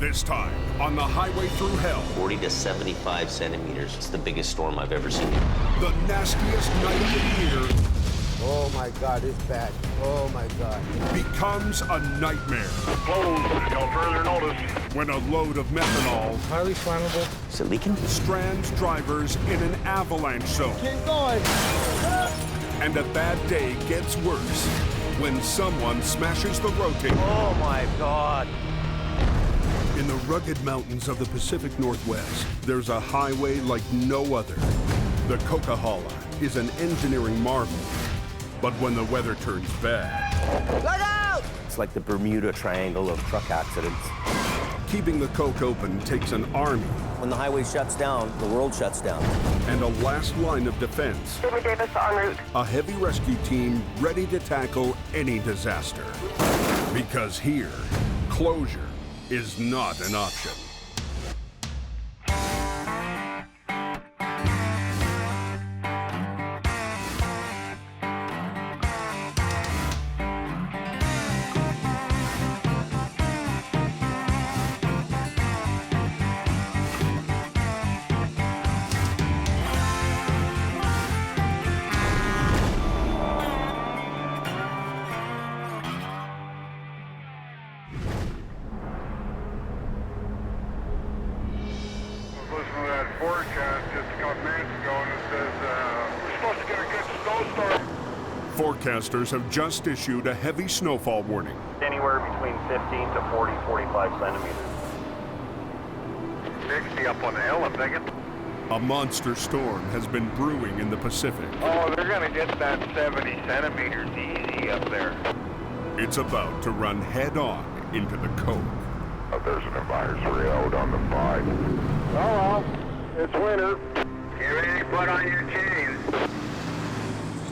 This time on the Highway Thru Hell. 40 to 75 centimeters. It's the biggest storm I've ever seen. The nastiest night of the year. Oh my God, it's bad. Oh my God. Becomes a nightmare. Close until further notice. When a load of methanol Highly flammable. Is it leaking? strands drivers in an avalanche zone. Keep going. And a bad day gets worse when someone smashes the Rotator. Oh my God. In the rugged mountains of the Pacific Northwest, there's a highway like no other. The Coquihalla is an engineering marvel. But when the weather turns bad... Look out! It's like the Bermuda Triangle of truck accidents. Keeping the Coke open takes an army. When the highway shuts down, the world shuts down. And a last line of defense. Davis en route. A heavy rescue team ready to tackle any disaster. Because here, closure is not an option. Listening to that forecast just a couple minutes ago, and it says we're supposed to get a good snowstorm. Forecasters have just issued a heavy snowfall warning. Anywhere between 15 to 40, 45 centimeters. 60 up on the hill, I'm thinking. A monster storm has been brewing in the Pacific. Oh, they're going to get that 70 centimeters easy up there. It's about to run head-on into the Coke. There's an advisory out on the 5. Oh, well, it's winter. Get ready to put on your chains.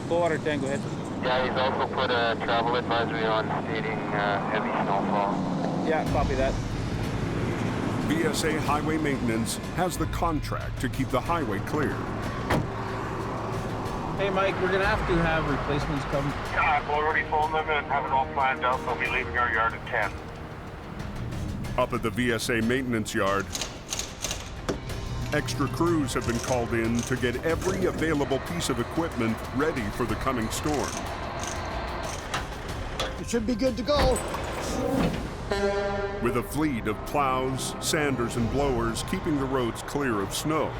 Full water tango head. Yeah, he's also put a travel advisory on stating heavy snowfall. Yeah, copy that. VSA Highway Maintenance has the contract to keep the highway clear. Hey Mike, we're gonna have to have replacements come. Yeah, I've already told them and have it all planned out. They'll be leaving our yard at 10. Up at the VSA maintenance yard, extra crews have been called in to get every available piece of equipment ready for the coming storm. You should be good to go. With a fleet of plows, sanders, and blowers keeping the roads clear of snow,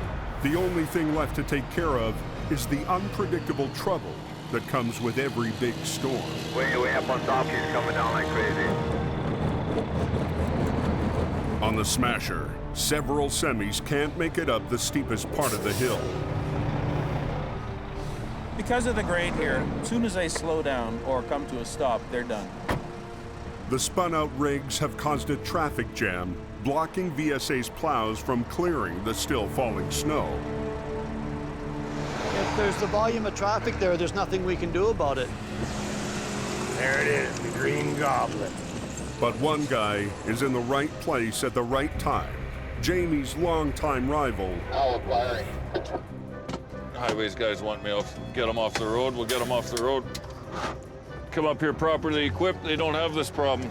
the only thing left to take care of is the unpredictable trouble that comes with every big storm. Way up on top, he's coming down like crazy. On the Smasher, several semis can't make it up the steepest part of the hill. Because of the grade here, as soon as they slow down or come to a stop, they're done. The spun-out rigs have caused a traffic jam, blocking VSA's plows from clearing the still falling snow. If there's the volume of traffic there, there's nothing we can do about it. There it is, the Green Goblin. But one guy is in the right place at the right time. Jamie's longtime rival. Highways guys want me off, get them off the road, we'll get them off the road. Come up here properly equipped, they don't have this problem.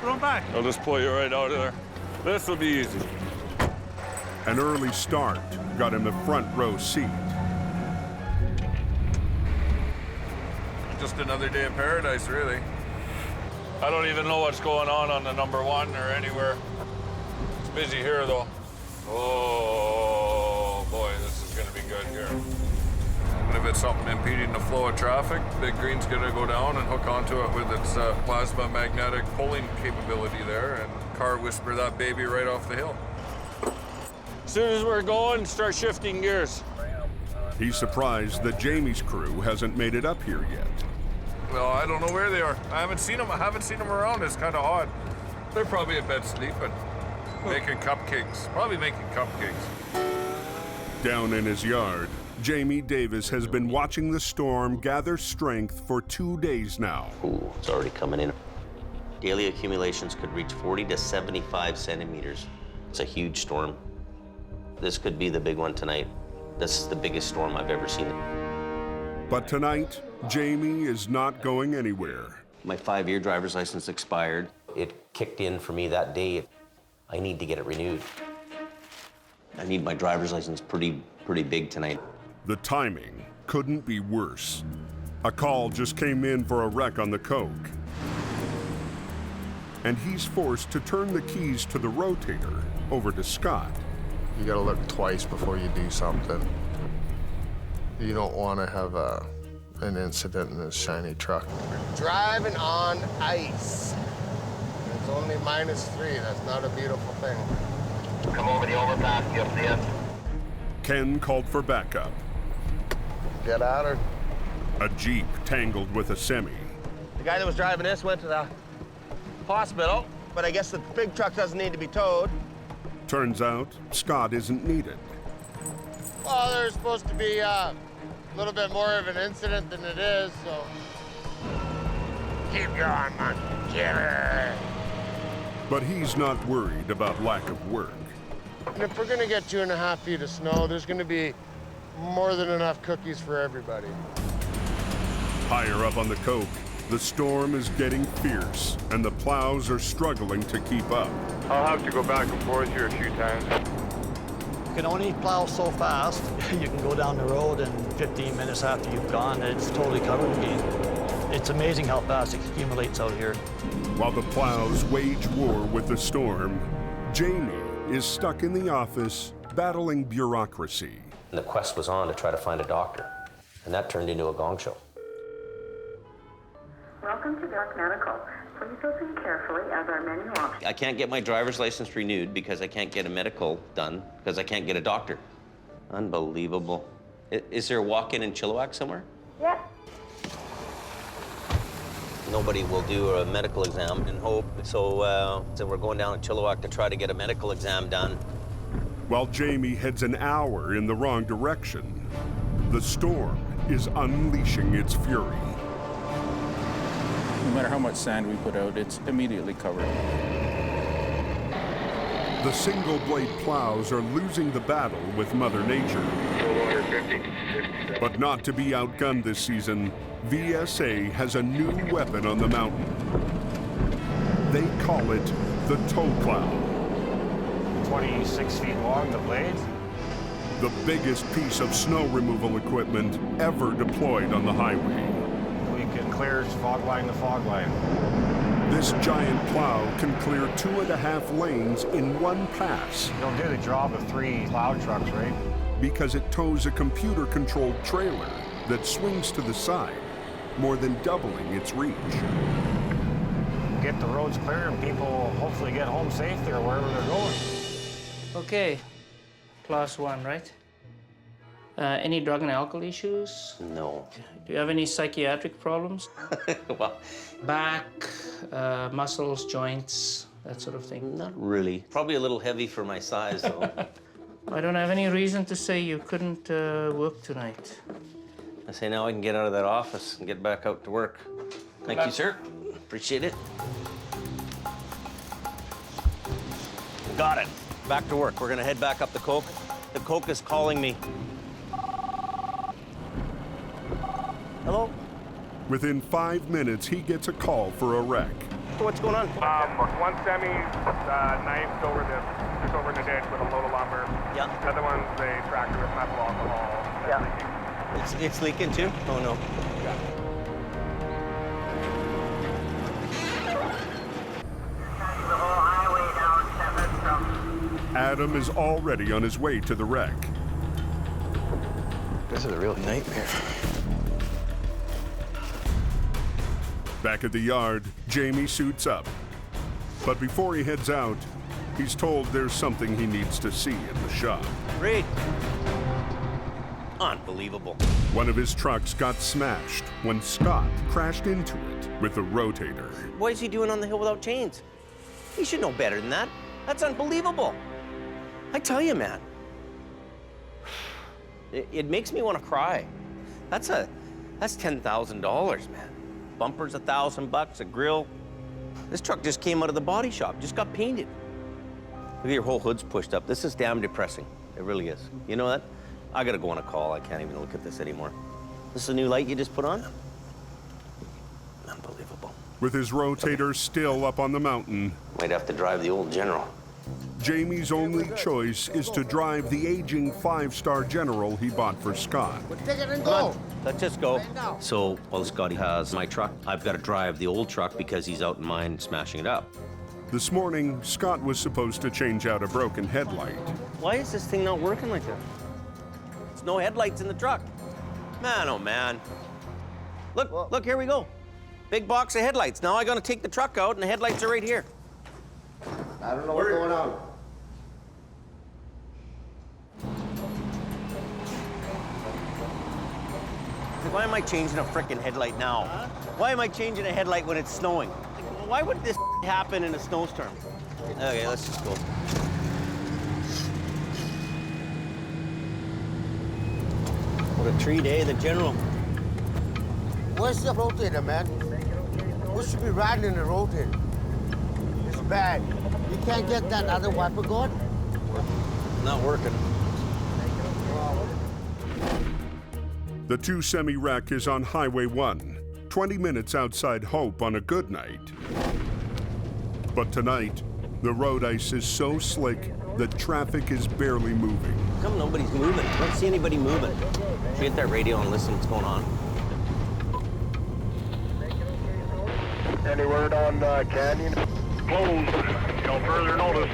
Run back. I'll just pull you right out of there. This will be easy. An early start got him a front row seat. Just another day in paradise, really. I don't even know what's going on the number 1 or anywhere. It's busy here, though. Oh, boy, this is gonna be good here. And if it's something impeding the flow of traffic, Big Green's gonna go down and hook onto it with its plasma magnetic pulling capability there and car whisper that baby right off the hill. As soon as we're going, start shifting gears. He's surprised that Jamie's crew hasn't made it up here yet. Well, I don't know where they are. I haven't seen them around. It's kind of odd. They're probably in bed sleeping, making cupcakes. Probably making cupcakes. Down in his yard, Jamie Davis has been watching the storm gather strength for 2 days now. Ooh, it's already coming in. Daily accumulations could reach 40 to 75 centimeters. It's a huge storm. This could be the big one tonight. This is the biggest storm I've ever seen. But tonight, Jamie is not going anywhere. My 5-year driver's license expired. It kicked in for me that day. I need to get it renewed. I need my driver's license pretty big tonight. The timing couldn't be worse. A call just came in for a wreck on the Coke. And he's forced to turn the keys to the Rotator over to Scott. You gotta look twice before you do something. You don't want to have an incident in a shiny truck. We're driving on ice. It's only -3. That's not a beautiful thing. Come over the overpass, you'll see it. Ken called for backup. Get at her. A Jeep tangled with a semi. The guy that was driving this went to the hospital, but I guess the big truck doesn't need to be towed. Turns out, Scott isn't needed. Well, there's supposed to be a little bit more of an incident than it is, so... Keep going, man. Get her. But he's not worried about lack of work. And if we're gonna get 2.5 feet of snow, there's gonna be more than enough cookies for everybody. Higher up on the Coke, the storm is getting fierce, and the plows are struggling to keep up. I'll have to go back and forth here a few times. You can only plow so fast. You can go down the road and 15 minutes after you've gone, it's totally covered again. It's amazing how fast it accumulates out here. While the plows wage war with the storm, Jamie is stuck in the office battling bureaucracy. And the quest was on to try to find a doctor, and that turned into a gong show. Welcome to Dark Medical. Please listen carefully as our menu options. I can't get my driver's license renewed because I can't get a medical done because I can't get a doctor. Unbelievable. Is there a walk-in in Chilliwack somewhere? Yep. Nobody will do a medical exam in Hope, so we're going down to Chilliwack to try to get a medical exam done. While Jamie heads an hour in the wrong direction, the storm is unleashing its fury. No matter how much sand we put out, it's immediately covered. The single-blade plows are losing the battle with Mother Nature. But not to be outgunned this season, VSA has a new weapon on the mountain. They call it the tow plow. 26 feet long, the blades. The biggest piece of snow removal equipment ever deployed on the highway. We can clear fog line to fog line. This giant plow can clear 2.5 lanes in one pass. It'll do the job of 3 plow trucks, right? Because it tows a computer-controlled trailer that swings to the side, more than doubling its reach. Get the roads clear and people hopefully get home safe there wherever they're going. Okay, class 1, right? Any drug and alcohol issues? No. Do you have any psychiatric problems? Well, Back, muscles, joints, that sort of thing? not really. Probably a little heavy for my size, though. I don't have any reason to say you couldn't work tonight. I say now I can get out of that office and get back out to work. Thank you, sir. Appreciate it. Got it. Back to work. We're gonna head back up the Coke. The Coke is calling me. Hello? Within 5 minutes, he gets a call for a wreck. What's going on? One semi knifed over just over in the ditch with a load of lumber. Yeah. The other one's a tractor with methyl alcohol. Yeah. It's leaking too? Oh no. The whole highway down 7 from... Adam is already on his way to the wreck. This is a real nightmare. Back at the yard, Jamie suits up. But before he heads out, he's told there's something he needs to see in the shop. Great. Unbelievable. One of his trucks got smashed when Scott crashed into it with the Rotator. What is he doing on the hill without chains? He should know better than that. That's unbelievable. I tell you, man. It makes me want to cry. That's $10,000, man. Bumpers $1,000, a grill. This truck just came out of the body shop, just got painted. Look at your whole hood's pushed up. This is damn depressing. It really is. You know what? I gotta go on a call. I can't even look at this anymore. This is a new light you just put on? Unbelievable. With his rotator still up on the mountain, Might have to drive the old General. Jamie's only choice is to drive the aging 5-star General he bought for Scott. Take it and go. Let's just go. So while Scotty has my truck, I've got to drive the old truck because he's out in mine smashing it up. This morning, Scott was supposed to change out a broken headlight. Why is this thing not working like that? There's no headlights in the truck. Man, oh man. Look, here we go. Big box of headlights. Now I gotta take the truck out and the headlights are right here. I don't know what's going on. Why am I changing a frickin' headlight now? Why am I changing a headlight when it's snowing? Why would this happen in a snowstorm? Okay, let's just go. What a treat, eh, the General? Where's the rotator, man? We should be riding in the rotator. It's bad. You can't get that other wiper going? Not working. The 2 semi-wreck is on Highway 1, 20 minutes outside Hope on a good night. But tonight, the road ice is so slick that traffic is barely moving. How come nobody's moving? I don't see anybody moving. Should we get that radio and listen what's going on? Any word on Canyon? Closed. No further notice.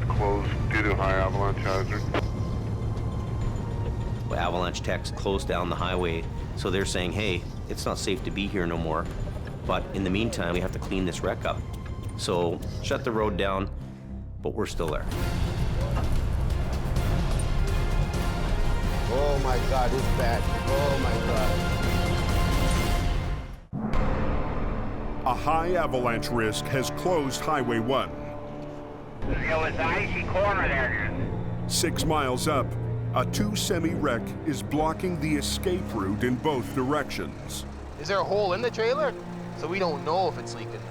Closed due to high avalanche hazard. Avalanche techs closed down the highway, so they're saying, hey, it's not safe to be here no more. But in the meantime, we have to clean this wreck up. So shut the road down, but we're still there. Oh my God, it's bad. Oh my God. A high avalanche risk has closed Highway 1. It was the icy corner there. 6 miles up, a 2 semi-wreck is blocking the escape route in both directions. Is there a hole in the trailer? So we don't know if it's leaking.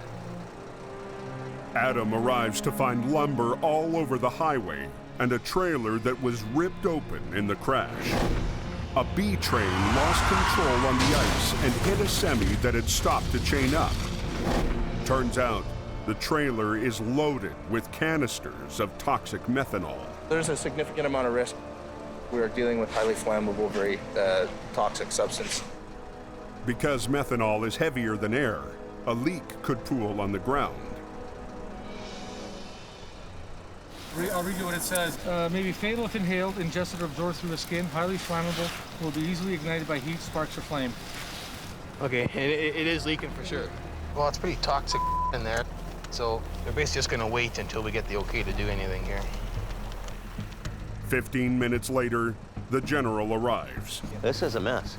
Adam arrives to find lumber all over the highway and a trailer that was ripped open in the crash. A B train lost control on the ice and hit a semi that had stopped to chain up. Turns out, the trailer is loaded with canisters of toxic methanol. There's a significant amount of risk. We are dealing with highly flammable, very toxic substance. Because methanol is heavier than air, a leak could pool on the ground. I'll read you what it says. May be fatal if inhaled, ingested, or absorbed through the skin. Highly flammable. Will be easily ignited by heat, sparks, or flame. Okay, it is leaking for sure. Well, it's pretty toxic in there. So we're basically just gonna wait until we get the okay to do anything here. 15 minutes later, the General arrives. This is a mess.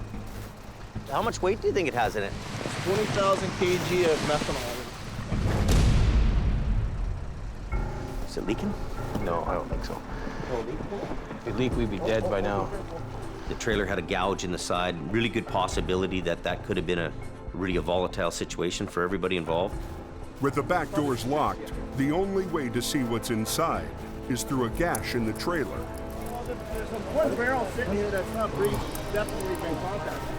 How much weight do you think it has in it? 20,000 kg of methanol. Is it leaking? No, I don't think so. If it leaked, we'd be dead by now. The trailer had a gouge in the side. Really good possibility that that could have been a really volatile situation for everybody involved. With the back doors locked, the only way to see what's inside is through a gash in the trailer. There's one barrel sitting here that's not breached. Definitely been contacted.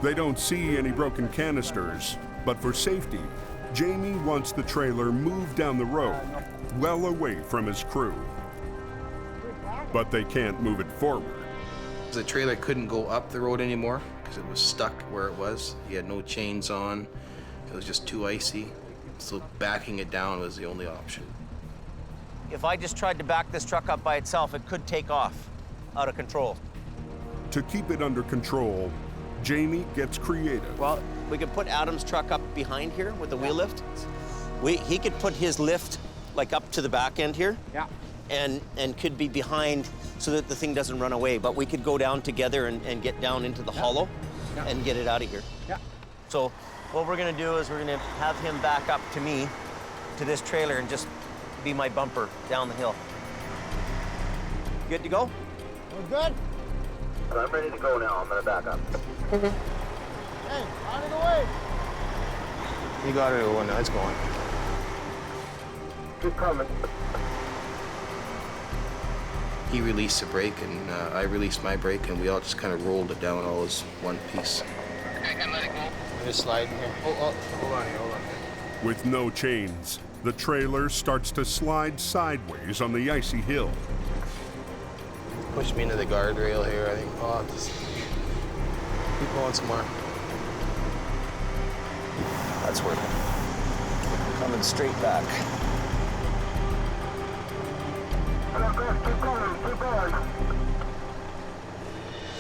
They don't see any broken canisters, but for safety, Jamie wants the trailer moved down the road, well away from his crew. But they can't move it forward. The trailer couldn't go up the road anymore because it was stuck where it was. He had no chains on. It was just too icy. So backing it down was the only option. If I just tried to back this truck up by itself, it could take off out of control. To keep it under control, Jamie gets creative. Well, we could put Adam's truck up behind here with the wheel lift. He could put his lift like up to the back end here. Yeah. And could be behind so that the thing doesn't run away. But we could go down together and get down into the hollow and get it out of here. Yeah. So what we're gonna do is we're gonna have him back up to me, to this trailer, and just be my bumper down the hill. Good to go? We're good? I'm ready to go now. I'm gonna back up. Hey, out of the way. You got it when it's going. Keep coming. He released the brake and I released my brake and we all just kind of rolled it down all as one piece. I can let it go. Just sliding here. Oh, hold on here, hold on. With no chains, the trailer starts to slide sideways on the icy hill. Push me into the guardrail here, I think. Oh, just keep going some more. That's working. Coming straight back. Keep going, keep going.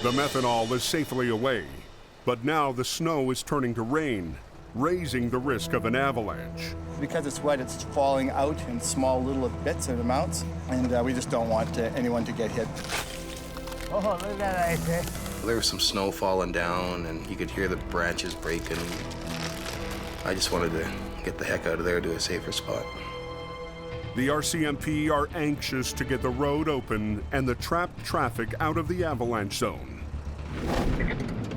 The methanol is safely away, but now the snow is turning to rain, raising the risk of an avalanche. Because it's wet, it's falling out in small little bits and amounts, and we just don't want anyone to get hit. Oh, look at that ice, eh? There was some snow falling down, and you could hear the branches breaking. I just wanted to get the heck out of there to a safer spot. The RCMP are anxious to get the road open and the trapped traffic out of the avalanche zone.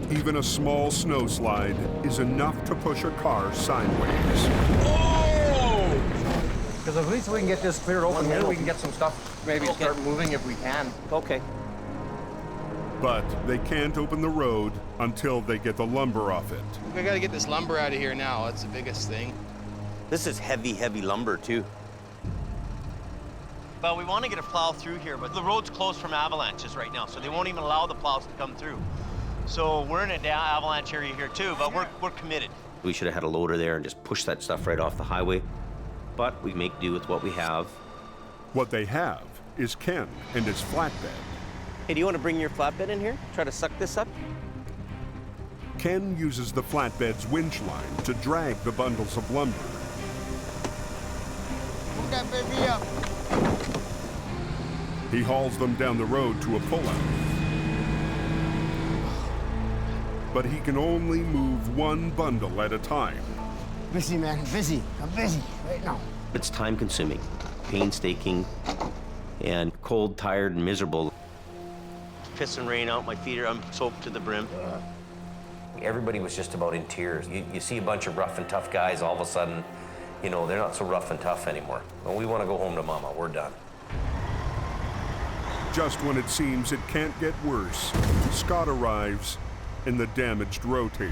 Even a small snowslide is enough to push a car sideways. Oh! Because at least we can get this cleared open, maybe we can get some stuff, maybe start moving if we can. Okay. But they can't open the road until they get the lumber off it. We gotta get this lumber out of here now. That's the biggest thing. This is heavy, heavy lumber too. Well, we want to get a plow through here, but the road's closed from avalanches right now, so they won't even allow the plows to come through. So we're in an avalanche area here too, but we're committed. We should have had a loader there and just push that stuff right off the highway, but we make do with what we have. What they have is Ken and his flatbed. Hey, do you want to bring your flatbed in here? Try to suck this up? Ken uses the flatbed's winch line to drag the bundles of lumber. Move that baby up. He hauls them down the road to a pullout. But he can only move one bundle at a time. Busy, man, busy. I'm busy right now. It's time-consuming, painstaking, and cold, tired, and miserable. Piss and rain out, my feet I'm soaked to the brim. Everybody was just about in tears. You see a bunch of rough and tough guys, all of a sudden, you know, they're not so rough and tough anymore. Well, we want to go home to mama. We're done. Just when it seems it can't get worse, Scott arrives in the damaged Rotator.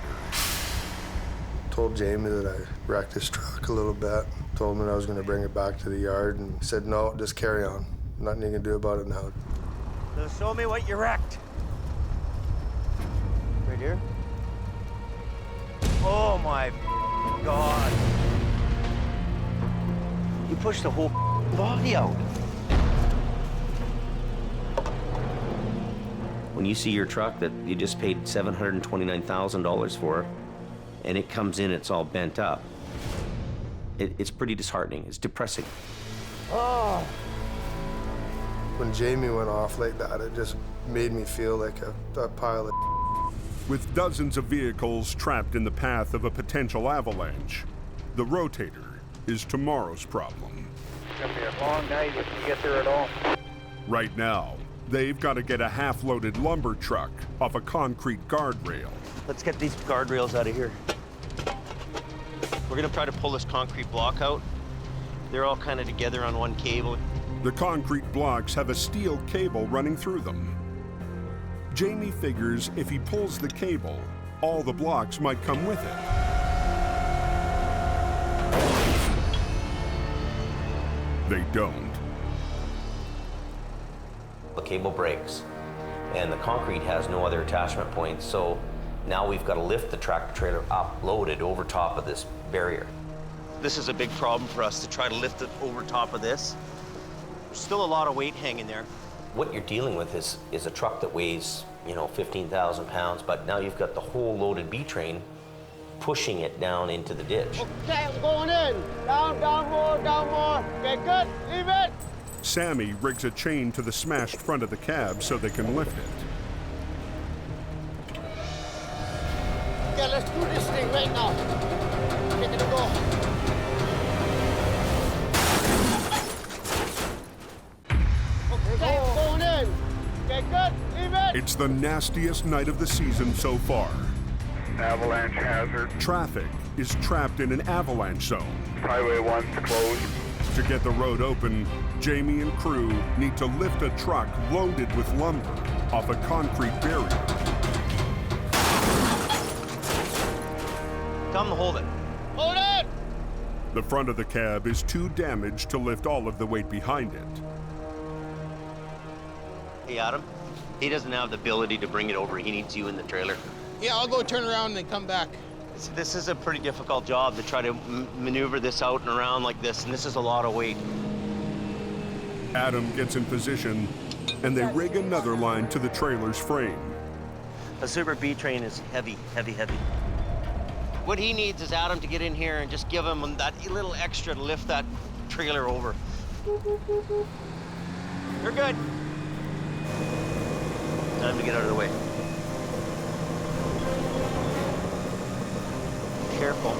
Told Jamie that I wrecked his truck a little bit. Told him that I was going to bring it back to the yard, and he said, no, just carry on. Nothing you can do about it now. So show me what you wrecked. Right here? Oh my God. You pushed the whole body out. When you see your truck that you just paid $729,000 for, and it comes in, it's all bent up, it's pretty disheartening. It's depressing. Oh. When Jamie went off like that, it just made me feel like a pile of. With dozens of vehicles trapped in the path of a potential avalanche, the Rotator is tomorrow's problem. It's gonna be a long night if we get there at all. Right now, they've got to get a half-loaded lumber truck off a concrete guardrail. Let's get these guardrails out of here. We're gonna try to pull this concrete block out. They're all kind of together on one cable. The concrete blocks have a steel cable running through them. Jamie figures if he pulls the cable, all the blocks might come with it. They don't. The cable breaks, and the concrete has no other attachment points, so now we've got to lift the tractor trailer up, loaded over top of this barrier. This is a big problem for us to try to lift it over top of this. There's still a lot of weight hanging there. What you're dealing with is a truck that weighs, 15,000 pounds, but now you've got the whole loaded B train pushing it down into the ditch. Okay, I'm going in. Down more, down more. Okay, good. Leave it. Sammy rigs a chain to the smashed front of the cab so they can lift it. Okay, let's do this thing right now. Take it to go. Okay, I'm going in. Okay, good. Leave it. It's the nastiest night of the season so far. Avalanche hazard. Traffic is trapped in an avalanche zone. Highway 1's closed. To get the road open, Jamie and crew need to lift a truck loaded with lumber off a concrete barrier. Come hold it. Hold it! The front of the cab is too damaged to lift all of the weight behind it. Hey, Adam, he doesn't have the ability to bring it over. He needs you in the trailer. Yeah, I'll go turn around and then come back. This is a pretty difficult job to try to maneuver this out and around like this, and this is a lot of weight. Adam gets in position, and they rig another line to the trailer's frame. A Super B train is heavy, heavy, heavy. What he needs is Adam to get in here and just give him that little extra to lift that trailer over. You're good. Time to get out of the way. Careful.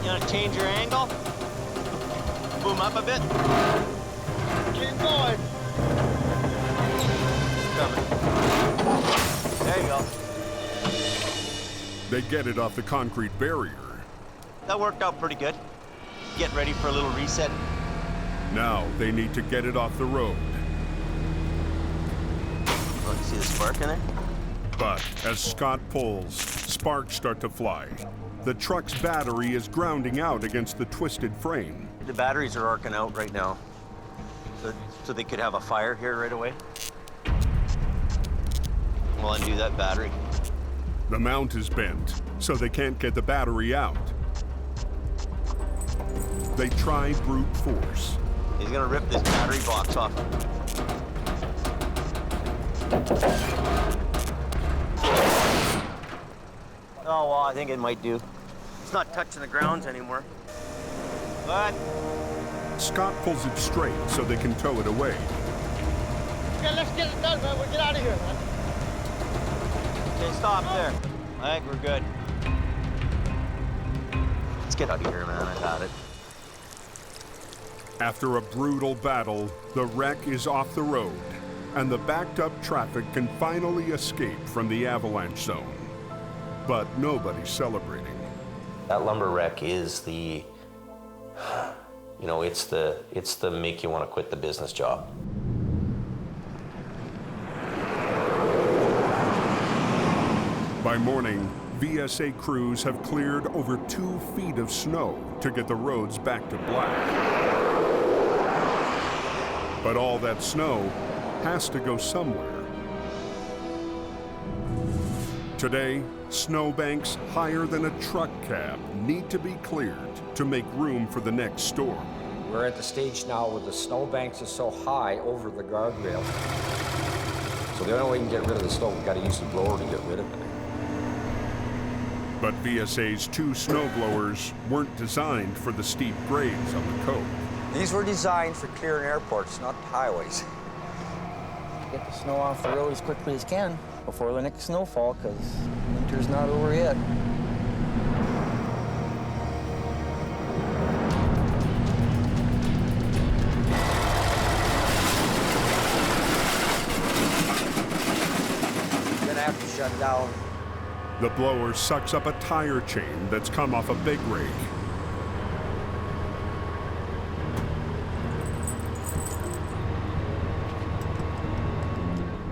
You want to change your angle? Boom up a bit. Keep going. There you go. They get it off the concrete barrier. That worked out pretty good. Get ready for a little reset. Now they need to get it off the road. Oh, you see the spark in there? But as Scott pulls, sparks start to fly. The truck's battery is grounding out against the twisted frame. The batteries are arcing out right now. So they could have a fire here right away. We'll undo that battery. The mount is bent, so they can't get the battery out. They try brute force. He's gonna rip this battery box off. Oh, well, I think it might do. It's not touching the grounds anymore. But Scott pulls it straight so they can tow it away. Okay, let's get it done, man. We'll get out of here, man. Okay, stop there. I think we're good. Let's get out of here, man. I got it. After a brutal battle, the wreck is off the road, and the backed-up traffic can finally escape from the avalanche zone. But nobody's celebrating. That lumber wreck is the, you know, it's the make you want to quit the business job. By morning, VSA crews have cleared over 2 feet of snow to get the roads back to black. But all that snow has to go somewhere. Today, snowbanks higher than a truck cab need to be cleared to make room for the next storm. We're at the stage now where the snowbanks are so high over the guardrail. So the only way we can get rid of the snow, we've got to use the blower to get rid of it. But VSA's 2 snowblowers weren't designed for the steep grades on the coast. These were designed for clearing airports, not highways. Get the snow off the road as quickly as can before the next snowfall, because winter's not over yet. You're gonna have to shut down. The blower sucks up a tire chain that's come off a big rake.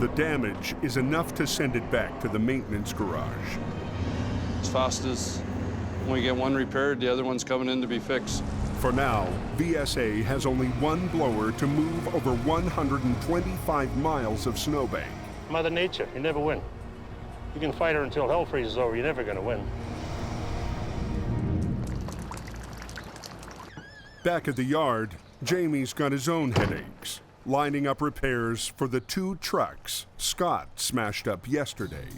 The damage is enough to send it back to the maintenance garage. As fast as when we get one repaired, the other one's coming in to be fixed. For now, VSA has only 1 blower to move over 125 miles of snowbank. Mother Nature, you never win. You can fight her until hell freezes over, you're never gonna win. Back at the yard, Jamie's got his own headaches, lining up repairs for the 2 trucks Scott smashed up yesterday.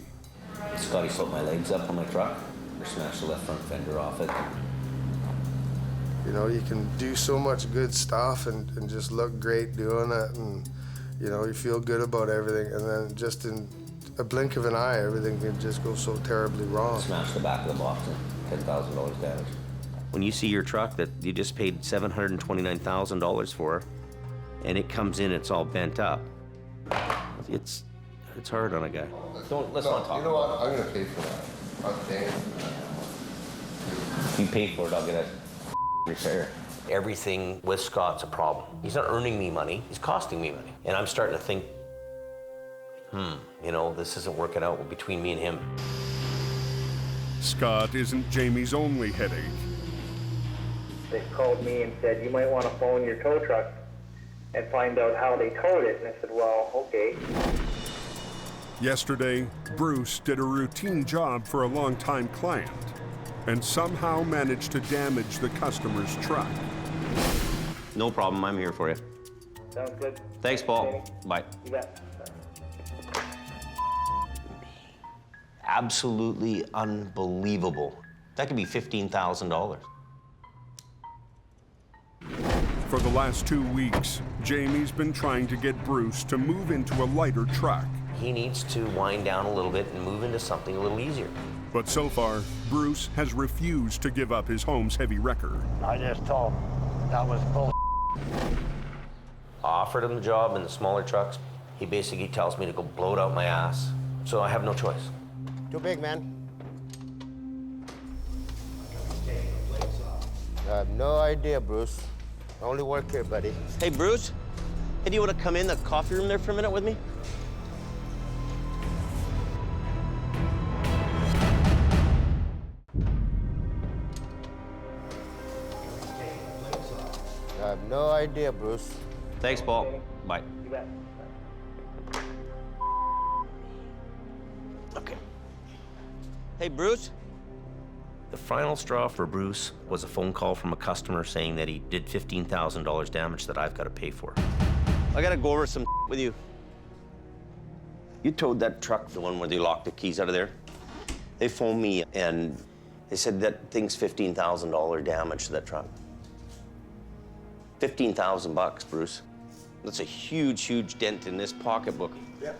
Scotty sewed my legs up on my truck, or smashed the left front fender off it. You know, you can do so much good stuff and just look great doing it, and you know, you feel good about everything, and then just in a blink of an eye, everything can just go so terribly wrong. Smashed the back of the box and $10,000 damage. When you see your truck that you just paid $729,000 for, and it comes in, it's all bent up, it's hard on a guy. Let's not talk. You know what? I'm gonna pay for that. I'm paying for that. If you pay for it, I'll get a repair. Everything with Scott's a problem. He's not earning me money, he's costing me money. And I'm starting to think, you know, this isn't working out between me and him. Scott isn't Jamie's only headache. They called me and said, you might want to phone your tow truck and find out how they towed it. And I said, well, okay. Yesterday, Bruce did a routine job for a longtime client and somehow managed to damage the customer's truck. No problem, I'm here for you. Sounds good. Thanks, Paul. Bye. You bet. Absolutely unbelievable. That could be $15,000. For the last 2 weeks, Jamie's been trying to get Bruce to move into a lighter truck. He needs to wind down a little bit and move into something a little easier. But so far, Bruce has refused to give up his home's heavy wrecker. I just told him that was bull. I offered him the job in the smaller trucks. He basically tells me to go blow it out my ass. So I have no choice. Too big, man. I have no idea, Bruce. I only work here, buddy. Hey, Bruce. Hey, do you want to come in the coffee room there for a minute with me? I have no idea, Bruce. Thanks, Paul. Bye. You bet. Okay. Hey, Bruce. The final straw for Bruce was a phone call from a customer saying that he did $15,000 damage that I've got to pay for. I got to go over some with you. You towed that truck, the one where they locked the keys out of there. They phoned me and they said that thing's $15,000 damage to that truck. 15,000 bucks, Bruce. That's a huge, huge dent in this pocketbook. Yep.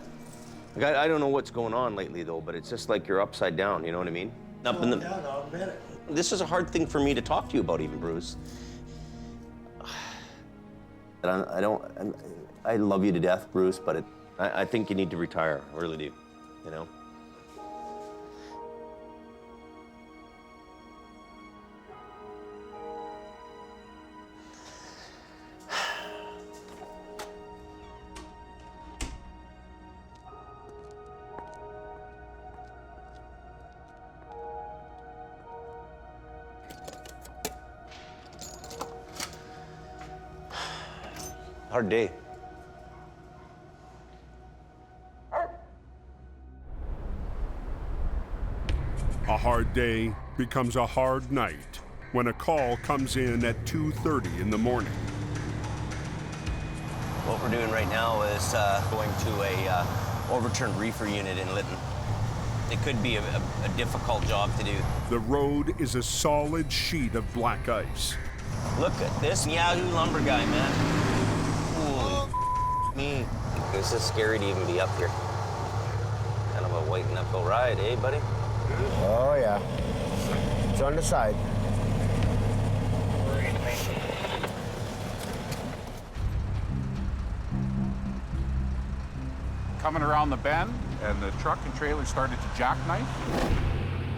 Like, I don't know what's going on lately, though, but it's just like you're upside down, you know what I mean? Up in the... down, I'll admit it. This is a hard thing for me to talk to you about, even, Bruce. And I love you to death, Bruce, but I think you need to retire. I really do, you know? Hard day. A hard day becomes a hard night when a call comes in at 2:30 in the morning. What we're doing right now is going to a overturned reefer unit in Lytton. It could be a difficult job to do. The road is a solid sheet of black ice. Look at this Yahoo lumber guy, man. Holy me. This is scary to even be up here. Kind of a white knuckle ride, eh, buddy? Oh, yeah. It's on the side. Coming around the bend, and the truck and trailer started to jackknife.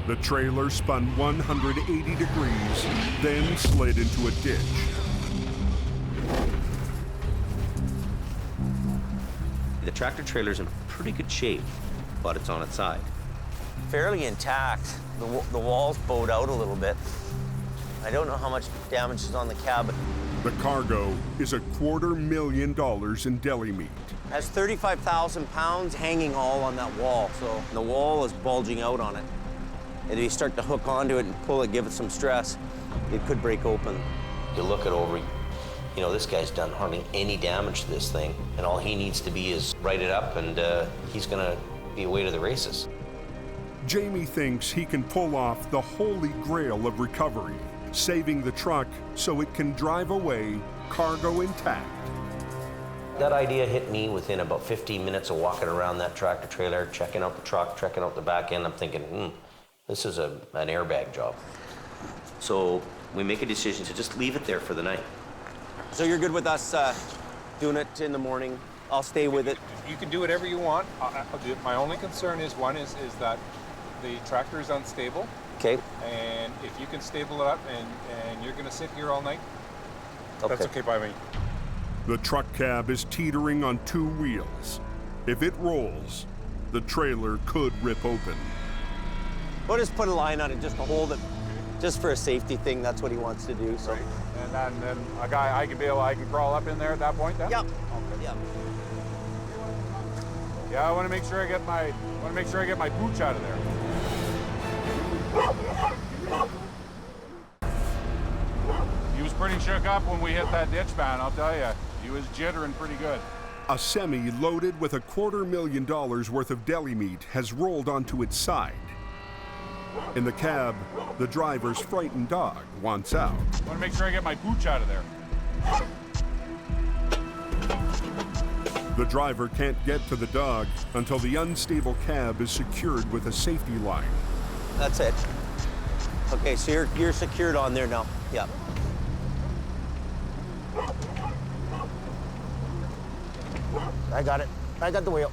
The trailer spun 180 degrees, then slid into a ditch. The tractor trailer's in pretty good shape, but it's on its side. Fairly intact. The wall's bowed out a little bit. I don't know how much damage is on the cab. The cargo is $250,000 in deli meat. Has 35,000 pounds hanging all on that wall, so the wall is bulging out on it. And if you start to hook onto it and pull it, give it some stress, it could break open. You look it over, you know, this guy's done hardly any damage to this thing, and all he needs to be is write it up, and he's gonna be away to the races. Jamie thinks he can pull off the holy grail of recovery, saving the truck so it can drive away, cargo intact. That idea hit me within about 15 minutes of walking around that tractor trailer, checking out the truck, checking out the back end. I'm thinking, this is an airbag job. So we make a decision to just leave it there for the night. So you're good with us doing it in the morning? I'll stay with it. You can do whatever you want. My only concern is that the tractor is unstable. Okay. And if you can stable it up and you're gonna sit here all night, that's okay by me. The truck cab is teetering on 2 wheels. If it rolls, the trailer could rip open. We'll just put a line on it just to hold it, just for a safety thing. That's what he wants to do. So. Right. And then a guy, I can crawl up in there at that point then? Yep. Okay. Yep. Yeah, I want to make sure I get my pooch out of there. He was pretty shook up when we hit that ditch, man, I'll tell you. He was jittering pretty good. A semi loaded with $250,000 worth of deli meat has rolled onto its side. In the cab, the driver's frightened dog wants out. I want to make sure I get my pooch out of there. The driver can't get to the dog until the unstable cab is secured with a safety line. That's it. Okay, so you're secured on there now. Yep. I got it. I got the wheel.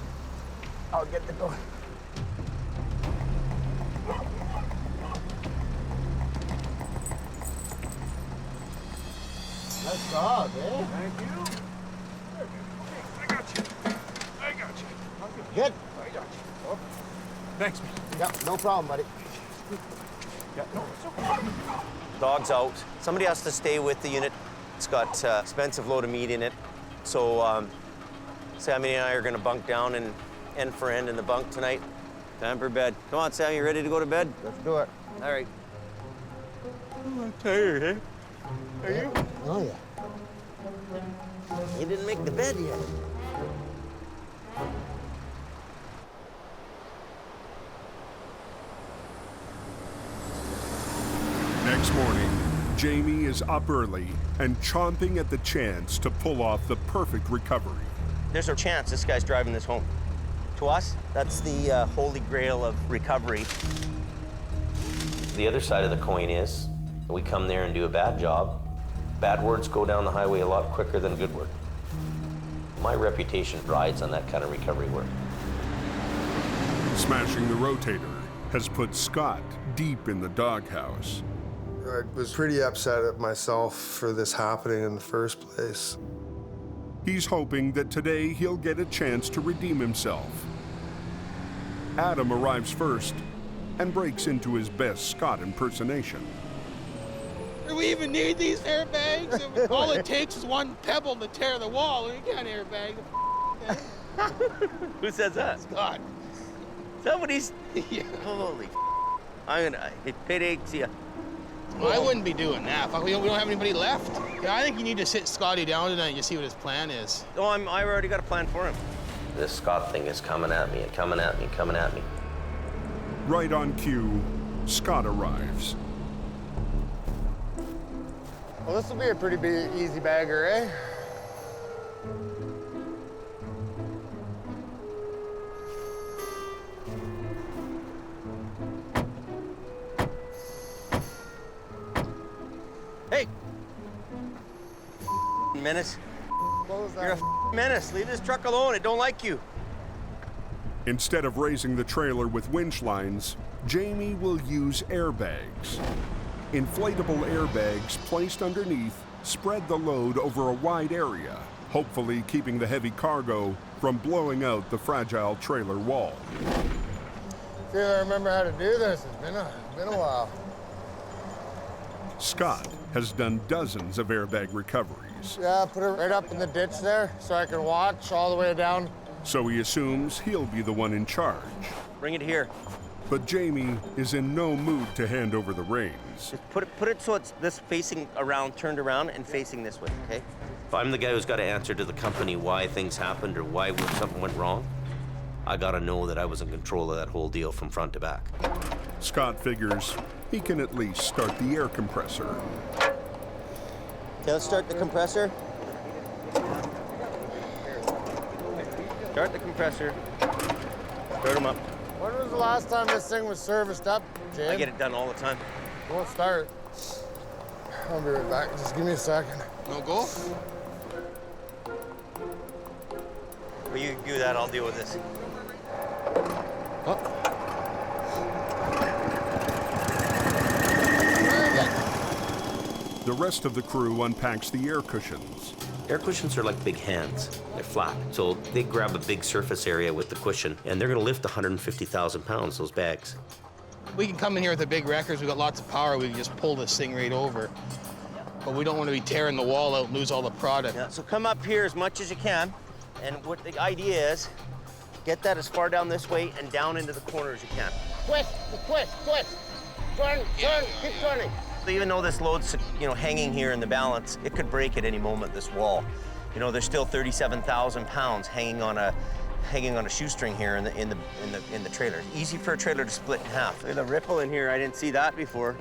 I'll get the door. Nice job, eh? Thank you. I got you. Good. I got you. Oh. Thanks, man. Yep, no problem, buddy. Yeah, no, it's okay. Dog's out. Somebody has to stay with the unit. It's got expensive load of meat in it. So Sammy and I are gonna bunk down and end for end in the bunk tonight. Time for bed. Come on, Sammy, you ready to go to bed? Let's do it. All right. I'm tired, eh? Are you? Oh, yeah. You didn't make the bed yet. Next morning, Jamie is up early and chomping at the chance to pull off the perfect recovery. There's a chance this guy's driving this home. To us, that's the holy grail of recovery. The other side of the coin is we come there and do a bad job. Bad words go down the highway a lot quicker than good word. My reputation rides on that kind of recovery work. Smashing the Rotator has put Scott deep in the doghouse. I was pretty upset at myself for this happening in the first place. He's hoping that today he'll get a chance to redeem himself. Adam arrives first and breaks into his best Scott impersonation. Do we even need these airbags? All it takes is one pebble to tear the wall. We can't airbag the Who says that? Scott. Somebody's... Yeah. Holy it headaches you. Well, I wouldn't be doing that. Fuck, we don't have anybody left. Yeah, I think you need to sit Scotty down tonight and just see what his plan is. Oh, I already got a plan for him. This Scott thing is coming at me and coming at me and coming at me. Right on cue, Scott arrives. Well, this will be a pretty big, easy bagger, eh? Hey! Menace. You're a menace. Leave this truck alone. It don't like you. Instead of raising the trailer with winch lines, Jamie will use airbags. Inflatable airbags placed underneath spread the load over a wide area, hopefully keeping the heavy cargo from blowing out the fragile trailer wall. See if I remember how to do this. It's been a while. Scott has done dozens of airbag recoveries. Yeah, put it right up in the ditch there so I can watch all the way down. So he assumes he'll be the one in charge. Bring it here. But Jamie is in no mood to hand over the reins. Just put it so it's this facing around, turned around, and facing this way, okay? If I'm the guy who's got to answer to the company why things happened or why something went wrong, I got to know that I was in control of that whole deal from front to back. Scott figures he can at least start the air compressor. Okay, let's start the compressor. Start the compressor. Start them up. When was the last time this thing was serviced up, Jim? I get it done all the time. Won't start. I'll be right back. Just give me a second. No go? Well, you do that, I'll deal with this. Oh. The rest of the crew unpacks the air cushions. Air cushions are like big hands. They're flat. So they grab a big surface area with the cushion, and they're going to lift 150,000 pounds, those bags. We can come in here with the big wreckers. We've got lots of power. We can just pull this thing right over. But we don't want to be tearing the wall out and lose all the product. Yeah, so come up here as much as you can. And what the idea is, get that as far down this way and down into the corner as you can. Twist, twist, twist. Turn, turn, keep turning. So even though this load's, hanging here in the balance, it could break at any moment, this wall. There's still 37,000 pounds hanging on a shoestring here in the trailer. Easy for a trailer to split in half. Look at the ripple in here. I didn't see that before.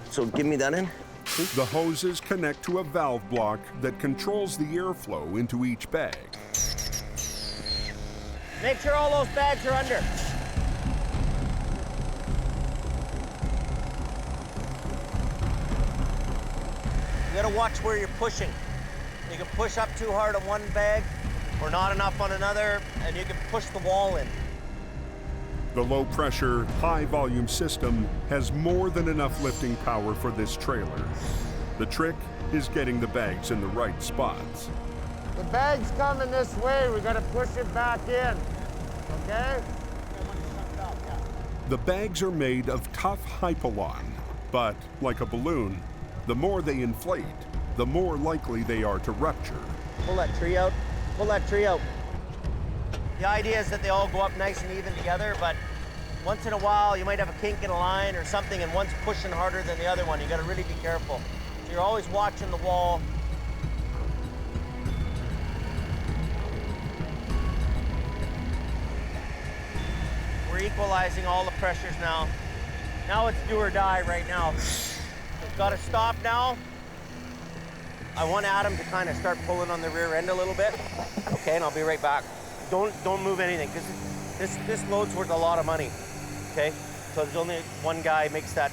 So give me that in. The hoses connect to a valve block that controls the airflow into each bag. Make sure all those bags are under. You gotta watch where you're pushing. You can push up too hard on one bag or not enough on another, and you can push the wall in. The low-pressure, high-volume system has more than enough lifting power for this trailer. The trick is getting the bags in the right spots. The bag's coming this way. We gotta push it back in, okay? The bags are made of tough hypalon, but like a balloon, the more they inflate, the more likely they are to rupture. Pull that tree out. Pull that tree out. The idea is that they all go up nice and even together, but once in a while you might have a kink in a line or something, and one's pushing harder than the other one. You gotta really be careful. So you're always watching the wall. We're equalizing all the pressures now. Now it's do or die right now. We've got to stop now. I want Adam to kind of start pulling on the rear end a little bit. Okay, and I'll be right back. Don't move anything, because this load's worth a lot of money. Okay? So there's only one guy makes that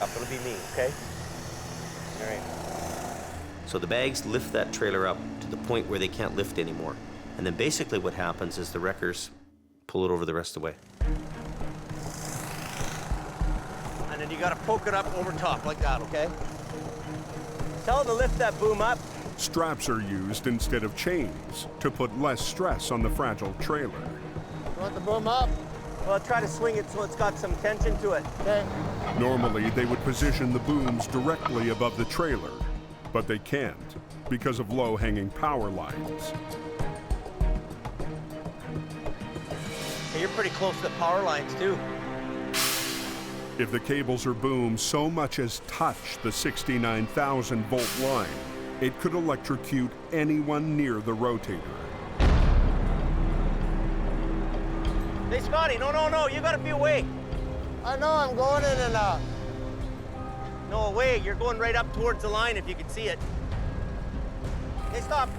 up. It'll be me, okay? All right. So the bags lift that trailer up to the point where they can't lift anymore. And then basically what happens is the wreckers pull it over the rest of the way. And then you gotta poke it up over top like that, okay? Tell them to lift that boom up. Straps are used instead of chains to put less stress on the fragile trailer. You want the boom up? Well, try to swing it so it's got some tension to it. Okay. Normally, they would position the booms directly above the trailer, but they can't because of low-hanging power lines. Hey, you're pretty close to the power lines, too. If the cables or booms so much as touch the 69,000-volt line, it could electrocute anyone near the rotator. Hey, Scotty, no, you gotta be away. I know, I'm going in and out. No, away, you're going right up towards the line if you can see it. Hey, stop.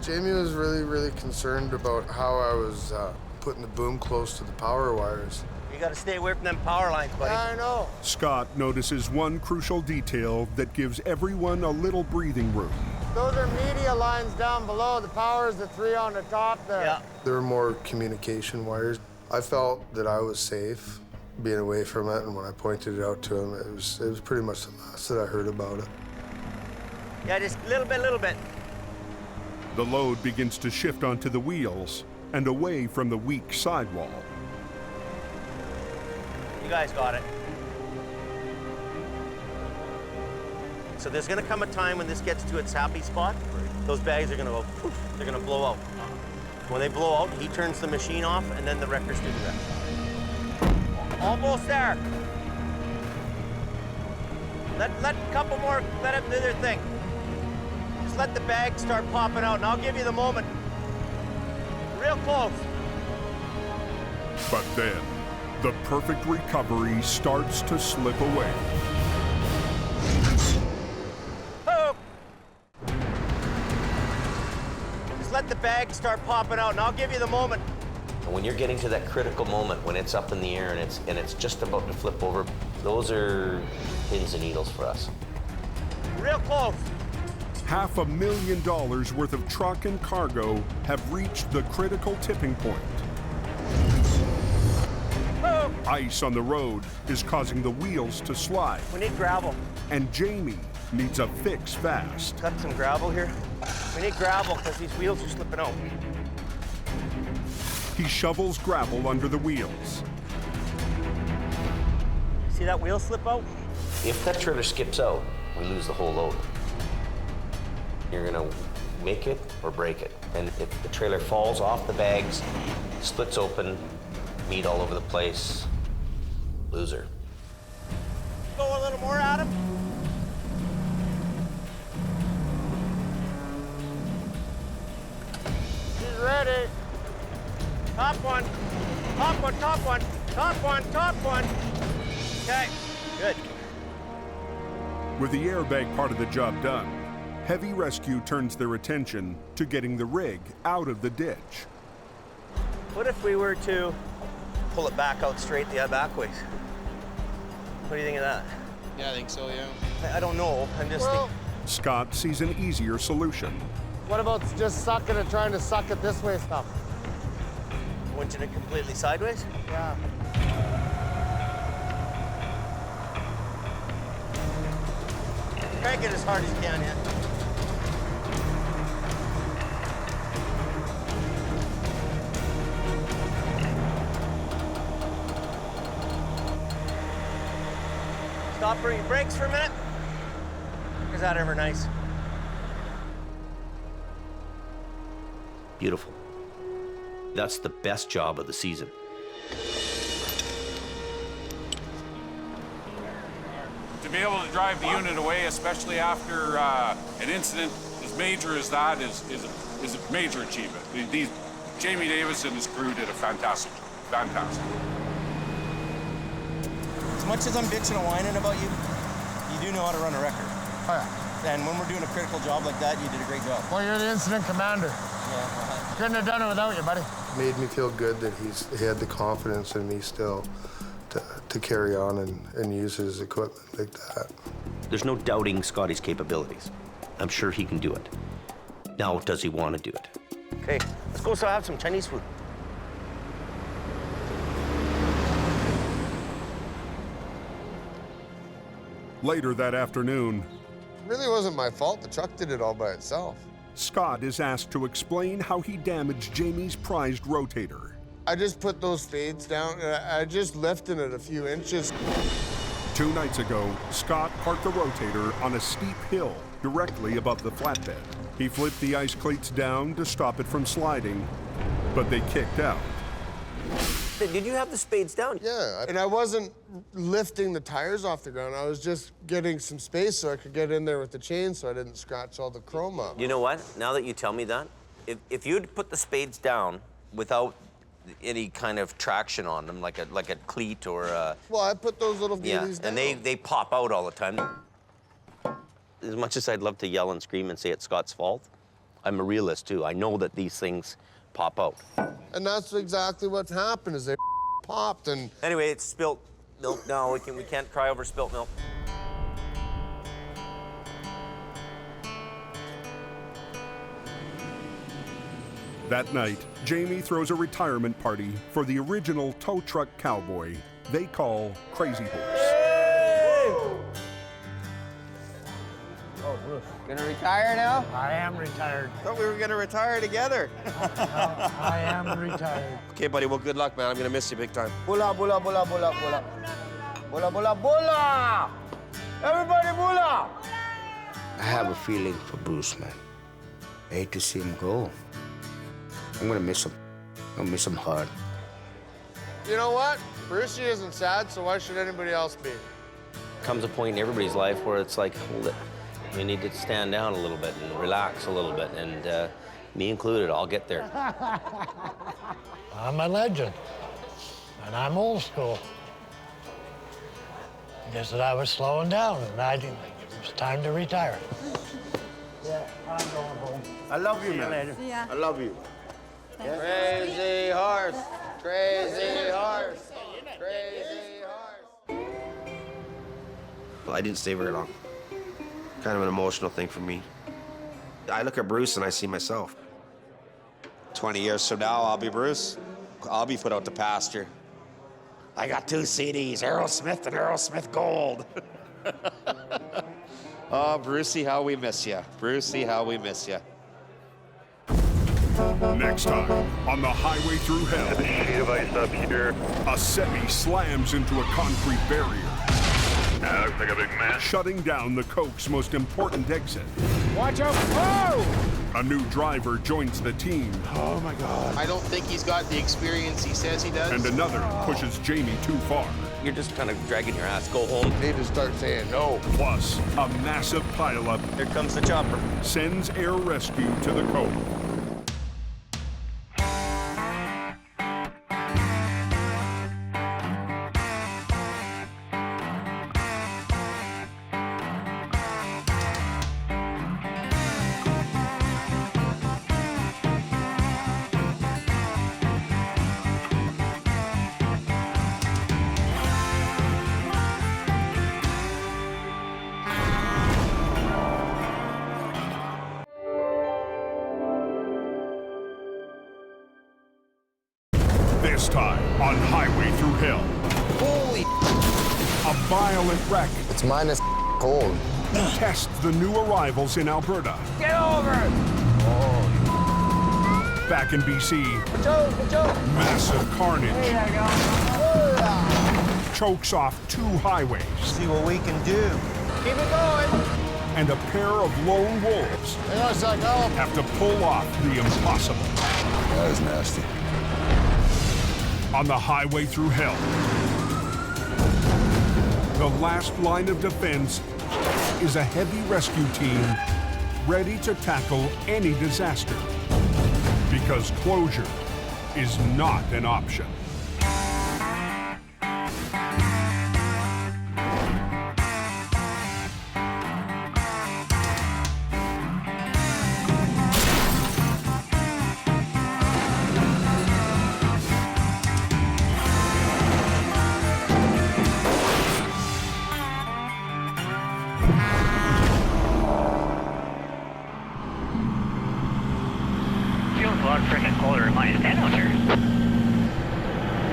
Jamie was really concerned about how I was putting the boom close to the power wires. You gotta stay away from them power lines, buddy. Yeah, I know. Scott notices one crucial detail that gives everyone a little breathing room. Those are media lines down below. The power is the 3 on the top there. Yeah. There were more communication wires. I felt that I was safe being away from it, and when I pointed it out to him, it was pretty much the last that I heard about it. Yeah, just a little bit. The load begins to shift onto the wheels and away from the weak sidewall. You guys got it. So there's gonna come a time when this gets to its happy spot. Those bags are gonna go poof, they're gonna blow out. When they blow out, he turns the machine off, and then the wreckers do that. Almost there. Let a couple more, let them do their thing. Just let the bags start popping out, and I'll give you the moment. Real close. But then, the perfect recovery starts to slip away. Oh. Just let the bags start popping out, and I'll give you the moment. When you're getting to that critical moment, when it's up in the air and it's just about to flip over, those are pins and needles for us. Real close. $500,000 worth of truck and cargo have reached the critical tipping point. Oh. Ice on the road is causing the wheels to slide. We need gravel. And Jamie needs a fix fast. Got some gravel here? We need gravel because these wheels are slipping out. He shovels gravel under the wheels. See that wheel slip out? If that trailer skips out, we lose the whole load. You're gonna make it or break it. And if the trailer falls off the bags, splits open, meat all over the place, loser. Go a little more, Adam. She's ready. Top one, top one, top one, top one, top one. Okay, good. With the airbag part of the job done, heavy rescue turns their attention to getting the rig out of the ditch. What if we were to pull it back out straight the back ways? What do you think of that? Yeah, I think so, yeah. I don't know, I'm just thinking. Scott sees an easier solution. What about just sucking and trying to suck it this way stuff? Winching it completely sideways? Yeah. Crank it as hard as you can, yeah. Stop for your brakes for a minute. Is that ever nice? Beautiful. That's the best job of the season. To be able to drive the unit away, especially after an incident as major as that, is a major achievement. Jamie Davis and his crew did a fantastic job. Fantastic. As much as I'm bitching and whining about you, you do know how to run a record. Oh, yeah. And when we're doing a critical job like that, you did a great job. Well, you're the incident commander. Yeah. Couldn't have done it without you, buddy. Made me feel good that he had the confidence in me still to carry on and use his equipment like that. There's no doubting Scotty's capabilities. I'm sure he can do it. Now, does he want to do it? Okay, let's go so have some Chinese food. Later that afternoon, It really wasn't my fault. The truck did it all by itself. Scott is asked to explain how he damaged Jamie's prized rotator. I just put those spades down, and I just lifted it a few inches. 2 nights ago, Scott parked the rotator on a steep hill directly above the flatbed. He flipped the ice cleats down to stop it from sliding, but they kicked out. Did you have the spades down? Yeah, and I wasn't lifting the tires off the ground. I was just getting some space so I could get in there with the chain so I didn't scratch all the chrome up. You know what? Now that you tell me that, if you'd put the spades down without any kind of traction on them, like a cleat or a... Well, I put those little wheelies down. And they pop out all the time. As much as I'd love to yell and scream and say it's Scott's fault, I'm a realist too. I know that these things pop out. And that's exactly what happened, is they popped and... Anyway, it's spilt milk now. We can't cry over spilt milk. That night, Jamie throws a retirement party for the original tow truck cowboy they call Crazy Horse. Oh, Bruce, gonna retire now? I am retired. Thought we were gonna retire together. I am retired. Okay, buddy, well, good luck, man. I'm gonna miss you big time. Bula, bula, bula, bula, bula. Bula, bula, bula! Everybody bula! I have a feeling for Bruce, man. I hate to see him go. I'm gonna miss him. I'm gonna miss him hard. You know what? Brucey isn't sad, so why should anybody else be? Comes a point in everybody's life where it's like, hold it. We need to stand down a little bit and relax a little bit, and me included, I'll get there. I'm a legend, and I'm old school. Guess that I was slowing down, and it was time to retire. Yeah, I'm going home. I love you, man. Later. Yeah. I love you. Yeah. Crazy horse, crazy horse, crazy horse. Well, I didn't stay very long. Kind of an emotional thing for me. I look at Bruce and I see myself. 20 years from now, I'll be Bruce. I'll be put out to pasture. I got 2 CDs, Aerosmith and Aerosmith Gold. Oh, Brucey, how we miss you. Brucey, how we miss you. Next time on the Highway Through Hell. Sheet of ice up here. A semi slams into a concrete barrier. That looks like a big mess. Shutting down the Coke's most important exit. Watch out! Whoa! A new driver joins the team. Oh my God. I don't think he's got the experience he says he does. And another pushes Jamie too far. You're just kind of dragging your ass. Go home. They just start saying no. Plus, a massive pileup. Here comes the chopper. Sends air rescue to the Cove. This time on Highway Through Hell. Holy! A violent wreck. It's minus cold. Tests the new arrivals in Alberta. Get over it! Back in BC, massive carnage. There you go. Chokes off 2 highways. See what we can do. Keep it going. And a pair of lone wolves have to pull off the impossible. That is nasty. On the Highway Through Hell. The last line of defense is a heavy rescue team ready to tackle any disaster. Because closure is not an option.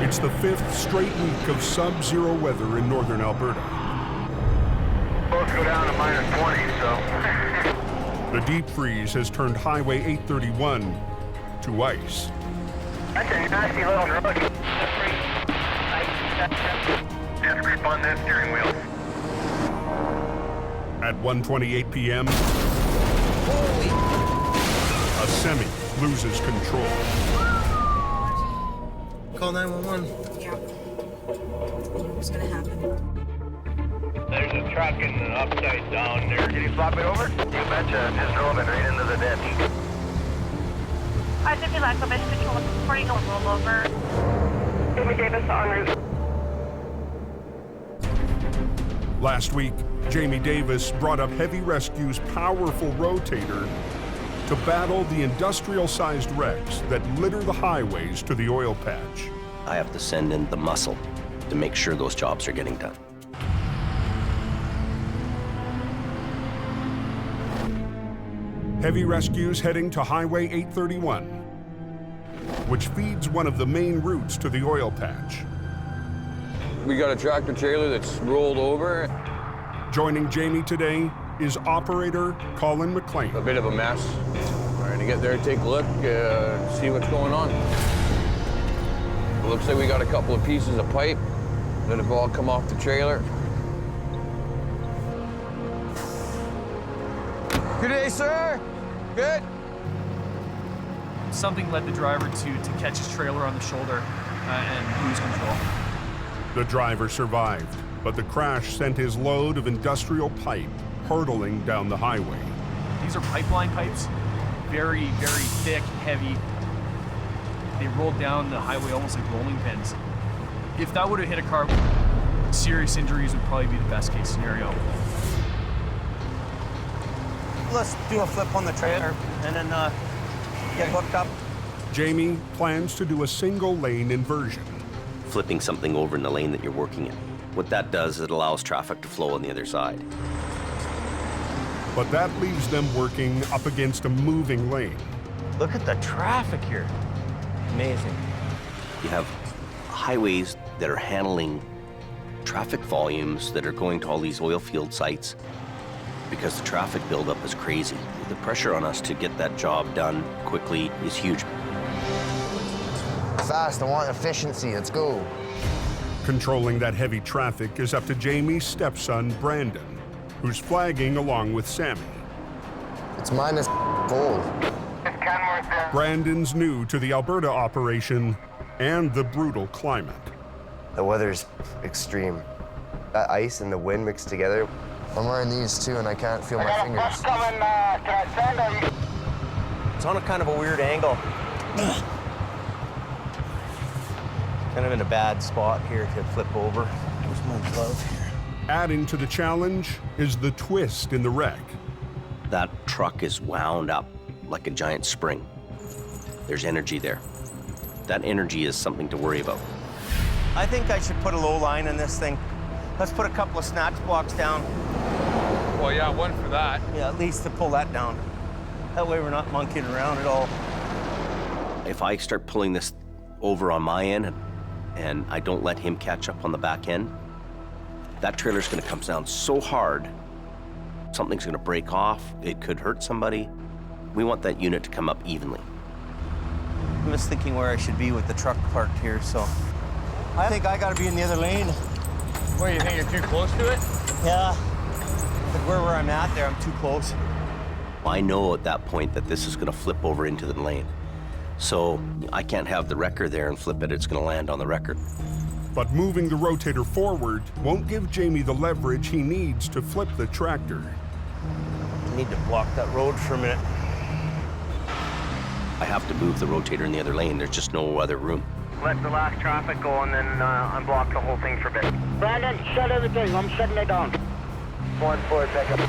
It's the 5th straight week of sub-zero weather in northern Alberta. Both go down to -20, so. The deep freeze has turned Highway 831 to ice. That's a nasty little road. Just grip on that steering wheel. At 1:28 p.m., a semi loses control. Call 911. Yeah. What's gonna happen? There's a truck in the upside down there. Can you flop it over? You betcha. Just drove it right into the ditch. I did Pileup, Mission Control, reporting on rollover. Jamie Davis en route. Last week, Jamie Davis brought up Heavy Rescue's powerful Rotator to battle the industrial-sized wrecks that litter the highways to the oil patch. I have to send in the muscle to make sure those jobs are getting done. Heavy Rescue's heading to Highway 831, which feeds one of the main routes to the oil patch. We got a tractor trailer that's rolled over. Joining Jamie today is operator Colin McLean. A bit of a mess. Trying to get there, take a look, see what's going on. It looks like we got a couple of pieces of pipe that have all come off the trailer. Good day, sir. Good. Something led the driver to catch his trailer on the shoulder and lose control. The driver survived, but the crash sent his load of industrial pipe hurtling down the highway. These are pipeline pipes, very, very thick, heavy. They rolled down the highway almost like rolling pins. If that would have hit a car, serious injuries would probably be the best case scenario. Let's do a flip on the trailer and then get hooked up. Jamie plans to do a single lane inversion. Flipping something over in the lane that you're working in. What that does is it allows traffic to flow on the other side. But that leaves them working up against a moving lane. Look at the traffic here. Amazing. You have highways that are handling traffic volumes that are going to all these oil field sites. because the traffic buildup is crazy. The pressure on us to get that job done quickly is huge. Fast, I want efficiency, let's go. Controlling that heavy traffic is up to Jamie's stepson, Brandon, who's flagging along with Sammy. It's minus cold. Brandon's new to the Alberta operation and the brutal climate. The weather's extreme. That ice and the wind mixed together. I'm wearing these too and I can't feel my fingers. It's on a kind of a weird angle. Kind of in a bad spot here to flip over. Where's my glove here? Adding to the challenge is the twist in the wreck. That truck is wound up like a giant spring. There's energy there. That energy is something to worry about. I think I should put a low line in this thing. Let's put a couple of snatch blocks down. Well, yeah, one for that. Yeah, at least to pull that down. That way we're not monkeying around at all. If I start pulling this over on my end and I don't let him catch up on the back end, that trailer's gonna come down so hard, something's gonna break off, it could hurt somebody. We want that unit to come up evenly. I'm just thinking where I should be with the truck parked here, so. I think I gotta be in the other lane. What, you think you're too close to it? Yeah. Like where I'm at there, I'm too close. I know at that point that this is gonna flip over into the lane. So I can't have the wrecker there and flip it, it's gonna land on the wrecker. But moving the rotator forward won't give Jamie the leverage he needs to flip the tractor. I need to block that road for a minute. I have to move the rotator in the other lane, there's just no other room. Let the last traffic go and then unblock the whole thing for a bit. Brandon, shut everything. I'm shutting it down. Going forward, pickup.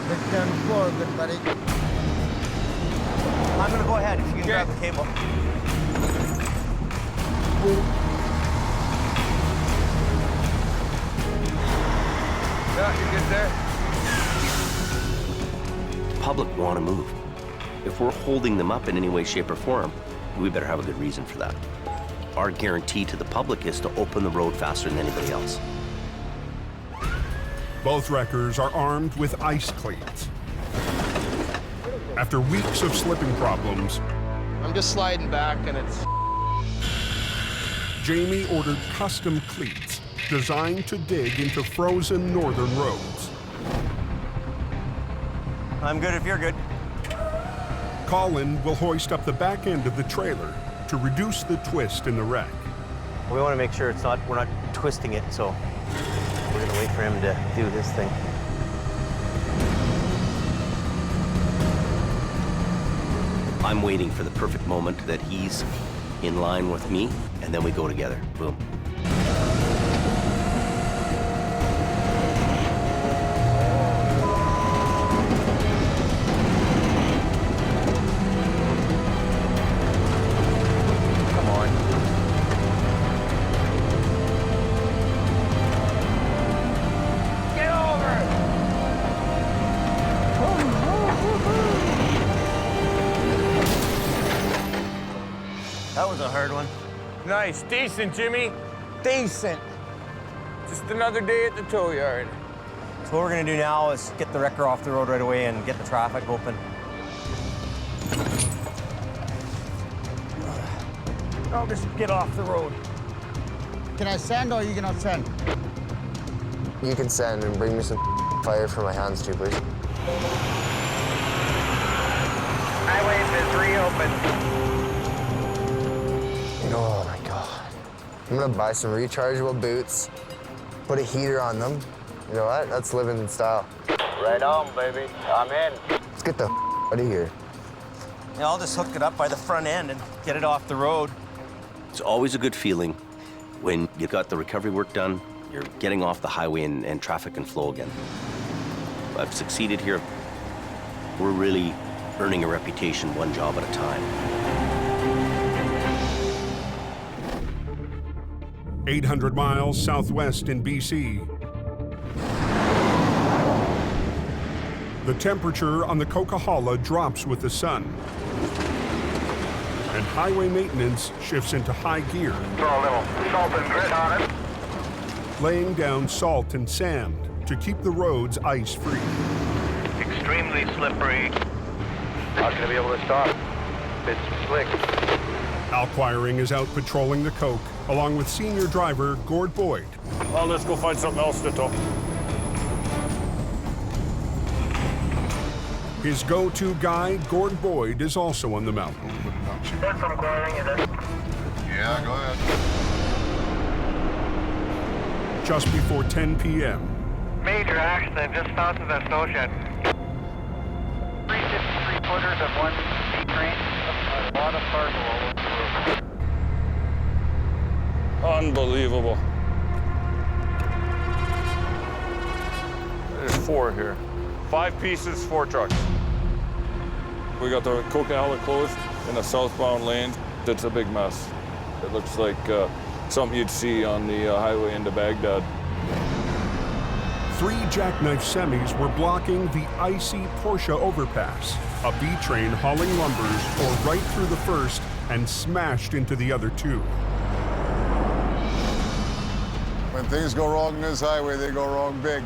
Let's down forward, good buddy. I'm gonna go ahead if you can grab the cable. Yeah, you get there? Public want to move. If we're holding them up in any way, shape, or form, we better have a good reason for that. Our guarantee to the public is to open the road faster than anybody else. Both wreckers are armed with ice cleats. After weeks of slipping problems, I'm just sliding back and it's... Jamie ordered custom cleats designed to dig into frozen northern roads. I'm good if you're good. Colin will hoist up the back end of the trailer to reduce the twist in the wreck. We want to make sure we're not twisting it, so we're gonna wait for him to do his thing. I'm waiting for the perfect moment that he's in line with me, and then we go together. Boom. That was a hard one. Nice, decent, Jimmy. Decent. Just another day at the tow yard. So what we're gonna do now is get the wrecker off the road right away and get the traffic open. I'll just get off the road. Can I send or are you gonna send? You can send and bring me some fire for my hands too, please. Highway is reopened. Oh my God. I'm gonna buy some rechargeable boots, put a heater on them. You know what? That's living in style. Right on, baby. I'm in. Let's get the out of here. Yeah, I'll just hook it up by the front end and get it off the road. It's always a good feeling when you've got the recovery work done, you're getting off the highway and traffic can flow again. I've succeeded here. We're really earning a reputation one job at a time. 800 miles southwest in BC. The temperature on the Coquihalla drops with the sun, and highway maintenance shifts into high gear. Throw a little salt and grit on it. Laying down salt and sand to keep the roads ice-free. Extremely slippery. Not going to be able to stop. It's slick. Al Quiring is out patrolling the Coke, along with senior driver Gord Boyd. Well, let's go find something else to tow. His go-to guy, Gord Boyd, is also on the mountain. Yeah, go ahead. Just before 10 p.m. Major accident just south of that snow shed. 3 53-footers and 1 train. A lot of cars all over the road. Unbelievable. There's 4 here. 5 pieces, 4 trucks. We got the Coquihalla closed in the southbound lane. It's a big mess. It looks like something you'd see on the highway into Baghdad. 3 jackknife semis were blocking the icy Porsche overpass. A B train hauling lumbers tore right through the first and smashed into the other 2. When things go wrong in this highway, they go wrong big.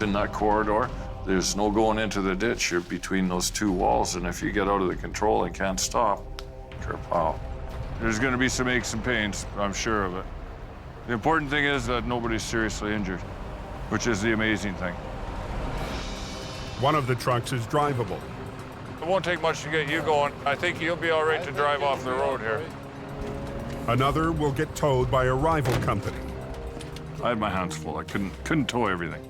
In that corridor, there's no going into the ditch. You're between those 2 walls, and if you get out of the control and can't stop, wow. There's going to be some aches and pains, I'm sure of it. The important thing is that nobody's seriously injured, which is the amazing thing. One of the trucks is drivable. It won't take much to get you going. I think you'll be all right to drive off the road here. Another will get towed by a rival company. I had my hands full. I couldn't tow everything.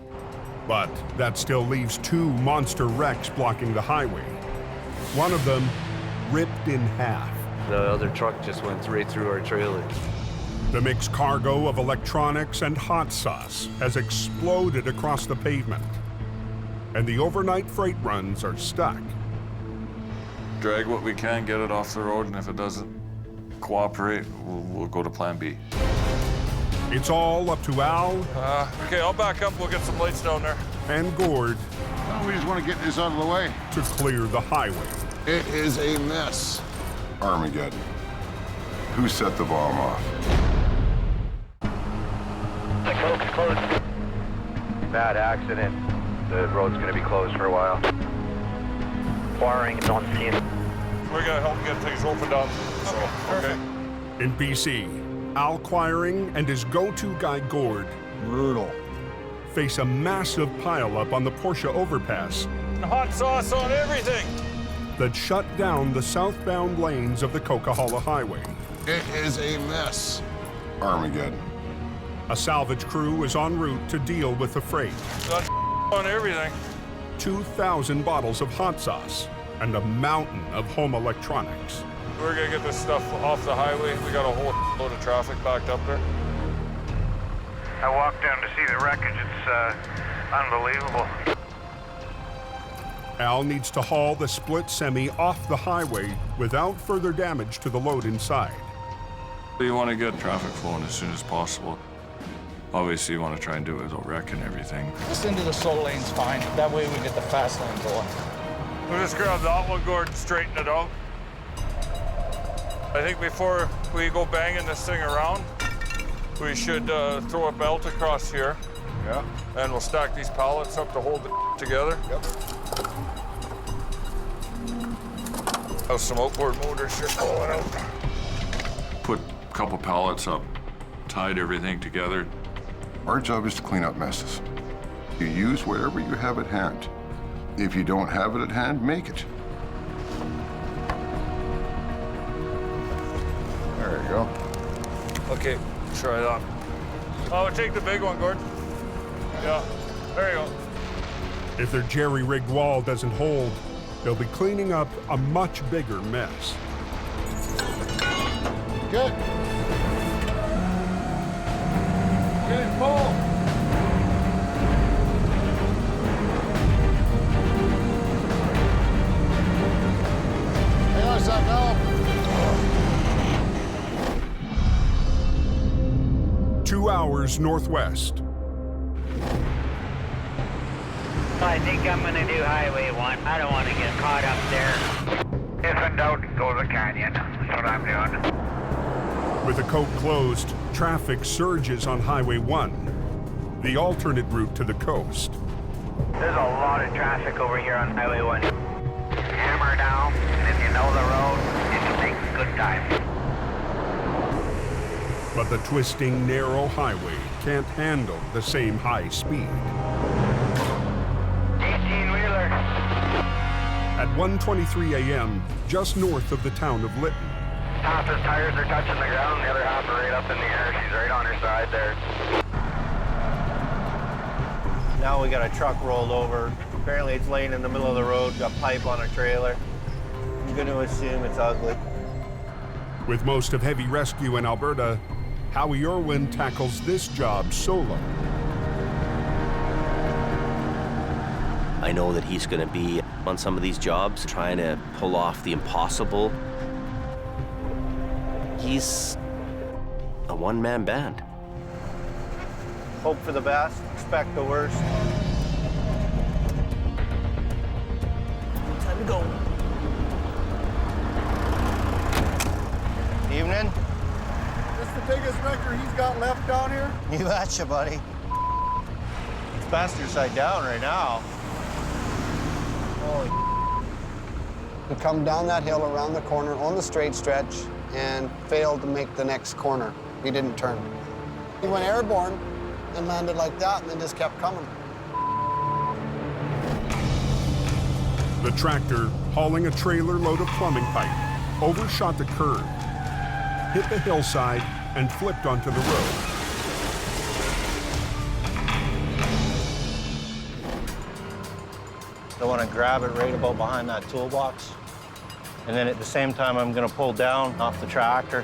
But that still leaves 2 monster wrecks blocking the highway. One of them ripped in half. The other truck just went right through our trailer. The mixed cargo of electronics and hot sauce has exploded across the pavement. And the overnight freight runs are stuck. Drag what we can, get it off the road, and if it doesn't cooperate, we'll go to plan B. It's all up to Al. Okay, I'll back up. We'll get some lights down there. And Gord. No, we just want to get this out of the way. To clear the highway. It is a mess. Armageddon. Who set the bomb off? The Coke's closed. Bad accident. The road's going to be closed for a while. Wiring is on scene. We're going to help get things opened up. Okay. In BC, Al Quiring and his go-to guy, Gord, brutal, face a massive pileup on the Porsche overpass. Hot sauce on everything. That shut down the southbound lanes of the Coquihalla Highway. It is a mess. Armageddon. A salvage crew is en route to deal with the freight. Got on everything. 2,000 bottles of hot sauce and a mountain of home electronics. We're gonna get this stuff off the highway. We got a whole load of traffic backed up there. I walked down to see the wreckage. It's unbelievable. Al needs to haul the split semi off the highway without further damage to the load inside. You want to get traffic flowing as soon as possible. Obviously, you want to try and do it without wrecking everything. Just into the slow lane's fine. That way we get the fast lane going. We'll just grab that one, Gordon, straighten it out. I think before we go banging this thing around, we should throw a belt across here. Yeah. And we'll stack these pallets up to hold it together. Yep. Have some outboard motors here going out. Put a couple pallets up, tied everything together. Our job is to clean up messes. You use whatever you have at hand. If you don't have it at hand, make it. There you go. Okay, try that. Oh, take the big one, Gordon. Yeah, there you go. If their jerry-rigged wall doesn't hold, they'll be cleaning up a much bigger mess. Good. Get it, Paul. Hang on a sec, Al. 2 hours northwest. I think I'm gonna do Highway 1. I don't want to get caught up there. If in doubt, go to the canyon. That's what I'm doing. With the Coke closed, traffic surges on Highway 1. the alternate route to the coast. There's a lot of traffic over here on Highway 1. Hammer down, and if you know the road, you can take a good time. But the twisting, narrow highway can't handle the same high speed. 18-wheeler. At 1:23 a.m., just north of the town of Lytton, Half his tires are touching the ground, the other half are right up in the air. She's right on her side there. Now we got a truck rolled over. Apparently it's laying in the middle of the road, got pipe on a trailer. I'm going to assume it's ugly. with most of heavy rescue in Alberta, Howie Irwin tackles this job solo. I know that he's going to be on some of these jobs trying to pull off the impossible. He's a one-man band. Hope for the best, expect the worst. Time to go. Evening. This the biggest wrecker he's got left down here? You betcha, buddy. It's bastard side down right now. Holy. He come down that hill around the corner on the straight stretch and failed to make the next corner. He didn't turn. He went airborne and landed like that and then just kept coming. The tractor, hauling a trailer load of plumbing pipe, overshot the curb, hit the hillside, and flipped onto the road. I want to grab it right about behind that toolbox. And then at the same time, I'm going to pull down off the tractor.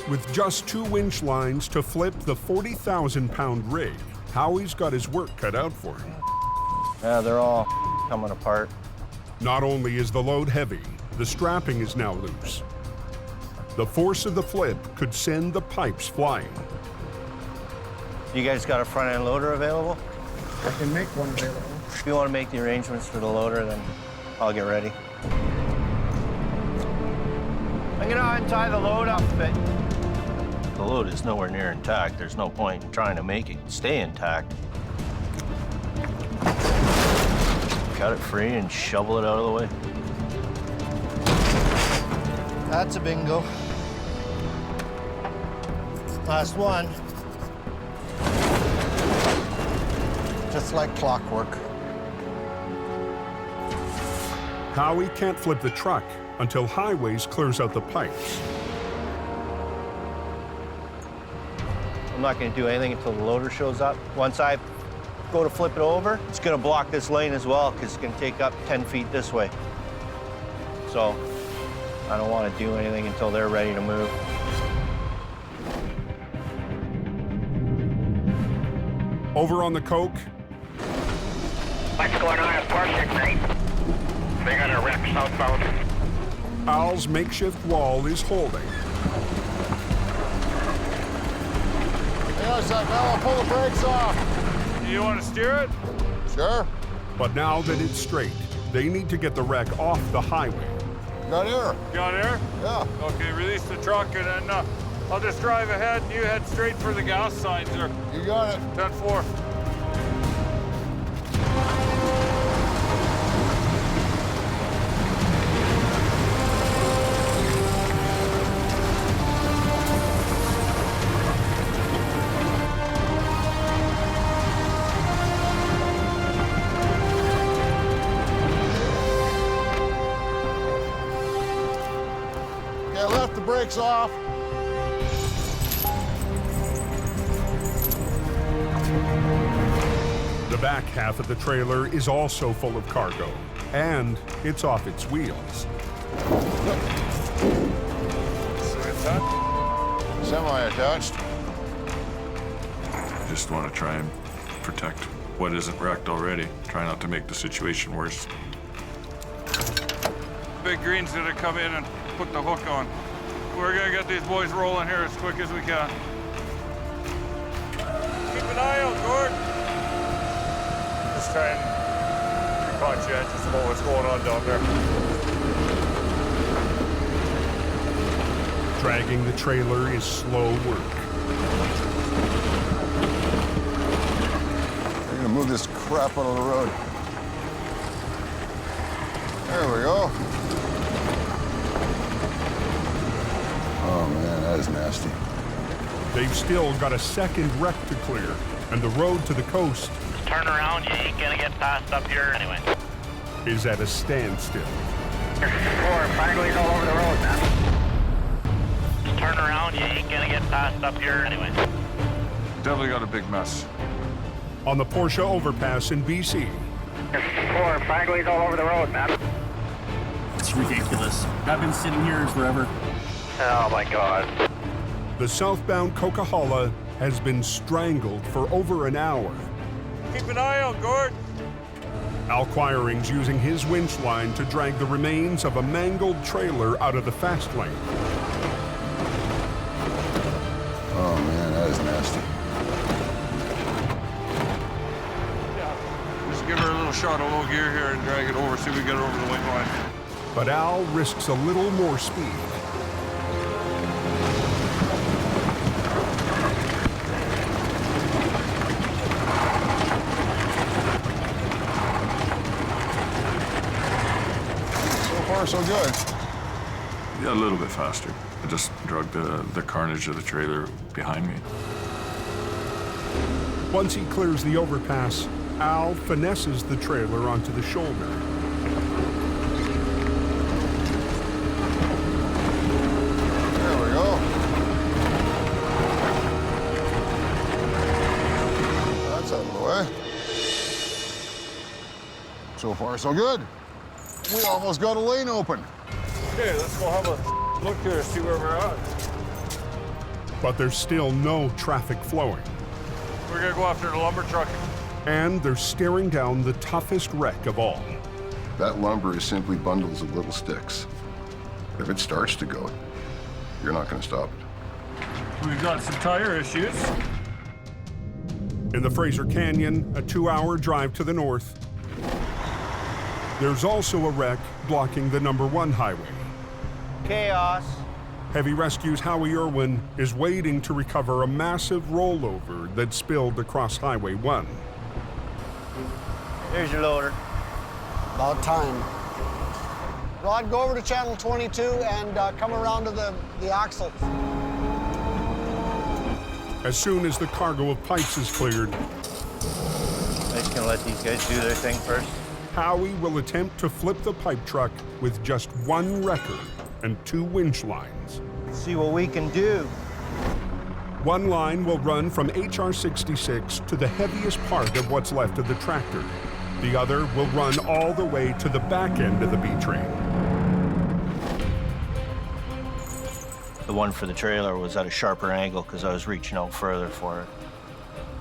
With just 2 winch lines to flip the 40,000-pound rig, Howie's got his work cut out for him. Yeah, they're all coming apart. Not only is the load heavy, the strapping is now loose. The force of the flip could send the pipes flying. You guys got a front-end loader available? I can make one available. If you want to make the arrangements for the loader, then I'll get ready. I'm going to untie the load up a bit. The load is nowhere near intact. There's no point in trying to make it stay intact. Cut it free and shovel it out of the way. That's a bingo. Last one. Just like clockwork. Howie can't flip the truck until Highways clears out the pipes. I'm not going to do anything until the loader shows up. Once I go to flip it over, it's going to block this lane as well because it's going to take up 10 feet this way. So I don't want to do anything until they're ready to move. Over on the Coke, What's going on at Portia tonight? They got a wreck southbound. Al's makeshift wall is holding. Hey, Isaac, now I'll pull the brakes off. You want to steer it? Sure. But now that it's straight, they need to get the wreck off the highway. Got air. Got air? Yeah. Okay, release the truck and then I'll just drive ahead and you head straight for the gas signs there. You got it. 10-4. Okay, left the brakes off. The back half of the trailer is also full of cargo, and it's off its wheels. Semi-attached. I just want to try and protect what isn't wrecked already. Try not to make the situation worse. Big Green's gonna come in and put the hook on. We're gonna get these boys rolling here as quick as we can. Keep an eye out, Gord. Just try and be conscientious about what's going on down there. Dragging the trailer is slow work. move this crap out of the road. There we go. Oh man, that is nasty. They've still got a second wreck to clear, and the road to the coast Turn around, you ain't gonna get past up here anyway. is at a standstill. 4, Fragley's all over the road, man. Just turn around, you ain't gonna get past up here anyway. Definitely got a big mess. On the Porsche overpass in BC. 4, Fragley's all over the road, man. It's ridiculous. I've been sitting here forever. Oh my God. The southbound Coquihalla has been strangled for over an hour. Keep an eye out, Gord. Al Quiring's using his winch line to drag the remains of a mangled trailer out of the fast lane. Oh man, that is nasty. Just give her a little shot of low gear here and drag it over, see if we get her over the white line. But Al risks a little more speed. So good. Yeah, a little bit faster. I just dragged the carnage of the trailer behind me. Once he clears the overpass, Al finesses the trailer onto the shoulder. There we go. That's out of the way. So far, so good. We almost got a lane open. Okay, let's go have a look here, see where we're at. But there's still no traffic flowing. We're gonna go after the lumber truck. And they're staring down the toughest wreck of all. That lumber is simply bundles of little sticks. If it starts to go, you're not gonna stop it. We've got some tire issues. In the Fraser Canyon, a 2-hour drive to the north, there's also a wreck blocking the #1 highway. Chaos. Heavy Rescue's Howie Irwin is waiting to recover a massive rollover that spilled across Highway 1. There's your loader. About time. Rod, go over to channel 22 and come around to the axle. As soon as the cargo of pipes is cleared, I'm just gonna let these guys do their thing first. Howie will attempt to flip the pipe truck with just 1 wrecker and 2 winch lines. See what we can do. One line will run from HR 66 to the heaviest part of what's left of the tractor. The other will run all the way to the back end of the B-train. The one for the trailer was at a sharper angle because I was reaching out further for it.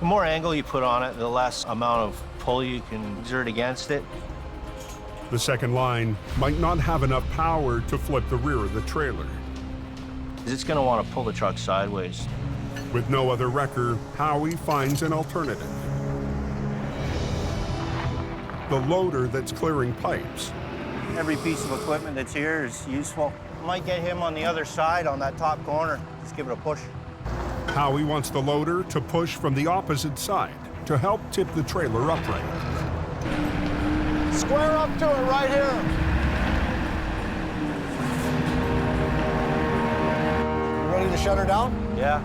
The more angle you put on it, the less amount of pull you can exert against it. The second line might not have enough power to flip the rear of the trailer. It's going to want to pull the truck sideways. With no other wrecker, Howie finds an alternative. The loader that's clearing pipes. Every piece of equipment that's here is useful. Might get him on the other side on that top corner. Just give it a push. Howie wants the loader to push from the opposite side to help tip the trailer upright. Square up to it right here. You ready to shut her down? Yeah.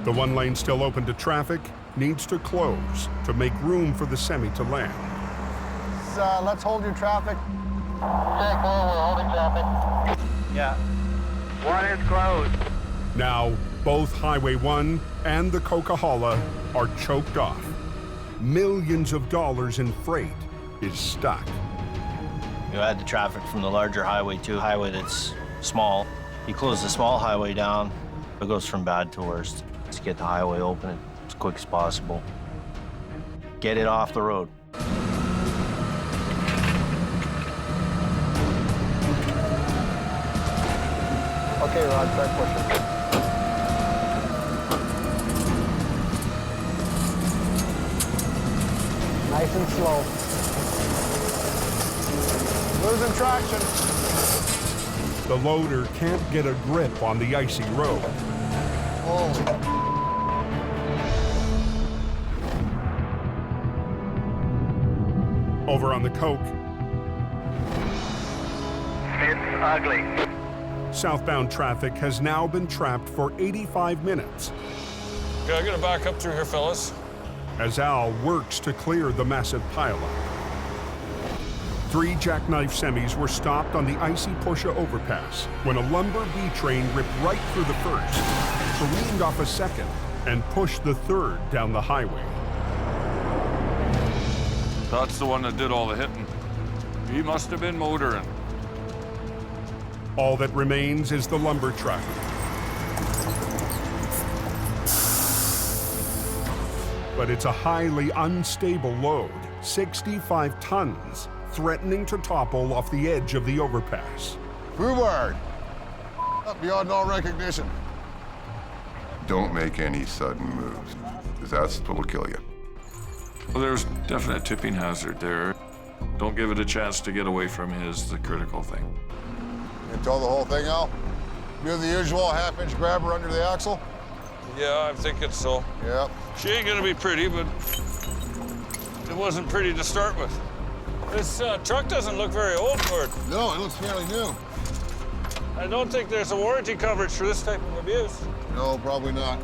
The one lane still open to traffic needs to close to make room for the semi to land. Let's hold your traffic. Okay, cool, we're holding traffic. Yeah. 1 is closed. Now, both Highway 1 and the Coquihalla are choked off. Millions of dollars in freight is stuck. You add the traffic from the larger highway to a highway that's small. You close the small highway down, it goes from bad to worse. Let's get the highway open as quick as possible. Get it off the road. Okay, Rod, start pushing. Nice and slow. Losing traction. The loader can't get a grip on the icy road. Over on the Coke, It's ugly. southbound traffic has now been trapped for 85 minutes Okay, I'm gonna back up through here, fellas. as Al works to clear the massive pileup. 3 jackknife semis were stopped on the icy Porsche overpass when a lumber B train ripped right through the first, careened off a second, and pushed the third down the highway. That's the one that did all the hitting. He must have been motoring. All that remains is the lumber truck. But it's a highly unstable load, 65 tons, threatening to topple off the edge of the overpass. Bouvard! Up beyond all recognition. Don't make any sudden moves, because that's what'll kill you. Well, there's definite tipping hazard there. Don't give it a chance to get away from you is the critical thing. You tow the whole thing out? Do the usual half-inch grabber under the axle? Yeah, I'm thinking so. Yep. She ain't gonna be pretty, but it wasn't pretty to start with. This truck doesn't look very old for it. No, it looks fairly new. I don't think there's a warranty coverage for this type of abuse. No, probably not.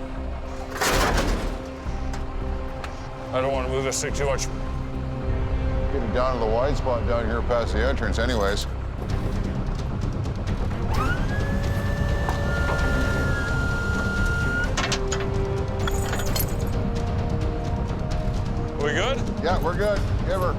I don't want to move this thing too much. Getting down to the wide spot down here past the entrance anyways. We good? Yeah, we're good. Give her.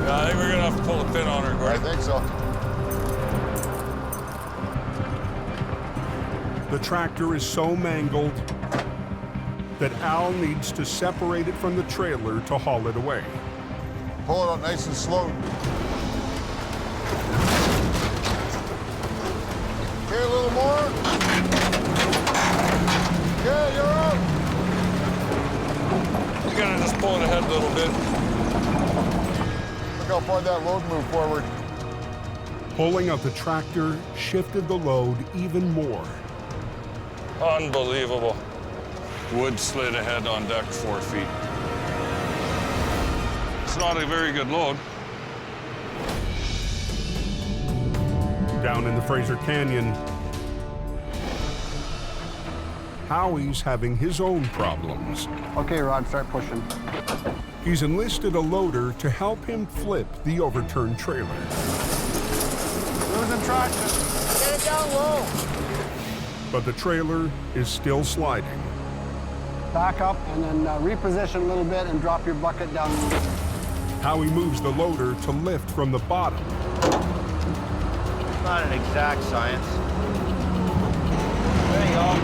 Yeah, I think we're gonna have to pull a pin on her, Gordon. I think so. The tractor is so mangled that Al needs to separate it from the trailer to haul it away. Pull it out nice and slow. Okay, a little more. Okay, you're out. We're gonna just pull it ahead a little bit. Look how far that load moved forward. Pulling out the tractor shifted the load even more. Unbelievable. Wood slid ahead on deck 4 feet. It's not a very good load. Down in the Fraser Canyon, Howie's having his own problems. Okay, Rod, start pushing. He's enlisted a loader to help him flip the overturned trailer. Losing traction. Get it down low. But the trailer is still sliding. Back up and then reposition a little bit and drop your bucket down. Howie moves the loader to lift from the bottom. It's not an exact science. There you go.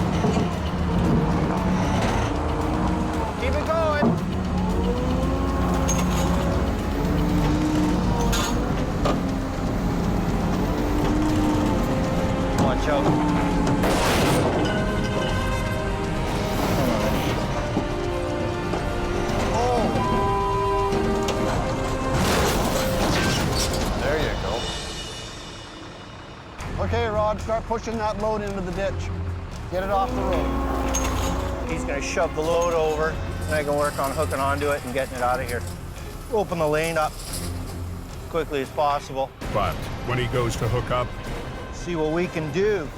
Keep it going. Watch out. There you go. Okay, Rod, start pushing that load into the ditch. Get it off the road. He's gonna shove the load over, and I can work on hooking onto it and getting it out of here. Open the lane up as quickly as possible. But when he goes to hook up, see what we can do.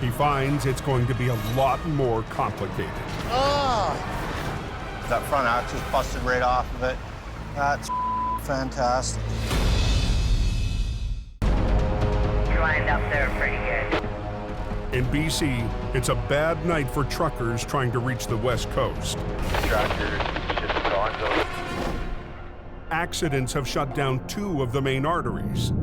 He finds it's going to be a lot more complicated. Ah! That front axle's busted right off of it. That's fantastic. You lined up there pretty good. In BC, it's a bad night for truckers trying to reach the West Coast. Tractor just gone, so Accidents have shut down 2 of the main arteries.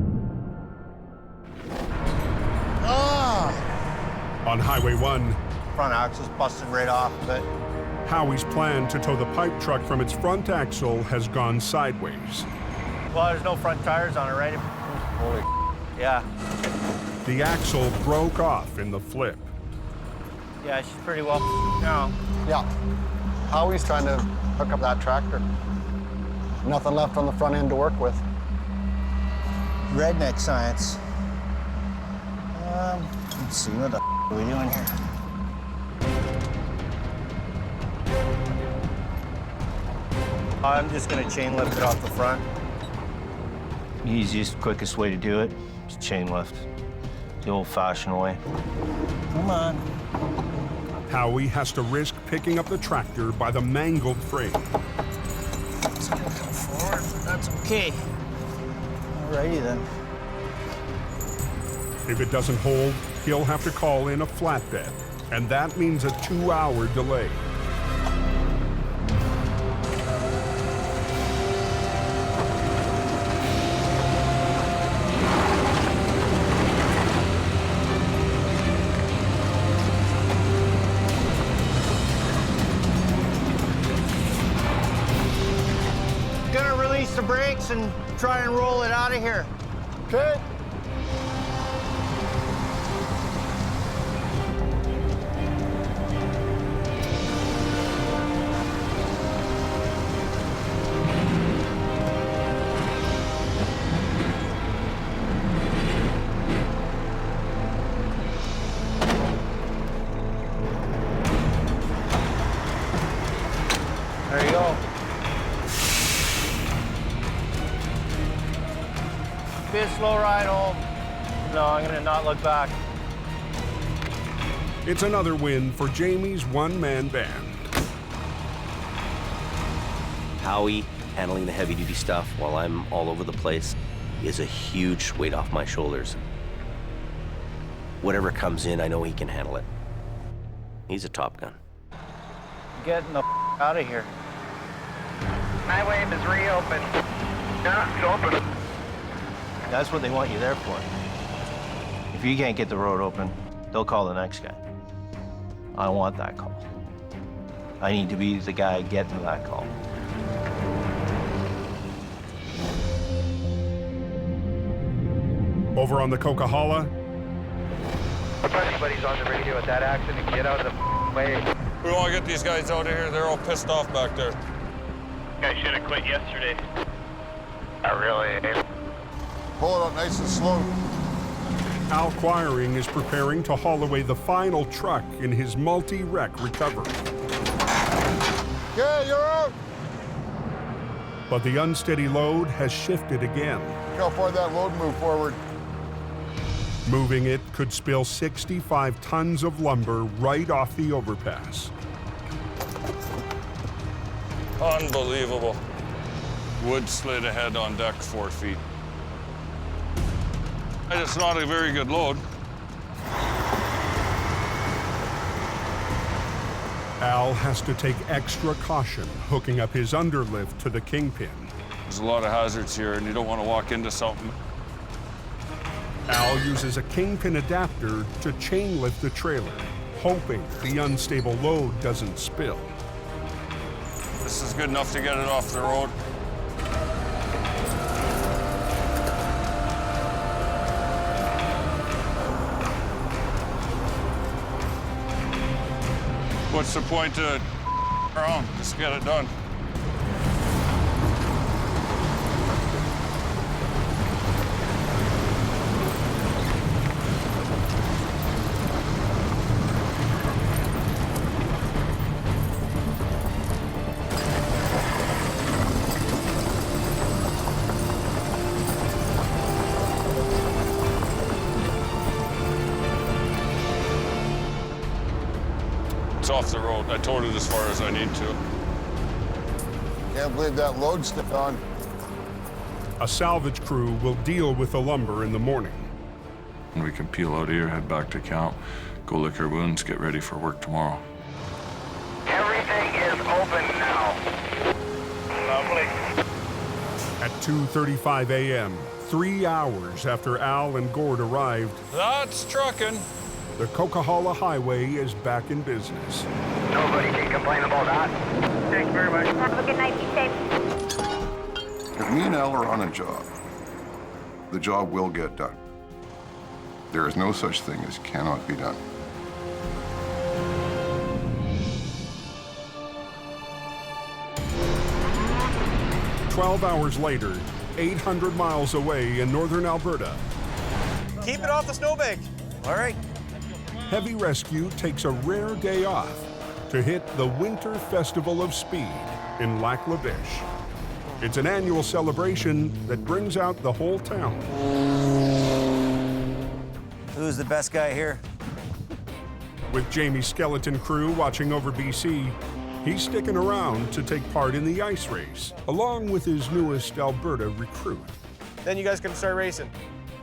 On Highway 1, Front axle's busted right off of it. Howie's plan to tow the pipe truck from its front axle has gone sideways. Well, there's no front tires on it, right? Holy yeah. The axle broke off in the flip. Yeah, she's pretty well now. Yeah. Howie's trying to hook up that tractor. Nothing left on the front end to work with. Redneck science. Let's see, what the are we doing here? I'm just gonna chain lift it off the front. Easiest, quickest way to do it is chain lift. The old-fashioned way. Come on. Howie has to risk picking up the tractor by the mangled frame. It's gonna come forward, but that's okay. Alrighty then. If it doesn't hold, he'll have to call in a flatbed, and that means a 2-hour delay. Gonna release the brakes and try and roll it out of here. Okay. There you go. Be a slow ride home. No, I'm gonna not look back. It's another win for Jamie's one-man band. Howie handling the heavy-duty stuff while I'm all over the place is a huge weight off my shoulders. Whatever comes in, I know he can handle it. He's a Top Gun. Getting the out of here. Highway is reopened. Yeah, it's open. That's what they want you there for. If you can't get the road open, they'll call the next guy. I want that call. I need to be the guy getting that call. Over on the Coquihalla, If anybody's on the radio at that accident, get out of the way. We want to get these guys out of here. They're all pissed off back there. Guy should have quit yesterday. Not really. Pull it up nice and slow. Al Quiring is preparing to haul away the final truck in his multi-wreck recovery. Yeah, you're out. But the unsteady load has shifted again. Look how far that load moved forward. Moving it could spill 65 tons of lumber right off the overpass. Unbelievable. Wood slid ahead on deck 4 feet. And it's not a very good load. Al has to take extra caution hooking up his underlift to the kingpin. There's a lot of hazards here, and you don't want to walk into something. Al uses a kingpin adapter to chain lift the trailer, hoping the unstable load doesn't spill. This is good enough to get it off the road. What's the point to around? Just get it done. It's off the road. I towed it as far as I need to. Can't believe that load stepped on. A salvage crew will deal with the lumber in the morning. And we can peel out of here, head back to camp, go lick our wounds, get ready for work tomorrow. Everything is open now. Lovely. At 2:35 a.m., 3 hours after Al and Gord arrived, That's trucking. the Coquihalla Highway is back in business. Nobody can complain about that. Thanks very much. Have a good night. Be safe. If me and Al are on a job, the job will get done. There is no such thing as cannot be done. "12 hours later, 800 miles away in northern Alberta, Keep it off the snowbank. All right. Heavy Rescue takes a rare day off to hit the Winter Festival of Speed in Lac La Biche. It's an annual celebration that brings out the whole town. Who's the best guy here? With Jamie's skeleton crew watching over BC, he's sticking around to take part in the ice race, along with his newest Alberta recruit. Then you guys can start racing.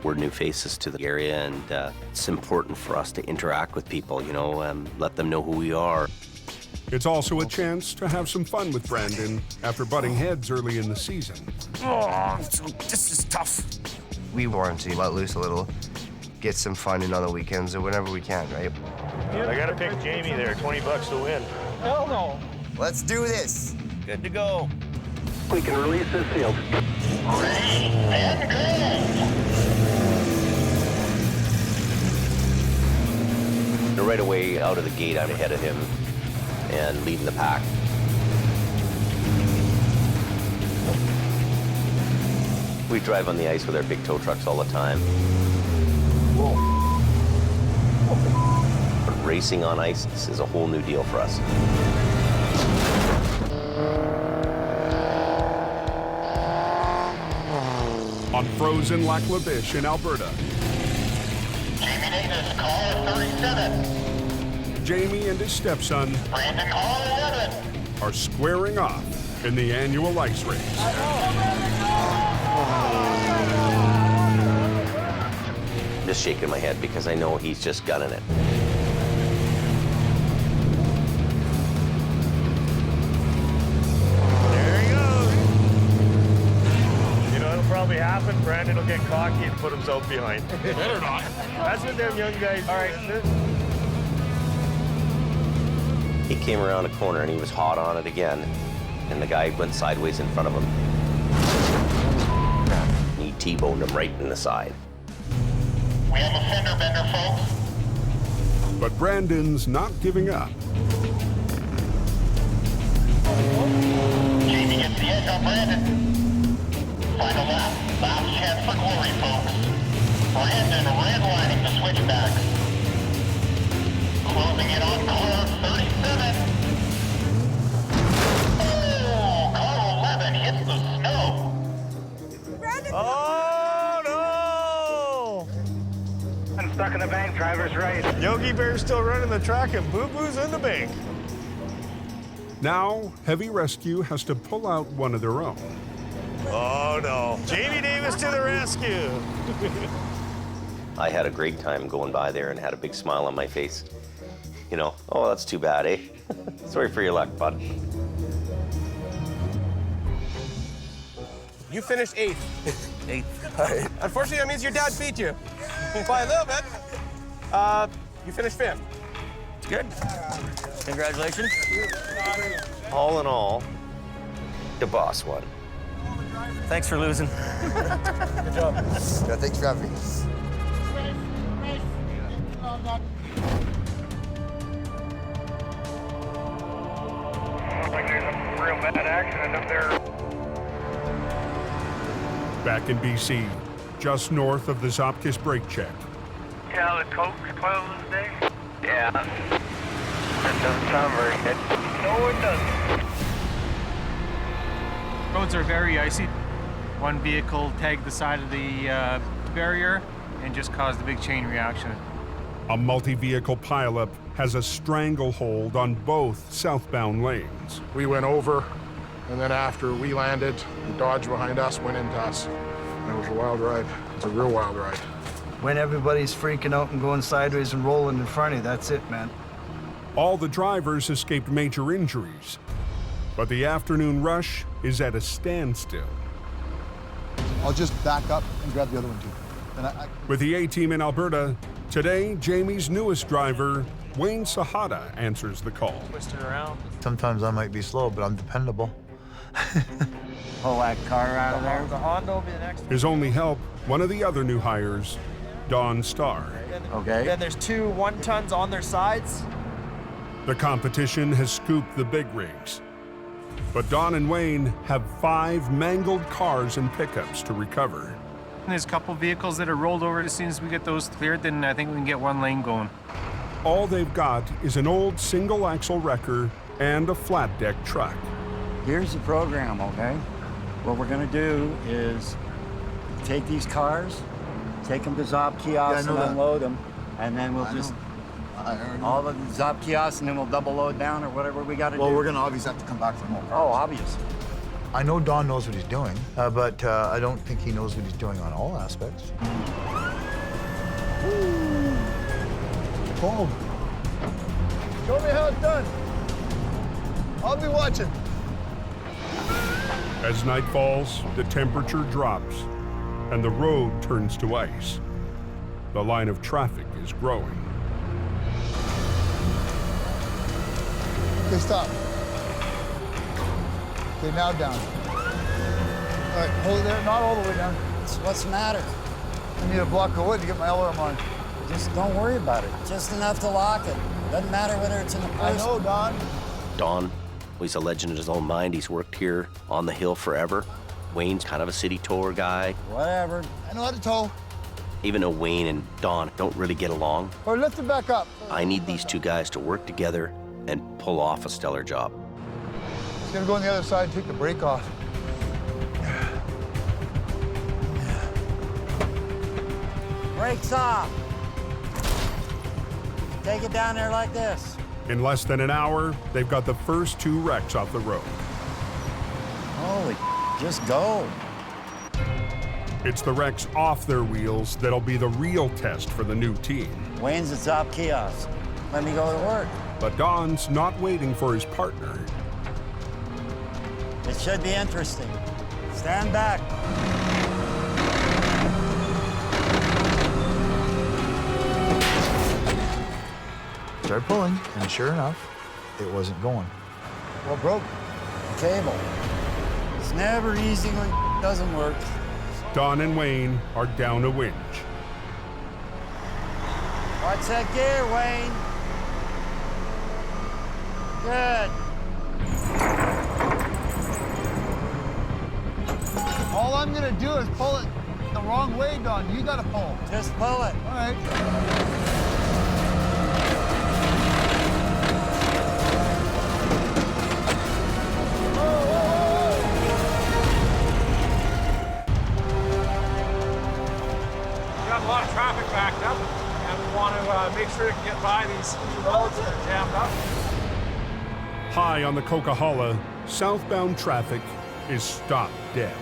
We're new faces to the area, and it's important for us to interact with people, you know, let them know who we are. It's also a chance to have some fun with Brandon after butting heads early in the season. Oh, this is tough. We want to let loose a little, get some fun in on the weekends or whenever we can, right? I gotta pick Jamie there, 20 bucks to win. Hell no. Let's do this. Good to go. We can release this field. Ready and They're right away out of the gate, I'm ahead of him and leading the pack. We drive on the ice with our big tow trucks all the time. But racing on ice is a whole new deal for us. On frozen Lac La Biche in Alberta. Jamie Davis, caller 37. Jamie and his stepson Brandon, caller 11. are squaring off in the annual ice race. I'm just shaking my head because I know he's just gunning it. There he goes. You know what'll probably happen? Brandon will get cocky and put himself behind. Better not. That's what them young guys do. All right. He came around a corner and he was hot on it again, and the guy went sideways in front of him. And he T-boned him right in the side. We have a fender bender, folks. But Brandon's not giving up. Jamie gets the edge on Brandon. Final lap. Last chance for glory, folks. Brandon redlining the switchbacks. Closing in on car 37. Oh, car 11 hits the snow. Oh, no! I'm stuck in the bank, driver's right. Yogi Bear's still running the track and Boo Boo's in the bank. Now, Heavy Rescue has to pull out one of their own. Oh, no. Jamie Davis to the rescue. I had a great time going by there and had a big smile on my face. You know, oh, that's too bad, eh? Sorry for your luck, bud. You finished 8th. 8th. Unfortunately, that means your dad beat you by a little bit. You finished 5th. Good. Congratulations. All in all, the boss won. Thanks for losing. Good job. Yeah, thanks for having me. Looks like there's a real bad accident up there. Back in BC, just north of the Zopkis brake check. Yeah, the Coke's closed today. Yeah. That doesn't sound very good. No, it doesn't. Roads are very icy. One vehicle tagged the side of the barrier and just caused a big chain reaction. A multi-vehicle pileup has a stranglehold on both southbound lanes. We went over, and then after we landed, the Dodge behind us went into us. And it was a wild ride. It's a real wild ride. When everybody's freaking out and going sideways and rolling in front of you, that's it, man. All the drivers escaped major injuries, but the afternoon rush is at a standstill. I'll just back up and grab the other one, too. And With the A-team in Alberta, today, Jamie's newest driver, Wayne Sahada, answers the call. Twisting around. Sometimes I might be slow, but I'm dependable. Pull that car out of there. The Honda will be the next one. His only help, one of the other new hires, Don Starr. Okay. Then there's 2 1-tons on their sides. The competition has scooped the big rigs. But Don and Wayne have 5 mangled cars and pickups to recover. There's a couple vehicles that are rolled over. As soon as we get those cleared, then I think we can get one lane going. All they've got is an old single-axle wrecker and a flat-deck truck. Here's the program, okay? What we're gonna do is take these cars, take them to Zop kiosks and unload them, and then we'll just all the Zop kiosks, and then we'll double load down or whatever we gotta do. Well, we're gonna obviously have to come back for more cars. Oh, obvious. I know Don knows what he's doing, but I don't think he knows what he's doing on all aspects. Cold. Show me how it's done. I'll be watching. As night falls, the temperature drops and the road turns to ice. The line of traffic is growing. Okay, stop. Okay, now down. All right, hold it there, not all the way down. What's the matter? I need a block of wood to get my alarm on. Just don't worry about it. Just enough to lock it. Doesn't matter whether it's in the I post. know, Don. Don, he's a legend in his own mind. He's worked here on the hill forever. Wayne's kind of a city tour guy. Whatever. I know how to tow. Even though Wayne and Don don't really get along, Or lift it back up. I need these two guys to work together and pull off a stellar job. Just gonna go on the other side and take the brake off. Brakes off. Take it down there like this. In less than an hour, they've got the first two wrecks off the road. Holy, just go. It's the wrecks off their wheels that'll be the real test for the new team. Wayne's at Zop kiosk. Let me go to work. But Don's not waiting for his partner. It should be interesting. Stand back. Started pulling, and sure enough, it wasn't going. Well, broke. Cable. It's never easy when it doesn't work. Don and Wayne are down a winch. Watch that gear, Wayne. Good. All I'm gonna do is pull it the wrong way, Don. You gotta pull. Just pull it. All right. Got a lot of traffic backed up, and we want to make sure to get by these roads that are jammed up. High on the Coquihalla, southbound traffic is stopped dead.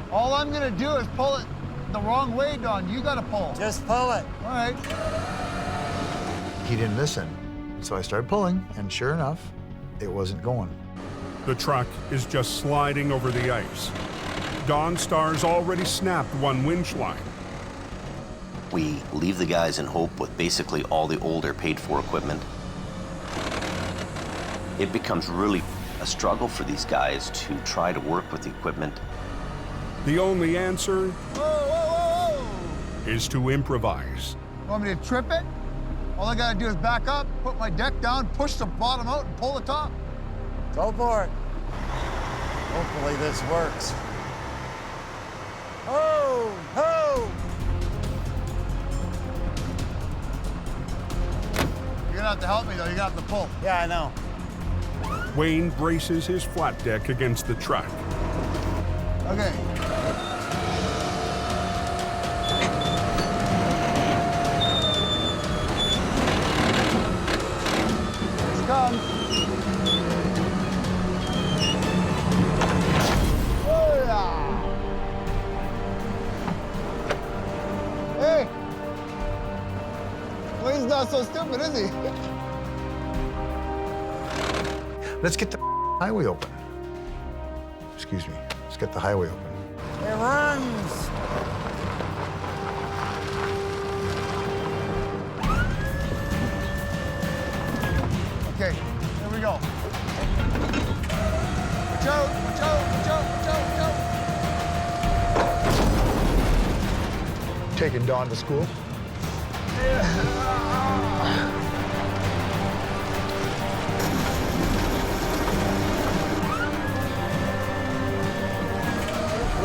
All I'm gonna do is pull it the wrong way, Don. You gotta pull. Just pull it. All right. He didn't listen, so I started pulling, and sure enough, it wasn't going. The truck is just sliding over the ice. Don Star's already snapped one winch line. We leave the guys in Hope with basically all the older paid-for equipment. It becomes really a struggle for these guys to try to work with the equipment. The only answer is to improvise. You want me to trip it? All I gotta do is back up, put my deck down, push the bottom out, and pull the top. Go for it. Hopefully this works. Oh, ho! You're gonna have to help me, though. You're gonna have to pull. Yeah, I know. Wayne braces his flat deck against the truck. Okay. Here it comes. Oh, yeah. Hey. Wayne's not so stupid, is he? Let's get the highway open. Excuse me. Let's get the highway open. It runs. Okay, here we go. Watch out, watch out, watch out, watch out, watch out. Taking Dawn to school.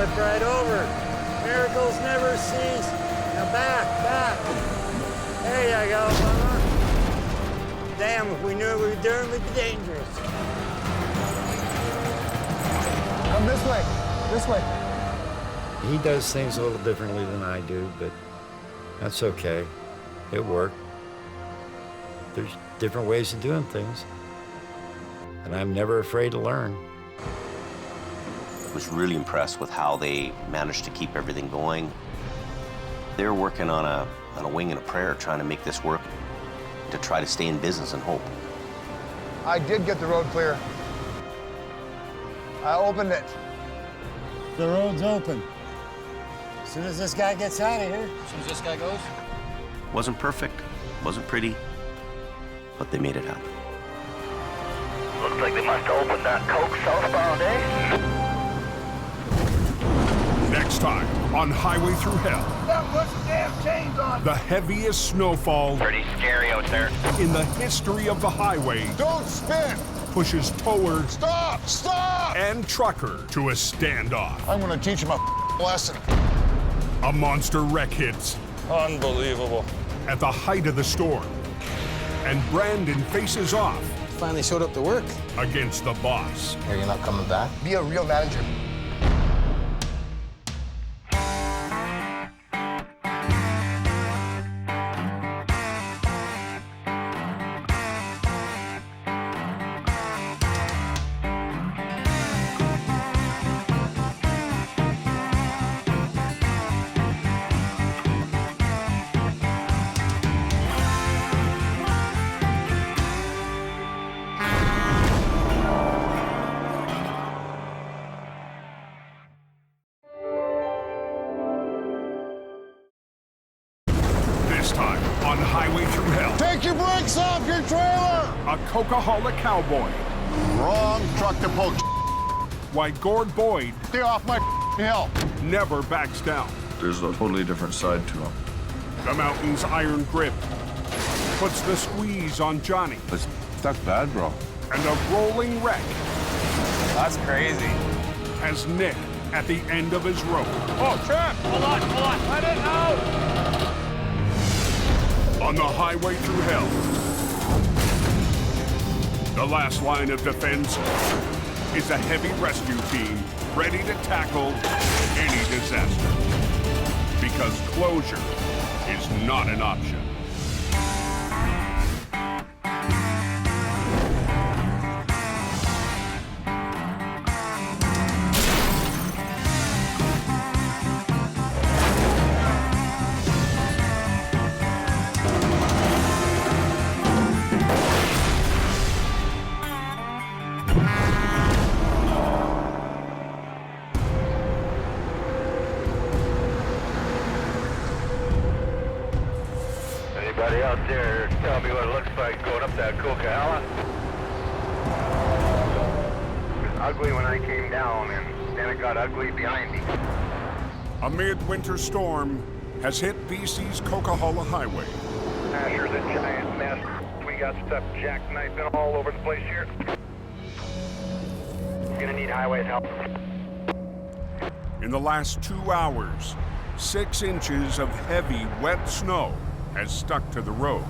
Flip right over. Miracles never cease. Now back. There you go, mama. Damn, if we knew what we were doing, we'd be dangerous. Come this way. This way. He does things a little differently than I do, but that's okay. It worked. There's different ways of doing things, and I'm never afraid to learn. I was really impressed with how they managed to keep everything going. They're working on a wing and a prayer, trying to make this work, to try to stay in business and hope. I did get the road clear. I opened it. The road's open. As soon as this guy gets out of here. As soon as this guy goes? Wasn't perfect, wasn't pretty, but they made it happen. Looks like they must have opened that Coke southbound, eh? Next time on Highway Thru Hell. That puts damn chains on. The heaviest snowfall Pretty scary out there. in the history of the highway. Don't spin! Pushes tower Stop! Stop! and trucker to a standoff. I'm gonna teach him a lesson. A monster wreck hits Unbelievable. at the height of the storm. And Brandon faces off Finally showed up to work. against the boss. Are you not coming back? Be a real manager. This time on Highway Thru Hell. Take your brakes off your trailer! A Coquihalla cowboy. Wrong truck to poke. Why Gord Boyd Stay off my hill. never backs down. There's a totally different side to him. The mountain's iron grip puts the squeeze on Johnny. That's bad, bro. And a rolling wreck That's crazy. has Nick at the end of his rope. Oh, Trap! Hold on. Let it out! On the Highway Thru Hell. The last line of defense is a heavy rescue team ready to tackle any disaster. Because closure is not an option. Anybody out there tell me what it looks like going up that Coquihalla? It was ugly when I came down, and then it got ugly behind me. A midwinter storm has hit BC's Coquihalla Highway. Asher's a giant mess. We got stuff jackknifing all over the place here. Gonna need Highway's help. In the last 2 hours, 6 inches of heavy, wet snow has stuck to the road.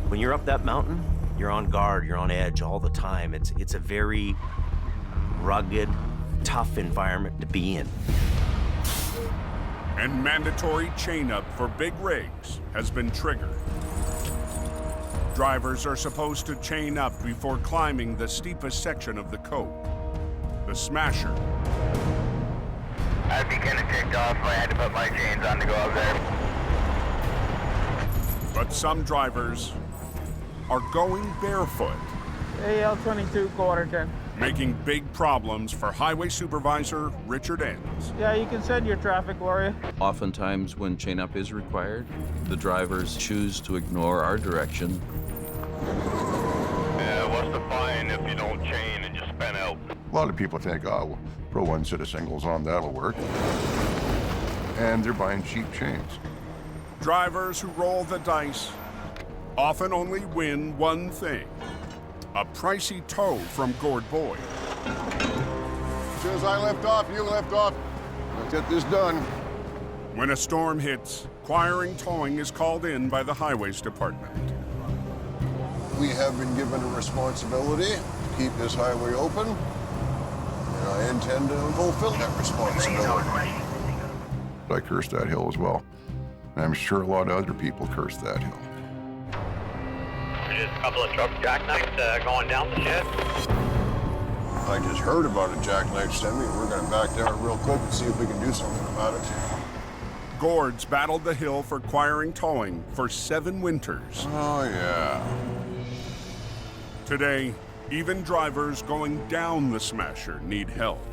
When you're up that mountain, you're on guard, you're on edge all the time. It's a very rugged, tough environment to be in. And mandatory chain-up for big rigs has been triggered. Drivers are supposed to chain up before climbing the steepest section of the cope, the Smasher. I'd be kinda ticked off if I had to put my chains on to go up there. But some drivers are going barefoot, AL22 quarter 10. making big problems for Highway Supervisor Richard Enns. Yeah, you can send your traffic warrior. Oftentimes when chain up is required, the drivers choose to ignore our direction. Yeah, what's the fine if you don't chain and just spin out? A lot of people think, oh, well, throw one set of singles on, that'll work. And they're buying cheap chains. Drivers who roll the dice often only win one thing: a pricey tow from Gord Boyd. As soon as I lift off, you lift off. Let's get this done. When a storm hits, Quiring Towing is called in by the Highways Department. We have been given a responsibility to keep this highway open, and I intend to fulfill that responsibility. I curse that hill as well. And I'm sure a lot of other people curse that hill. There's just a couple of truck jackknives going down the shit. I just heard about a jackknife semi. We're going to back down real quick and see if we can do something about it. Gourds battled the hill for Quiring Towing for 7 winters. Oh, yeah. Today, even drivers going down the Smasher need help.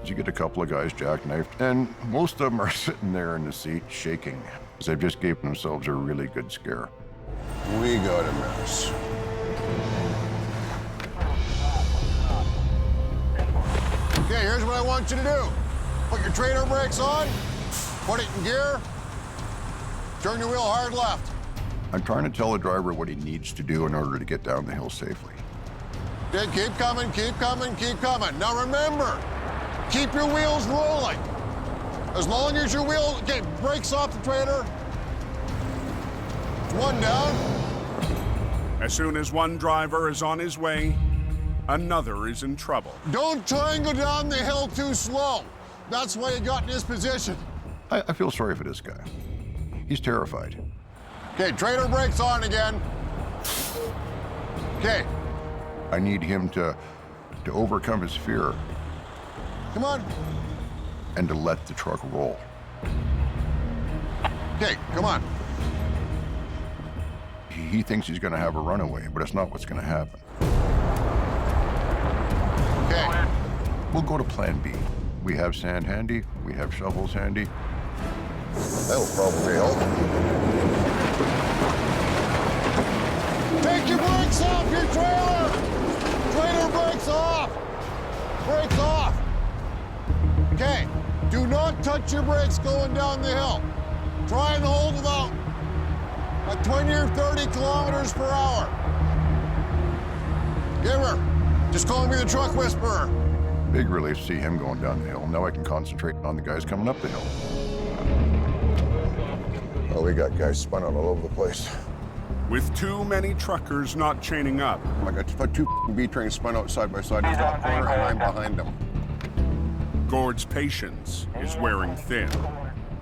You get a couple of guys jackknifed, and most of them are sitting there in the seat shaking. They've just gave themselves a really good scare. We got a mess. Okay, here's what I want you to do. Put your trailer brakes on, put it in gear, turn your wheel hard left. I'm trying to tell the driver what he needs to do in order to get down the hill safely. Okay, keep coming, keep coming, keep coming. Now remember, keep your wheels rolling. As long as your wheel, okay, brakes off the trailer. It's one down. As soon as one driver is on his way, another is in trouble. Don't try and go down the hill too slow. That's why you got in this position. I feel sorry for this guy. He's terrified. Okay, trailer brakes on again. Okay. I need him to overcome his fear. Come on. And to let the truck roll. Okay, come on. He thinks he's gonna have a runaway, but it's not what's gonna happen. Okay, we'll go to plan B. We have sand handy, we have shovels handy. That'll probably help. Take your brakes off your trailer! Trailer brakes off! Brakes off! Okay, do not touch your brakes going down the hill. Try and hold them out at 20 or 30 kilometers per hour. Give her. Just call me the truck whisperer. Big relief to see him going down the hill. Now I can concentrate on the guys coming up the hill. Oh, we got guys spun out all over the place. With too many truckers not chaining up. I got 2 B-trains spun out side by side in the top corner, and I'm behind them. Gord's patience is wearing thin.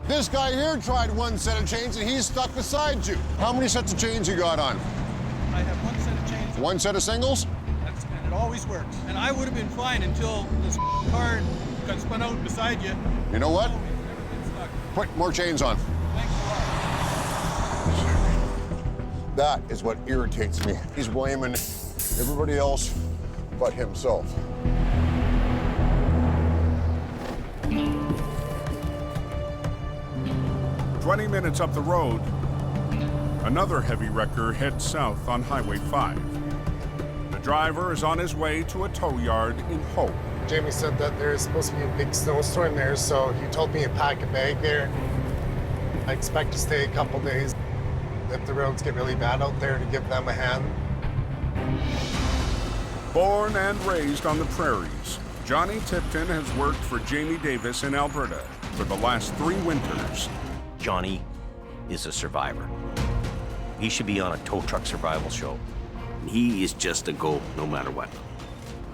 This guy here tried one set of chains, and he's stuck beside you. How many sets of chains you got on? I have 1 set of chains. 1 set of singles? And it always works. And I would have been fine until this car got spun out beside you. You know what? Put more chains on. That is what irritates me. He's blaming everybody else but himself. "20 minutes up the road, another heavy wrecker heads south on Highway 5. The driver is on his way to a tow yard in Hope. Jamie said that there's supposed to be a big snowstorm there, so he told me to pack a bag there. I expect to stay a couple days. If the roads get really bad out there, to give them a hand. Born and raised on the prairies, Johnny Tipton has worked for Jamie Davis in Alberta for the last 3 winters. Johnny is a survivor. He should be on a tow truck survival show. He is just a go no matter what.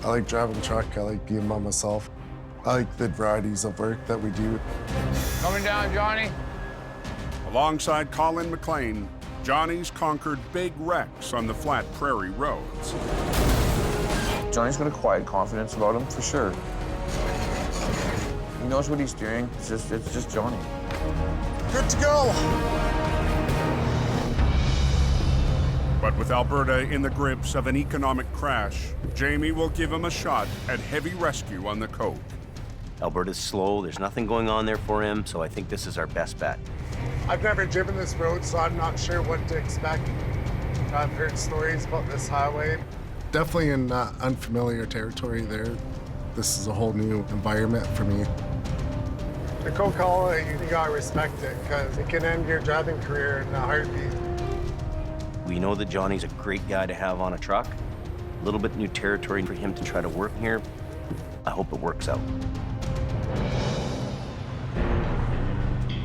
I like driving truck. I like being by myself. I like the varieties of work that we do. Coming down, Johnny. Alongside Colin McLean, Johnny's conquered big wrecks on the flat prairie roads. Johnny's got a quiet confidence about him, for sure. He knows what he's doing. It's just Johnny. Good to go. But with Alberta in the grips of an economic crash, Jamie will give him a shot at heavy rescue on the coast. Alberta's slow. There's nothing going on there for him, so I think this is our best bet. I've never driven this road, so I'm not sure what to expect. I've heard stories about this highway. Definitely in unfamiliar territory there. This is a whole new environment for me. The Coquihalla, you gotta respect it, because it can end your driving career in a heartbeat. We know that Johnny's a great guy to have on a truck. A little bit new territory for him to try to work here. I hope it works out.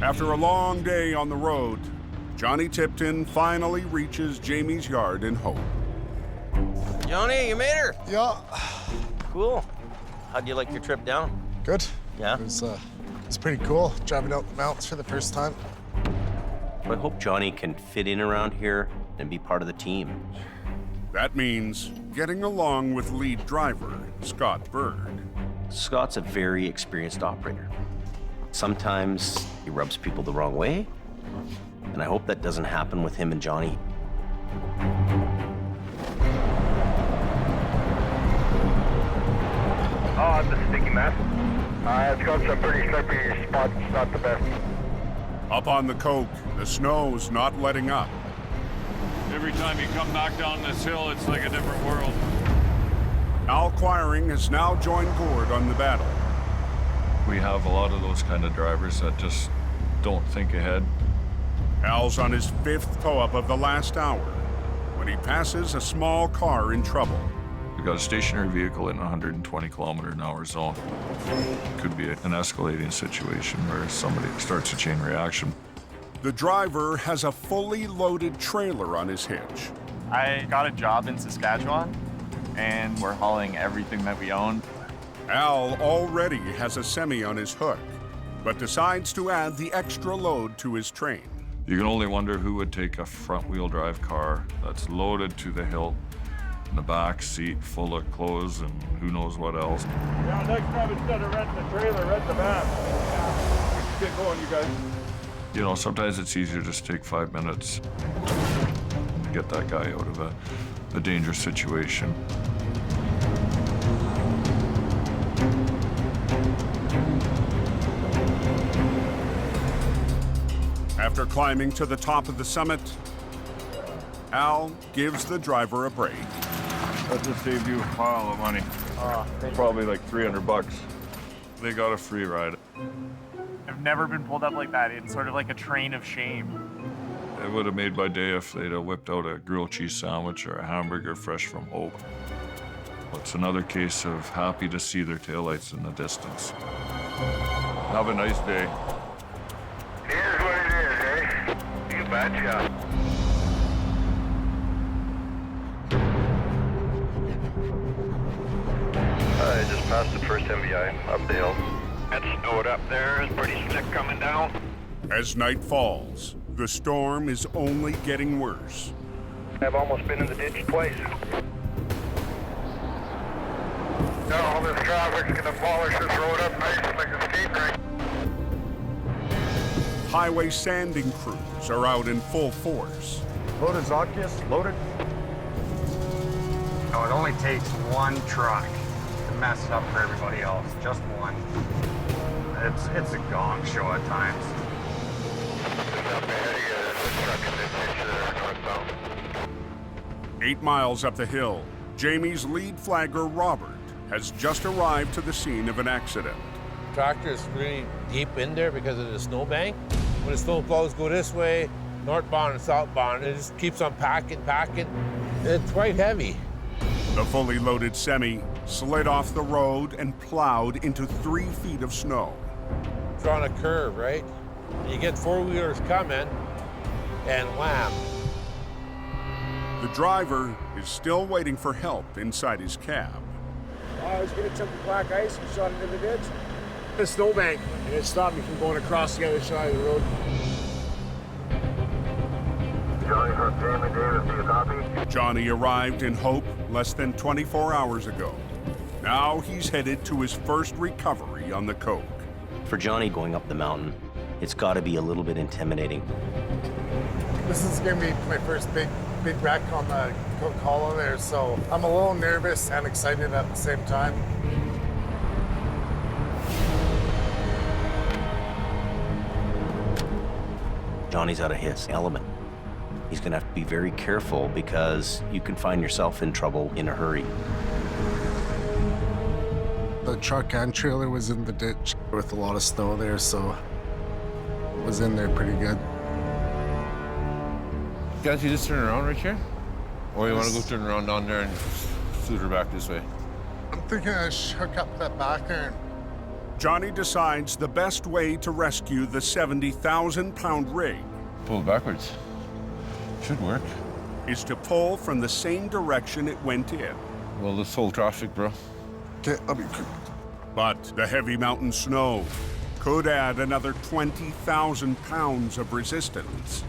After a long day on the road, Johnny Tipton finally reaches Jamie's yard in Hope. Johnny, you made her. Yeah. Cool. How'd you like your trip down? Good. Yeah? It's pretty cool, driving out the mountains for the first time. I hope Johnny can fit in around here and be part of the team. That means getting along with lead driver, Scott Bird. Scott's a very experienced operator. Sometimes he rubs people the wrong way, and I hope that doesn't happen with him and Johnny. Oh, it's a sticky mess. It's got some pretty slippery spots, not the best. Up on the Coke, the snow's not letting up. Every time you come knock down this hill, it's like a different world. Al Quiring has now joined board on the battle. We have a lot of those kind of drivers that just don't think ahead. Al's on his 5th tow-up of the last hour when he passes a small car in trouble. We got a stationary vehicle in a 120-kilometer-an-hour zone. Could be an escalating situation where somebody starts a chain reaction. The driver has a fully loaded trailer on his hitch. I got a job in Saskatchewan, and we're hauling everything that we own. Al already has a semi on his hook, but decides to add the extra load to his train. You can only wonder who would take a front-wheel drive car that's loaded to the hill, in the back seat full of clothes and who knows what else. Yeah, next time instead of renting the trailer, rent the van. Get going, you guys. You know, sometimes it's easier to just take 5 minutes to get that guy out of a dangerous situation. After climbing to the top of the summit, Al gives the driver a break. That just saved you a pile of money. Probably like $300. They got a free ride. I've never been pulled up like that. It's sort of like a train of shame. It would have made my day if they'd have whipped out a grilled cheese sandwich or a hamburger fresh from Hope. It's another case of happy to see their taillights in the distance. Have a nice day. Here's what it is, eh? You betcha. I just passed the first MVI up the hill. That snowed up there is pretty slick coming down. As night falls, the storm is only getting worse. I've almost been in the ditch twice. Now all this traffic's gonna polish this road up nice like a skate rink. Highway sanding crews are out in full force. Loaded Zotkiss, loaded. No, it only takes one truck to mess it up for everybody else. Just one. It's a gong show at times. Just up ahead of you, there's a truck in the ditch there, northbound. 8 miles up the hill, Jamie's lead flagger, Robert, has just arrived to the scene of an accident. Tractor is really deep in there because of the snowbank. When the snow plows go this way, northbound and southbound, it just keeps on packing. It's quite heavy. The fully loaded semi slid off the road and plowed into 3 feet of snow. It's on a curve, right? You get four-wheelers coming, and wham. The driver is still waiting for help inside his cab. I was getting chunk of black ice and shot into the ditch. The snowbank, and it stopped me from going across the other side of the road. Johnny from Jamie Davis, do you copy? Johnny arrived in Hope less than 24 hours ago. Now he's headed to his first recovery on the Coke. For Johnny going up the mountain, it's got to be a little bit intimidating. This is gonna be my first big wreck on the Coquihalla there, so I'm a little nervous and excited at the same time. Johnny's out of his element. He's gonna have to be very careful because you can find yourself in trouble in a hurry. The truck and trailer was in the ditch with a lot of snow there, so it was in there pretty good. Can't you just turn around right here? Or you want to go turn around down there and shoot her back this way? I'm thinking I should hook up that back iron. Johnny decides the best way to rescue the 70,000-pound rig Pull it backwards. Should work. is to pull from the same direction it went in. Well, let's hold traffic, bro. Okay, I'll be quick. But the heavy mountain snow could add another 20,000 pounds of resistance.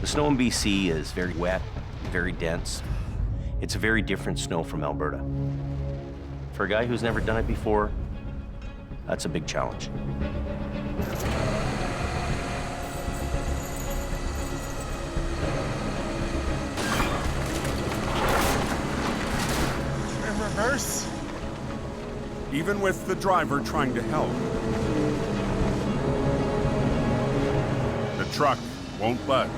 The snow in BC is very wet, very dense. It's a very different snow from Alberta. For a guy who's never done it before, that's a big challenge. In reverse. Even with the driver trying to help, the truck won't budge.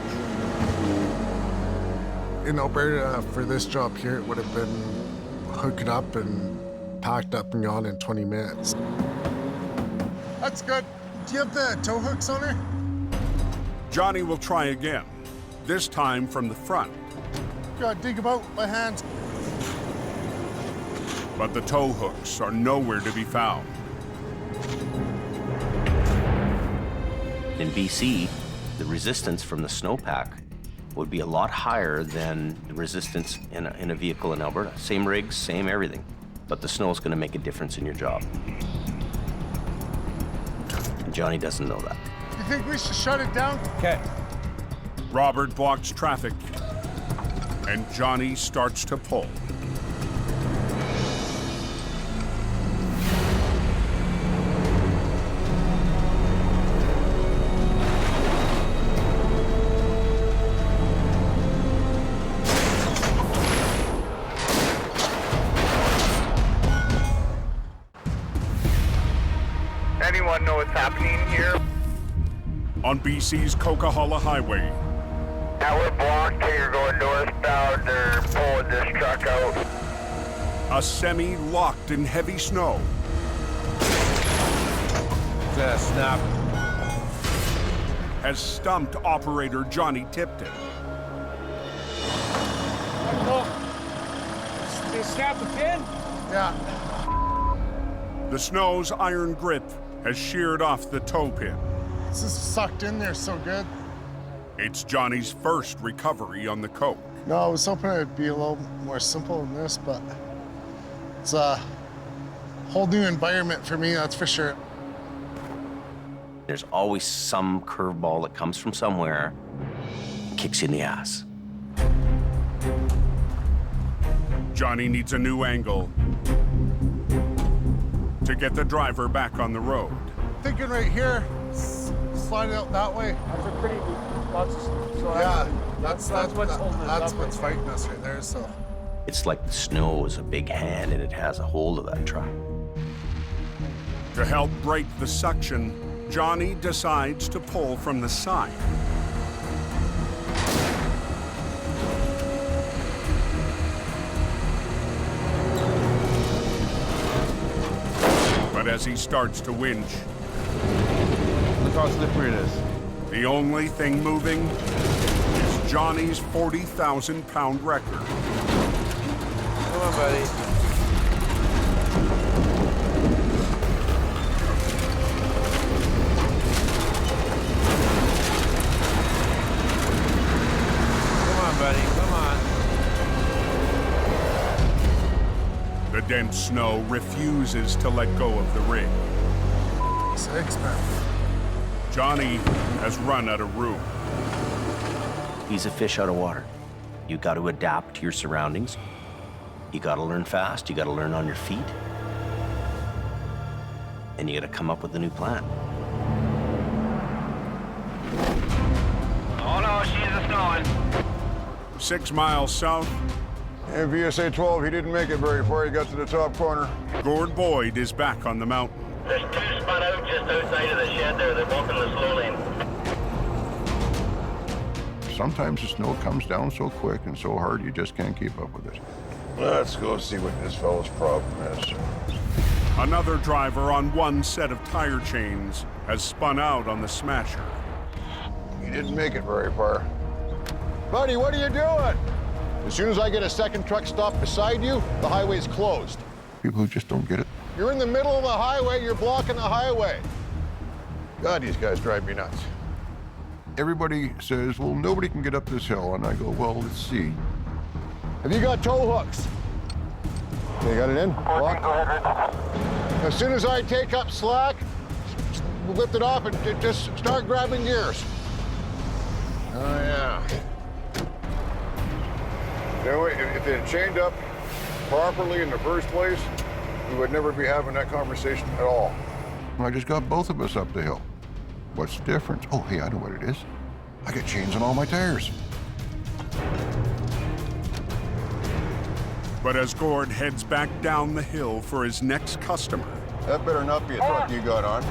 In Alberta, for this job here, it would have been hooked up and packed up and gone in 20 minutes. That's good. Do you have the tow hooks on her? Johnny will try again, this time from the front. Gotta dig them out with my hands. But the tow hooks are nowhere to be found. In BC, the resistance from the snowpack would be a lot higher than the resistance in a vehicle in Alberta. Same rigs, same everything, but the snow is going to make a difference in your job. And Johnny doesn't know that. You think we should shut it down? Okay. Robert blocks traffic, and Johnny starts to pull. Anyone know what's happening here? On BC's Coquihalla Highway, Yeah, we're blocked here going northbound. They're pulling this truck out. a semi locked in heavy snow Snap. has stumped operator Johnny Tipton. They snap the pin? Yeah. The snow's iron grip has sheared off the toe pin. This is sucked in there so good. It's Johnny's first recovery on the Coke. No, I was hoping it'd be a little more simple than this, but it's a whole new environment for me, that's for sure. There's always some curveball that comes from somewhere, kicks you in the ass. Johnny needs a new angle to get the driver back on the road. Thinking right here, slide it out that way. That's a pretty deep lots of so Yeah, that's what's holding it That's up what's right fighting us right there, so. It's like the snow is a big hand and it has a hold of that truck. To help break the suction, Johnny decides to pull from the side. But as he starts to winch, Look how slippery it is. the only thing moving is Johnny's 40,000-pound record. Come on, buddy. Come on, buddy. Come on. The dense snow refuses to let go of the rig. Six, man. Johnny has run out of room. He's a fish out of water. You got to adapt to your surroundings. You got to learn fast. You got to learn on your feet. And you got to come up with a new plan. Oh no, she's snowing. 6 miles south, In VSA 12, he didn't make it very far. He got to the top corner. Gord Boyd is back on the mountain. There's two spun out just outside of the shed there. They're both in the slow lane. Sometimes the snow comes down so quick and so hard, you just can't keep up with it. Let's go see what this fellow's problem is. Another driver on one set of tire chains has spun out on the Smasher. He didn't make it very far. Buddy, what are you doing? As soon as I get a second truck stopped beside you, the highway's closed. people who just don't get it. You're in the middle of the highway, you're blocking the highway. God, these guys drive me nuts. Everybody says, well, nobody can get up this hill. And I go, well, let's see. Have you got tow hooks? You got it in? As soon as I take up slack, lift it off and just start grabbing gears. Oh, yeah. You know, if it had chained up properly in the first place, we would never be having that conversation at all. I just got both of us up the hill. What's the difference? Oh, hey, I know what it is. I got chains on all my tires. But as Gord heads back down the hill for his next customer, that better not be a truck you got on.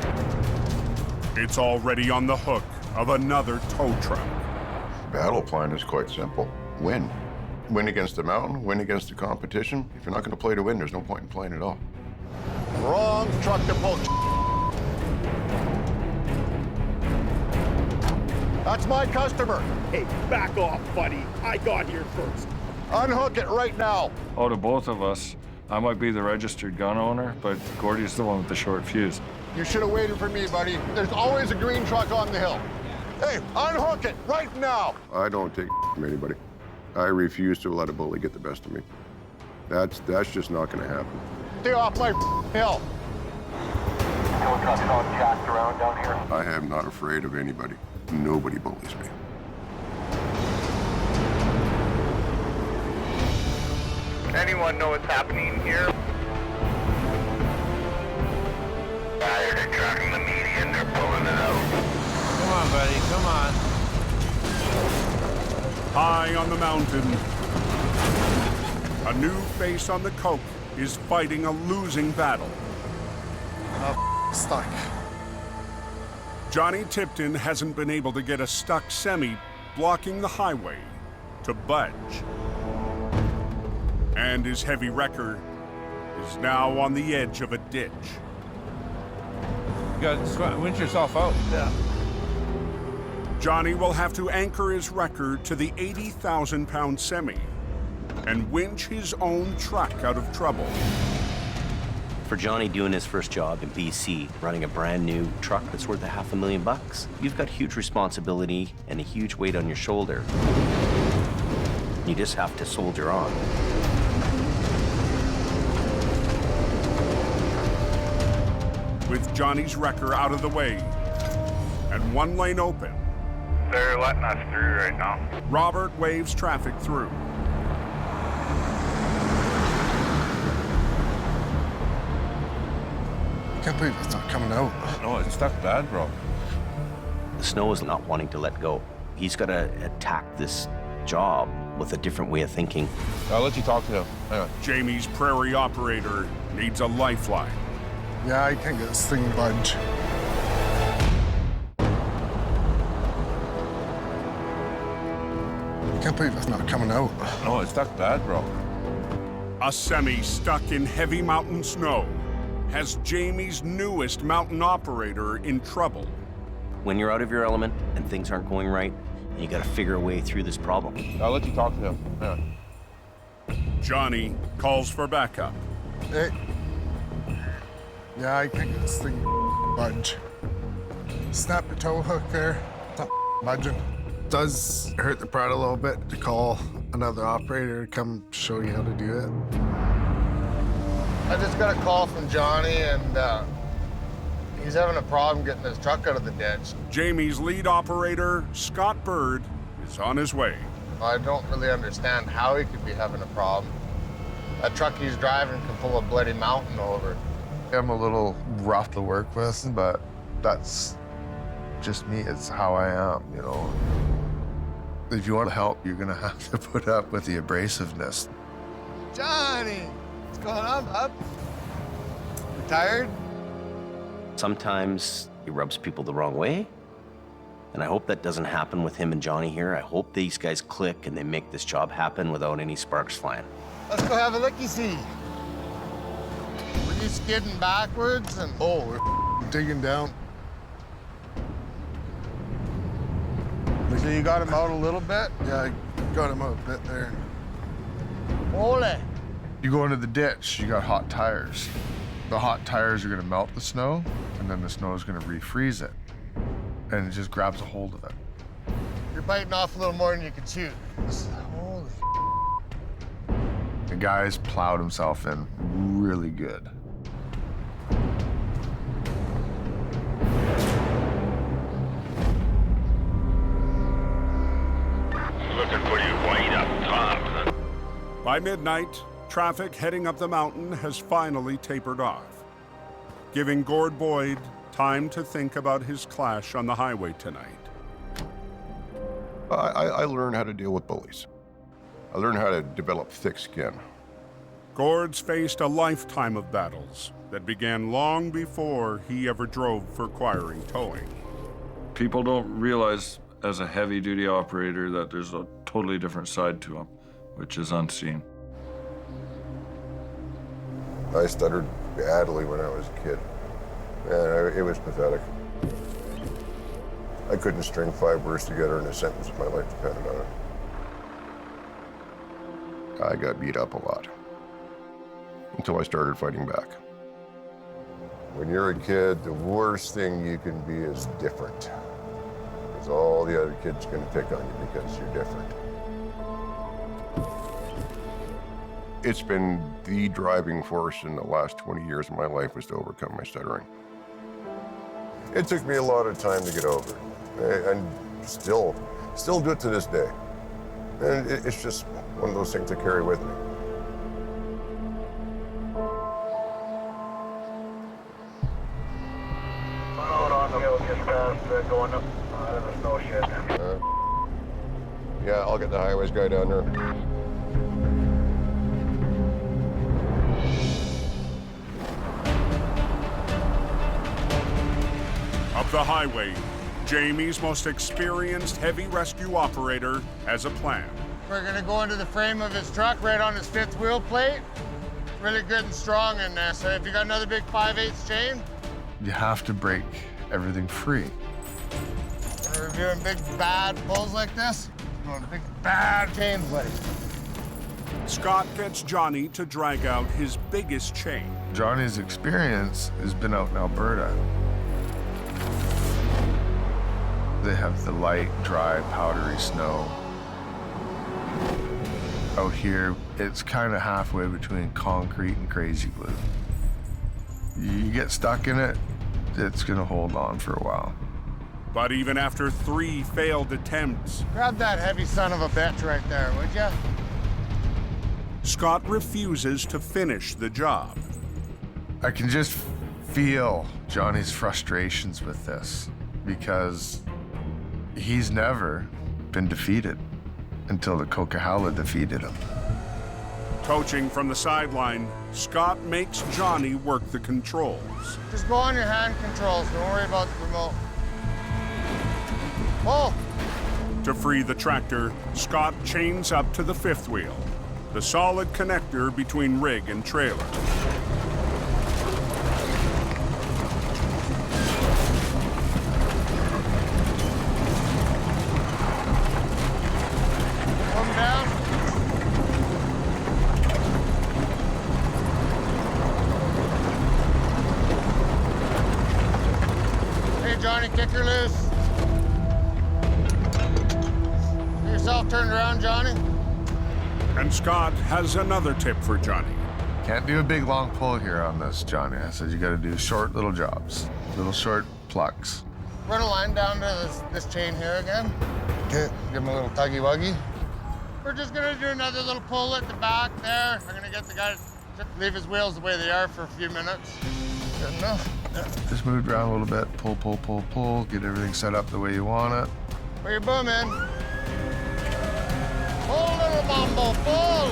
It's already on the hook of another tow truck. Battle plan is quite simple. Win. Win against the mountain, win against the competition. If you're not going to play to win, there's no point in playing at all. Wrong truck to pull. That's my customer. Hey, back off, buddy. I got here first. Unhook it right now. Out of both of us, I might be the registered gun owner, but Gordy's the one with the short fuse. You should have waited for me, buddy. There's always a green truck on the hill. Hey, unhook it right now. I don't take from anybody. I refuse to let a bully get the best of me. That's just not going to happen. Stay off my hill. Tow truck's all jacked around down here. I am not afraid of anybody. Nobody bullies me. Anyone know what's happening here? They're tracking the median, they're pulling it out. Come on, buddy, come on. High on the mountain, a new face on the Coke is fighting a losing battle. Stuck. Johnny Tipton hasn't been able to get a stuck semi blocking the highway to budge. And his heavy wrecker is now on the edge of a ditch. You gotta winch yourself out. Yeah. Johnny will have to anchor his wrecker to the 80,000-pound semi and winch his own truck out of trouble. For Johnny doing his first job in BC, running a brand new truck that's worth $500,000, you've got huge responsibility and a huge weight on your shoulder. You just have to soldier on. With Johnny's wrecker out of the way and one lane open, They're letting us through right now. Robert waves traffic through. I can't believe it's not coming out. No, it's stuck bad, bro. The snow is not wanting to let go. He's got to attack this job with a different way of thinking. I'll let you talk to him. Hang on. Jamie's prairie operator needs a lifeline. Yeah, I can't get this thing to budge. I can't believe it's not coming out. No, it's stuck bad, bro. A semi stuck in heavy mountain snow has Jamie's newest mountain operator in trouble. When you're out of your element and things aren't going right, you got to figure a way through this problem. I'll let you talk to him. Hang on. Johnny calls for backup. Hey. Yeah, I can't get this thing to budge. Snap the tow hook there. It's not budging. Does hurt the pride a little bit to call another operator to come show you how to do it. I just got a call from Johnny, and he's having a problem getting his truck out of the ditch. Jamie's lead operator, Scott Bird, is on his way. I don't really understand how he could be having a problem. That truck he's driving can pull a bloody mountain over. I'm a little rough to work with, but that's just me. It's how I am, you know. If you want to help, you're gonna have to put up with the abrasiveness. Johnny, what's going on, bub? You tired? Sometimes he rubs people the wrong way, and I hope that doesn't happen with him and Johnny here. I hope these guys click and they make this job happen without any sparks flying. Let's go have a looky-see. Were you skidding backwards and... Oh, we're digging down. So you got him out a little bit? Yeah, I got him out a bit there. Ole, You go into the ditch, you got hot tires. The hot tires are gonna melt the snow, and then the snow is gonna refreeze it. And it just grabs a hold of it. You're biting off a little more than you can chew. Holy. The guy's plowed himself in really good. Looking pretty white up top. By midnight, traffic heading up the mountain has finally tapered off, giving Gord Boyd time to think about his clash on the highway tonight. I learned how to deal with bullies. I learned how to develop thick skin. Gord's faced a lifetime of battles that began long before he ever drove for Quiring Towing. People don't realize as a heavy-duty operator that there's a totally different side to them, which is unseen. I stuttered badly when I was a kid. Man, it was pathetic. I couldn't string 5 words together in a sentence if my life depended on it. I got beat up a lot until I started fighting back. When you're a kid, the worst thing you can be is different. Because all the other kids are going to pick on you because you're different. It's been the driving force in the last 20 years of my life was to overcome my stuttering. It took me a lot of time to get over it, and still do it to this day. And it's just one of those things I carry with me. Hold on, the hill just going up out of the snow shed. Yeah, I'll get the highways guy down there. Up the highway, Jamie's most experienced heavy rescue operator has a plan. We're gonna go into the frame of his truck right on his 5th wheel plate. Really good and strong in there. So if you got another big 5/8 chain. You have to break everything free. When we're doing big bad pulls like this, we're going big bad chains, buddy. Scott gets Johnny to drag out his biggest chain. Johnny's experience has been out in Alberta. They have the light, dry, powdery snow. Out here, it's kind of halfway between concrete and crazy glue. You get stuck in it, it's gonna hold on for a while. But even after 3 failed attempts, Grab that heavy son of a bitch right there, would ya? Scott refuses to finish the job. I can just feel Johnny's frustrations with this because he's never been defeated until the Coquihalla defeated him. Coaching from the sideline, Scott makes Johnny work the controls. Just go on your hand controls. Don't worry about the remote. Pull. To free the tractor, Scott chains up to the 5th wheel, the solid connector between rig and trailer. Come down. Hey, Johnny, kick her loose. Get yourself turned around, Johnny. And Scott has another tip for Johnny. Can't do a big long pull here on this, Johnny. I said you gotta do short little jobs, little short plucks. Run a line down to this chain here again. Okay, give him a little tuggy-wuggy. We're just gonna do another little pull at the back there. I'm gonna get the guy to leave his wheels the way they are for a few minutes. Good enough. Yeah. Just move it around a little bit, pull, pull, pull, pull, get everything set up the way you want it. Put your boom in. Pull, little bumble, pull.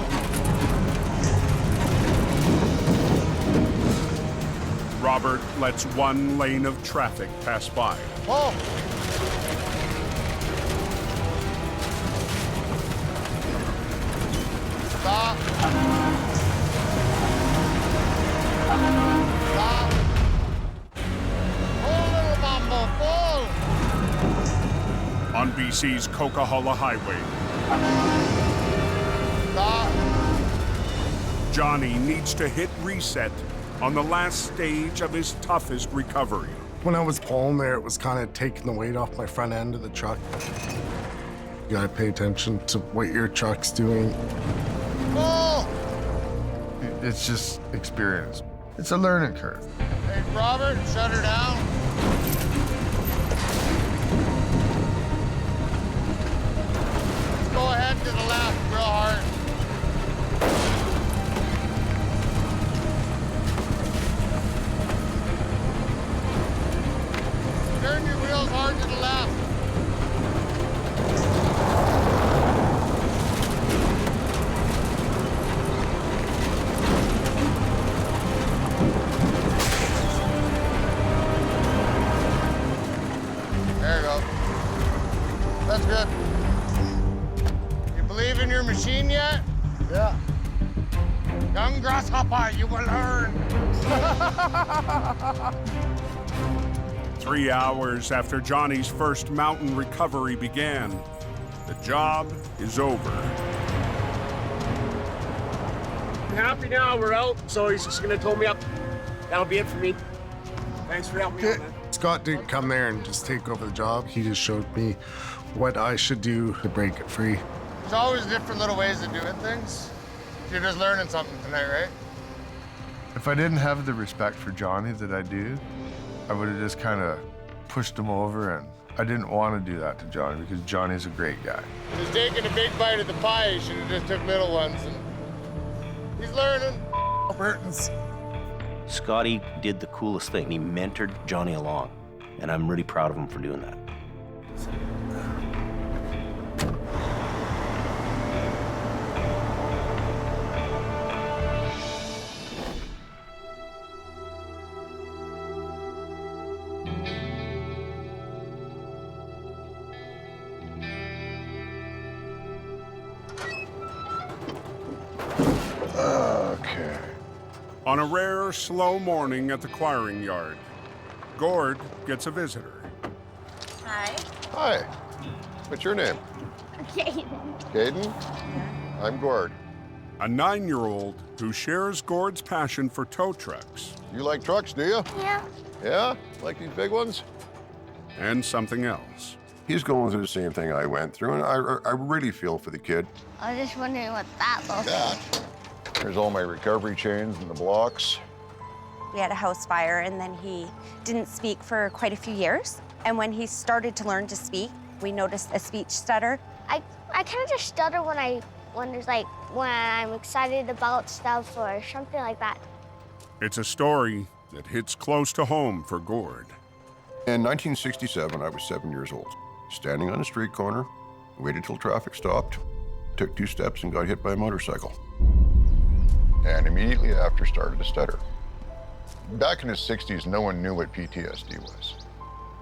Robert lets 1 lane of traffic pass by. Pull. Stop. Stop. Pull, little bumble, pull. On BC's Coquihalla Highway, Stop. Johnny needs to hit reset on the last stage of his toughest recovery. When I was pulling there, it was kind of taking the weight off my front end of the truck. You gotta pay attention to what your truck's doing. Oh! It's just experience. It's a learning curve. Hey, Robert, shut her down. Let's go ahead to the left real hard. Turn your wheels hard to the left. There you go. That's good. You believe in your machine yet? Yeah. Young grasshopper, you will learn. 3 hours after Johnny's first mountain recovery began, the job is over. I'm happy now, we're out, so he's just gonna tow me up. That'll be it for me. Thanks for helping me out, man. Scott didn't come there and just take over the job. He just showed me what I should do to break it free. There's always different little ways of doing things. You're just learning something tonight, right? If I didn't have the respect for Johnny that I do, I would have just kind of pushed him over, and I didn't want to do that to Johnny because Johnny's a great guy. He's taking a big bite of the pie. He should have just took little ones. And he's learning. Albertans. Scotty did the coolest thing. He mentored Johnny along, and I'm really proud of him for doing that. Okay. On a rare, slow morning at the quiring yard, Gord gets a visitor. Hi. Hi. What's your name? Caden. Caden? I'm Gord. A 9-year-old who shares Gord's passion for tow trucks. You like trucks, do you? Yeah. Yeah? Like these big ones? And something else. He's going through the same thing I went through, and I really feel for the kid. I was just wondering what that looks like. There's all my recovery chains and the blocks. We had a house fire, and then he didn't speak for quite a few years. And when he started to learn to speak, we noticed a speech stutter. I kind of just stutter when I'm excited about stuff or something like that. It's a story that hits close to home for Gord. In 1967, I was 7 years old. Standing on a street corner, waited till traffic stopped, took 2 steps and got hit by a motorcycle. And immediately after started to stutter. Back in the 60s, no one knew what PTSD was.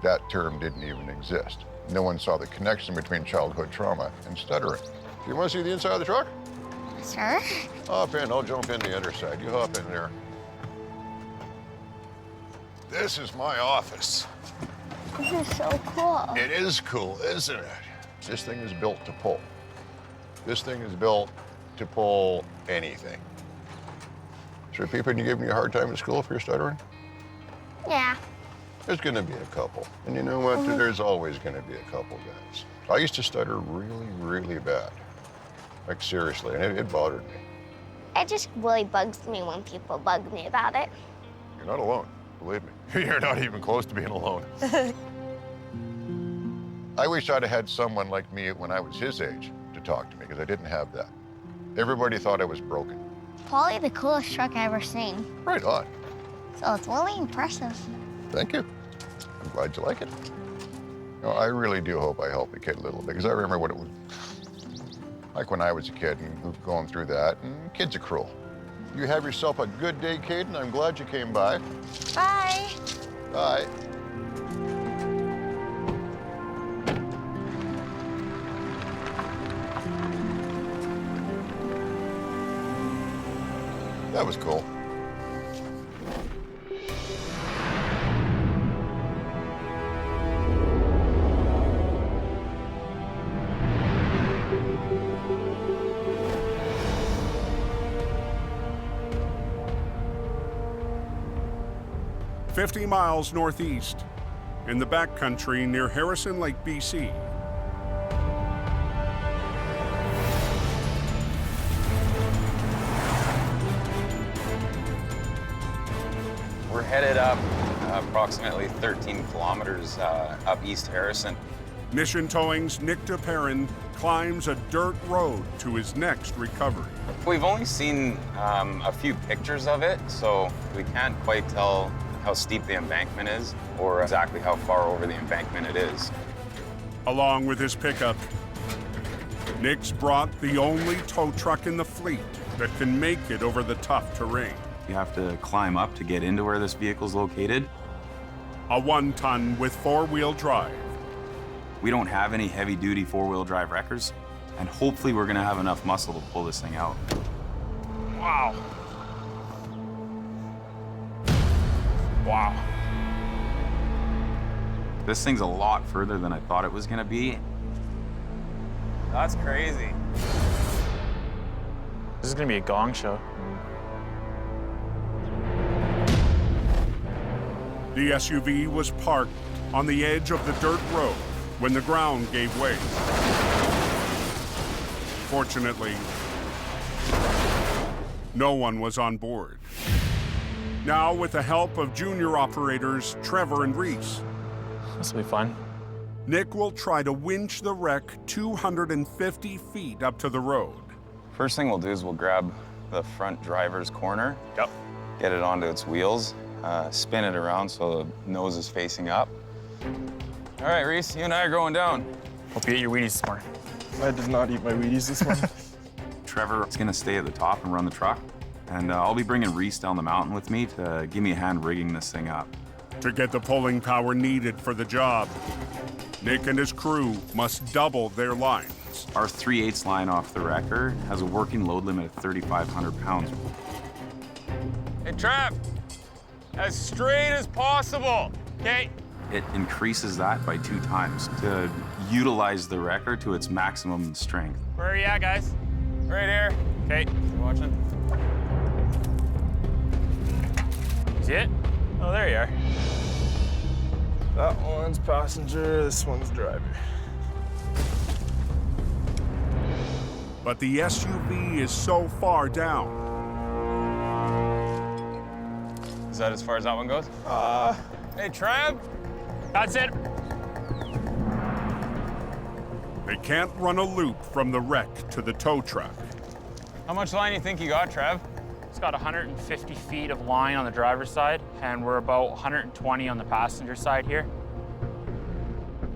That term didn't even exist. No one saw the connection between childhood trauma and stuttering. Do you want to see the inside of the truck? Sure. Hop in, I'll jump in the other side. You hop in there. This is my office. This is so cool. It is cool, isn't it? This thing is built to pull. This thing is built to pull anything. Is there people giving you a hard time at school for your stuttering? Yeah. There's gonna be a couple. And you know what? There's always gonna be a couple guys. I used to stutter really, really bad. Like seriously, and it bothered me. It just really bugs me when people bug me about it. You're not alone, believe me. You're not even close to being alone. I wish I'd have had someone like me when I was his age to talk to me, because I didn't have that. Everybody thought I was broken. Probably the coolest truck I ever seen. Right on. So it's really impressive. Thank you. I'm glad you like it. You know, I really do hope I help the kid a little bit, because I remember what it was like when I was a kid and going through that, and kids are cruel. You have yourself a good day, Caden. I'm glad you came by. Bye. Bye. That was cool. 50 miles northeast, in the backcountry near Harrison Lake, BC. We're headed up approximately 13 kilometers up East Harrison. Mission Towing's Nick DePerrin climbs a dirt road to his next recovery. We've only seen a few pictures of it, so we can't quite tell how steep the embankment is or exactly how far over the embankment it is. Along with his pickup, Nick's brought the only tow truck in the fleet that can make it over the tough terrain. You have to climb up to get into where this vehicle's located. A 1-ton with 4-wheel drive. We don't have any heavy-duty 4-wheel drive wreckers, and hopefully we're gonna have enough muscle to pull this thing out. Wow. Wow. This thing's a lot further than I thought it was gonna be. That's crazy. This is gonna be a gong show. The SUV was parked on the edge of the dirt road when the ground gave way. Fortunately, no one was on board. Now, with the help of junior operators Trevor and Reese, This will be fun. Nick will try to winch the wreck 250 feet up to the road. First thing we'll do is we'll grab the front driver's corner. Yep. Get it onto its wheels, spin it around so the nose is facing up. All right, Reese, you and I are going down. Hope you ate your Wheaties this morning. I did not eat my Wheaties this morning. Trevor is gonna stay at the top and run the truck, and I'll be bringing Reese down the mountain with me to give me a hand rigging this thing up. To get the pulling power needed for the job, Nick and his crew must double their lines. Our 3/8 line off the wrecker has a working load limit of 3,500 pounds. Hey, Trav, as straight as possible, okay? It increases that by 2 times to utilize the wrecker to its maximum strength. Where are you at, guys? Right here. Okay, you watching? See it? Oh, there you are. That one's passenger, this one's driver. But the SUV is so far down. Is that as far as that one goes? Hey, Trav. That's it. They can't run a loop from the wreck to the tow truck. How much line do you think you got, Trav? It's got 150 feet of line on the driver's side, and we're about 120 on the passenger side here.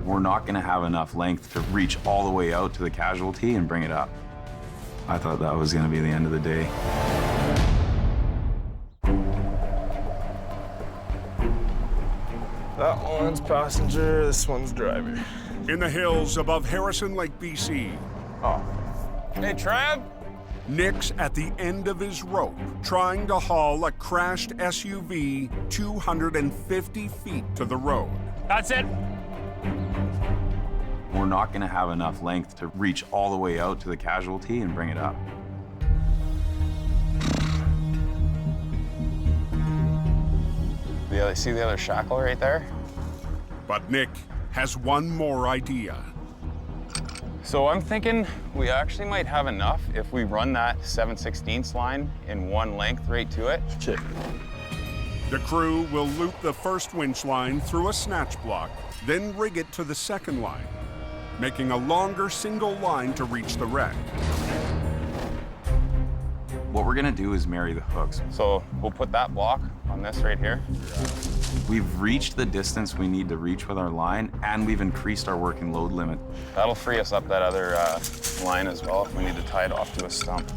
We're not gonna have enough length to reach all the way out to the casualty and bring it up. I thought that was gonna be the end of the day. That one's passenger, this one's driver. In the hills above Harrison Lake, BC. Oh. Hey, Trav. Nick's at the end of his rope, trying to haul a crashed SUV 250 feet to the road. That's it. We're not gonna have enough length to reach all the way out to the casualty and bring it up. See the other shackle right there? But Nick has one more idea. So I'm thinking we actually might have enough if we run that 7/16 line in one length right to it. Check. The crew will loop the first winch line through a snatch block, then rig it to the second line, making a longer single line to reach the wreck. What we're gonna do is marry the hooks. So we'll put that block on this right here. We've reached the distance we need to reach with our line, and we've increased our working load limit. That'll free us up that other line as well if we need to tie it off to a stump.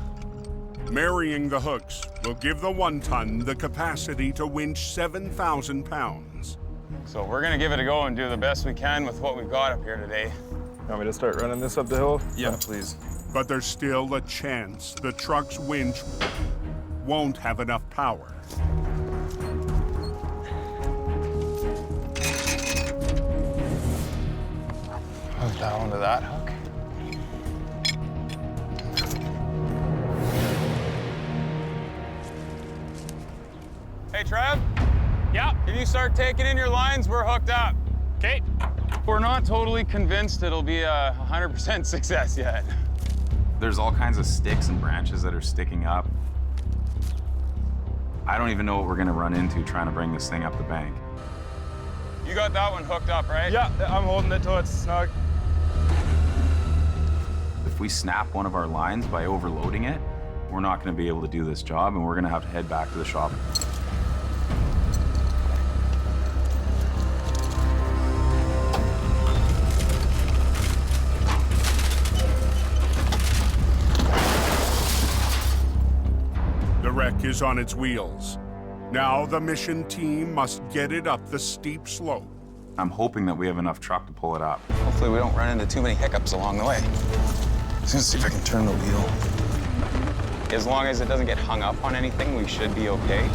Marrying the hooks will give the 1-ton the capacity to winch 7,000 pounds. So we're gonna give it a go and do the best we can with what we've got up here today. You want me to start running this up the hill? Yeah, please. But there's still a chance the truck's winch won't have enough power. Hook that onto that hook. Hey, Trav. Yeah. Can you start taking in your lines? We're hooked up. Okay. We're not totally convinced it'll be a 100% success yet. There's all kinds of sticks and branches that are sticking up. I don't even know what we're gonna run into trying to bring this thing up the bank. You got that one hooked up, right? Yeah, I'm holding it till it's snug. If we snap one of our lines by overloading it, we're not gonna be able to do this job, and we're gonna have to head back to the shop. The wreck is on its wheels. Now the mission team must get it up the steep slope. I'm hoping that we have enough truck to pull it up. Hopefully we don't run into too many hiccups along the way. Let's see if I can turn the wheel. As long as it doesn't get hung up on anything, we should be okay.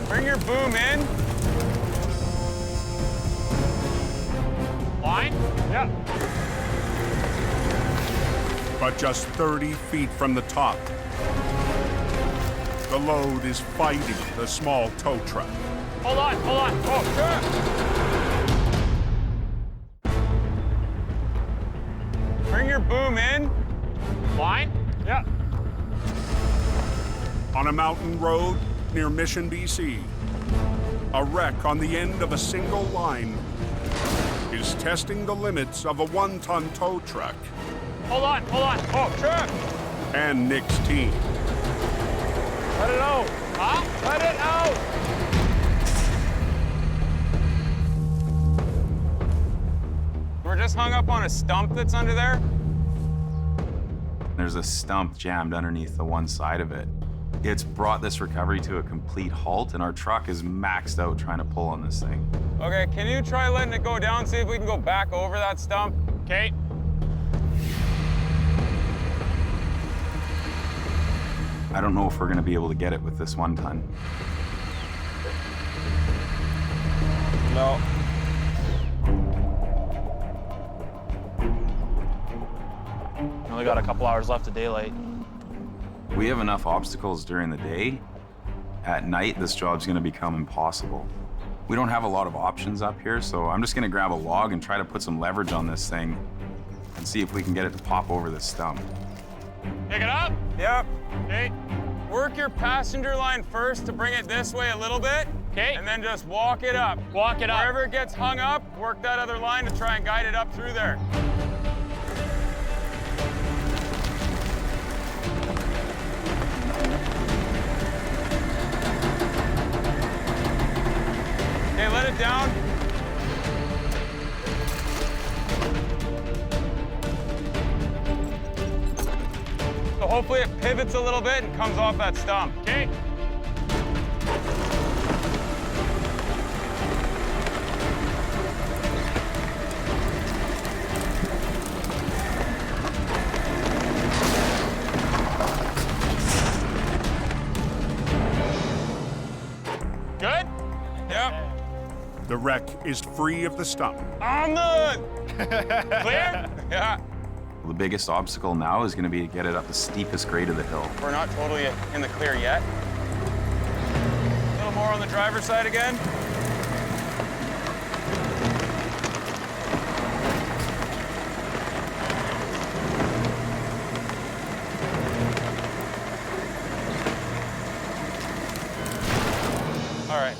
Bring your boom in. Line? Yeah. But just 30 feet from the top, the load is fighting the small tow truck. Hold on. Oh, sure. Bring your boom in. Line? Yeah. On a mountain road near Mission, BC, a wreck on the end of a single line is testing the limits of a 1-ton tow truck. Hold on. Oh, sure. And Nick's team. Let it out. Huh? Let it out. We're just hung up on a stump that's under there. There's a stump jammed underneath the one side of it. It's brought this recovery to a complete halt, and our truck is maxed out trying to pull on this thing. Okay, can you try letting it go down, see if we can go back over that stump? Okay. I don't know if we're gonna be able to get it with this 1-ton. No. Only got a couple hours left of daylight. We have enough obstacles during the day. At night, this job's gonna become impossible. We don't have a lot of options up here, so I'm just gonna grab a log and try to put some leverage on this thing and see if we can get it to pop over this stump. Pick it up. Yep. Okay. Work your passenger line first to bring it this way a little bit. Okay. And then just walk it up. Walk it up. Wherever it gets hung up, work that other line to try and guide it up through there. Okay, let it down. So hopefully it pivots a little bit and comes off that stump. Okay. Good? Yep. The wreck is free of the stump. I'm good. Clear? Yeah. The biggest obstacle now is going to be to get it up the steepest grade of the hill. We're not totally in the clear yet. A little more on the driver's side again. All right.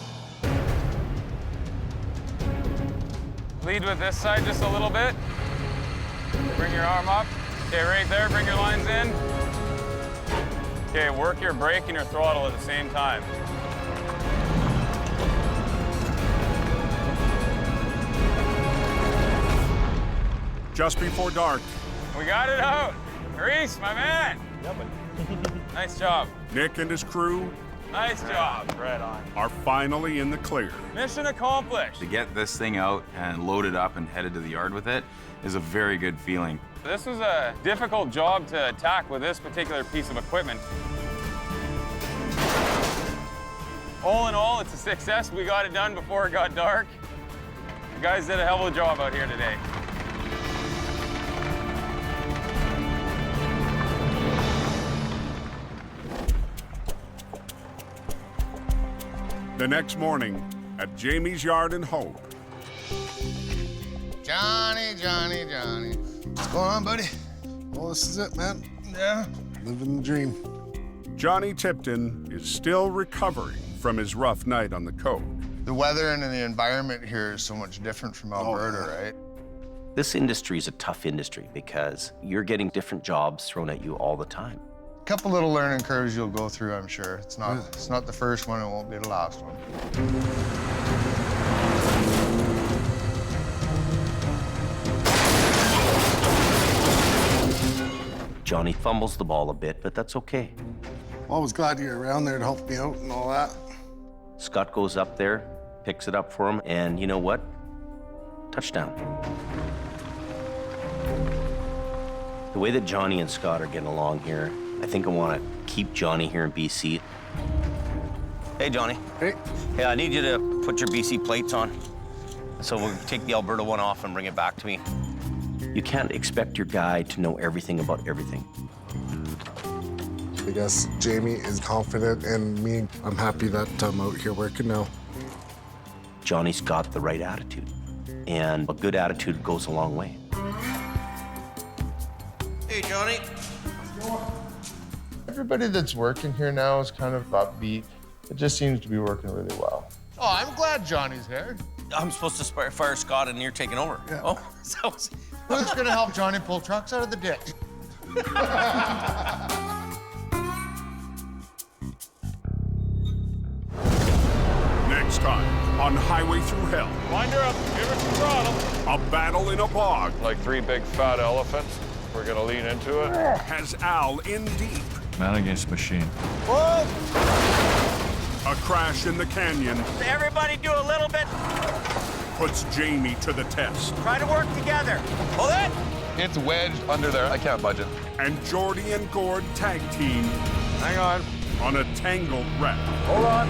Lead with this side just a little bit. Bring your arm up. Okay, right there, bring your lines in. Okay, work your brake and your throttle at the same time. Just before dark, We got it out. Reese, my man. Nice job. Nick and his crew Nice job. Right on. are finally in the clear. Mission accomplished. To get this thing out and load it up and headed to the yard with it is a very good feeling. This was a difficult job to attack with this particular piece of equipment. All in all, it's a success. We got it done before it got dark. The guys did a hell of a job out here today. The next morning, at Jamie's yard in Hope. Johnny, Johnny, Johnny. What's going on, buddy? Well, this is it, man. Yeah? Living the dream. Johnny Tipton is still recovering from his rough night on the coast. The weather and the environment here is so much different from Alberta, right? This industry is a tough industry because you're getting different jobs thrown at you all the time. A couple little learning curves you'll go through, I'm sure. It's not the first one, it won't be the last one. Johnny fumbles the ball a bit, but that's okay. Always glad you're around there to help me out and all that. Scott goes up there, picks it up for him, and you know what? Touchdown. The way that Johnny and Scott are getting along here, I think I want to keep Johnny here in BC. Hey, Johnny. Hey. Hey, I need you to put your BC plates on. So we'll take the Alberta one off and bring it back to me. You can't expect your guy to know everything about everything. I guess Jamie is confident in me. I'm happy that I'm out here working now. Johnny's got the right attitude, and a good attitude goes a long way. Hey, Johnny. Everybody that's working here now is kind of upbeat. It just seems to be working really well. Oh, I'm glad Johnny's here. I'm supposed to fire Scott, and you're taking over. Yeah. Oh, so who's gonna help Johnny pull trucks out of the ditch? Next time on Highway Thru Hell. Wind her up, give her some throttle. A battle in a bog. Like 3 big fat elephants. We're gonna lean into it. Has Al in deep. Man against machine. Whoa! A crash in the canyon. Everybody do a little bit. Puts Jamie to the test. Try to work together. Hold it. It's wedged under there. I can't budge it. And Jordy and Gord tag team. Hang on. On a tangled wreck. Hold on.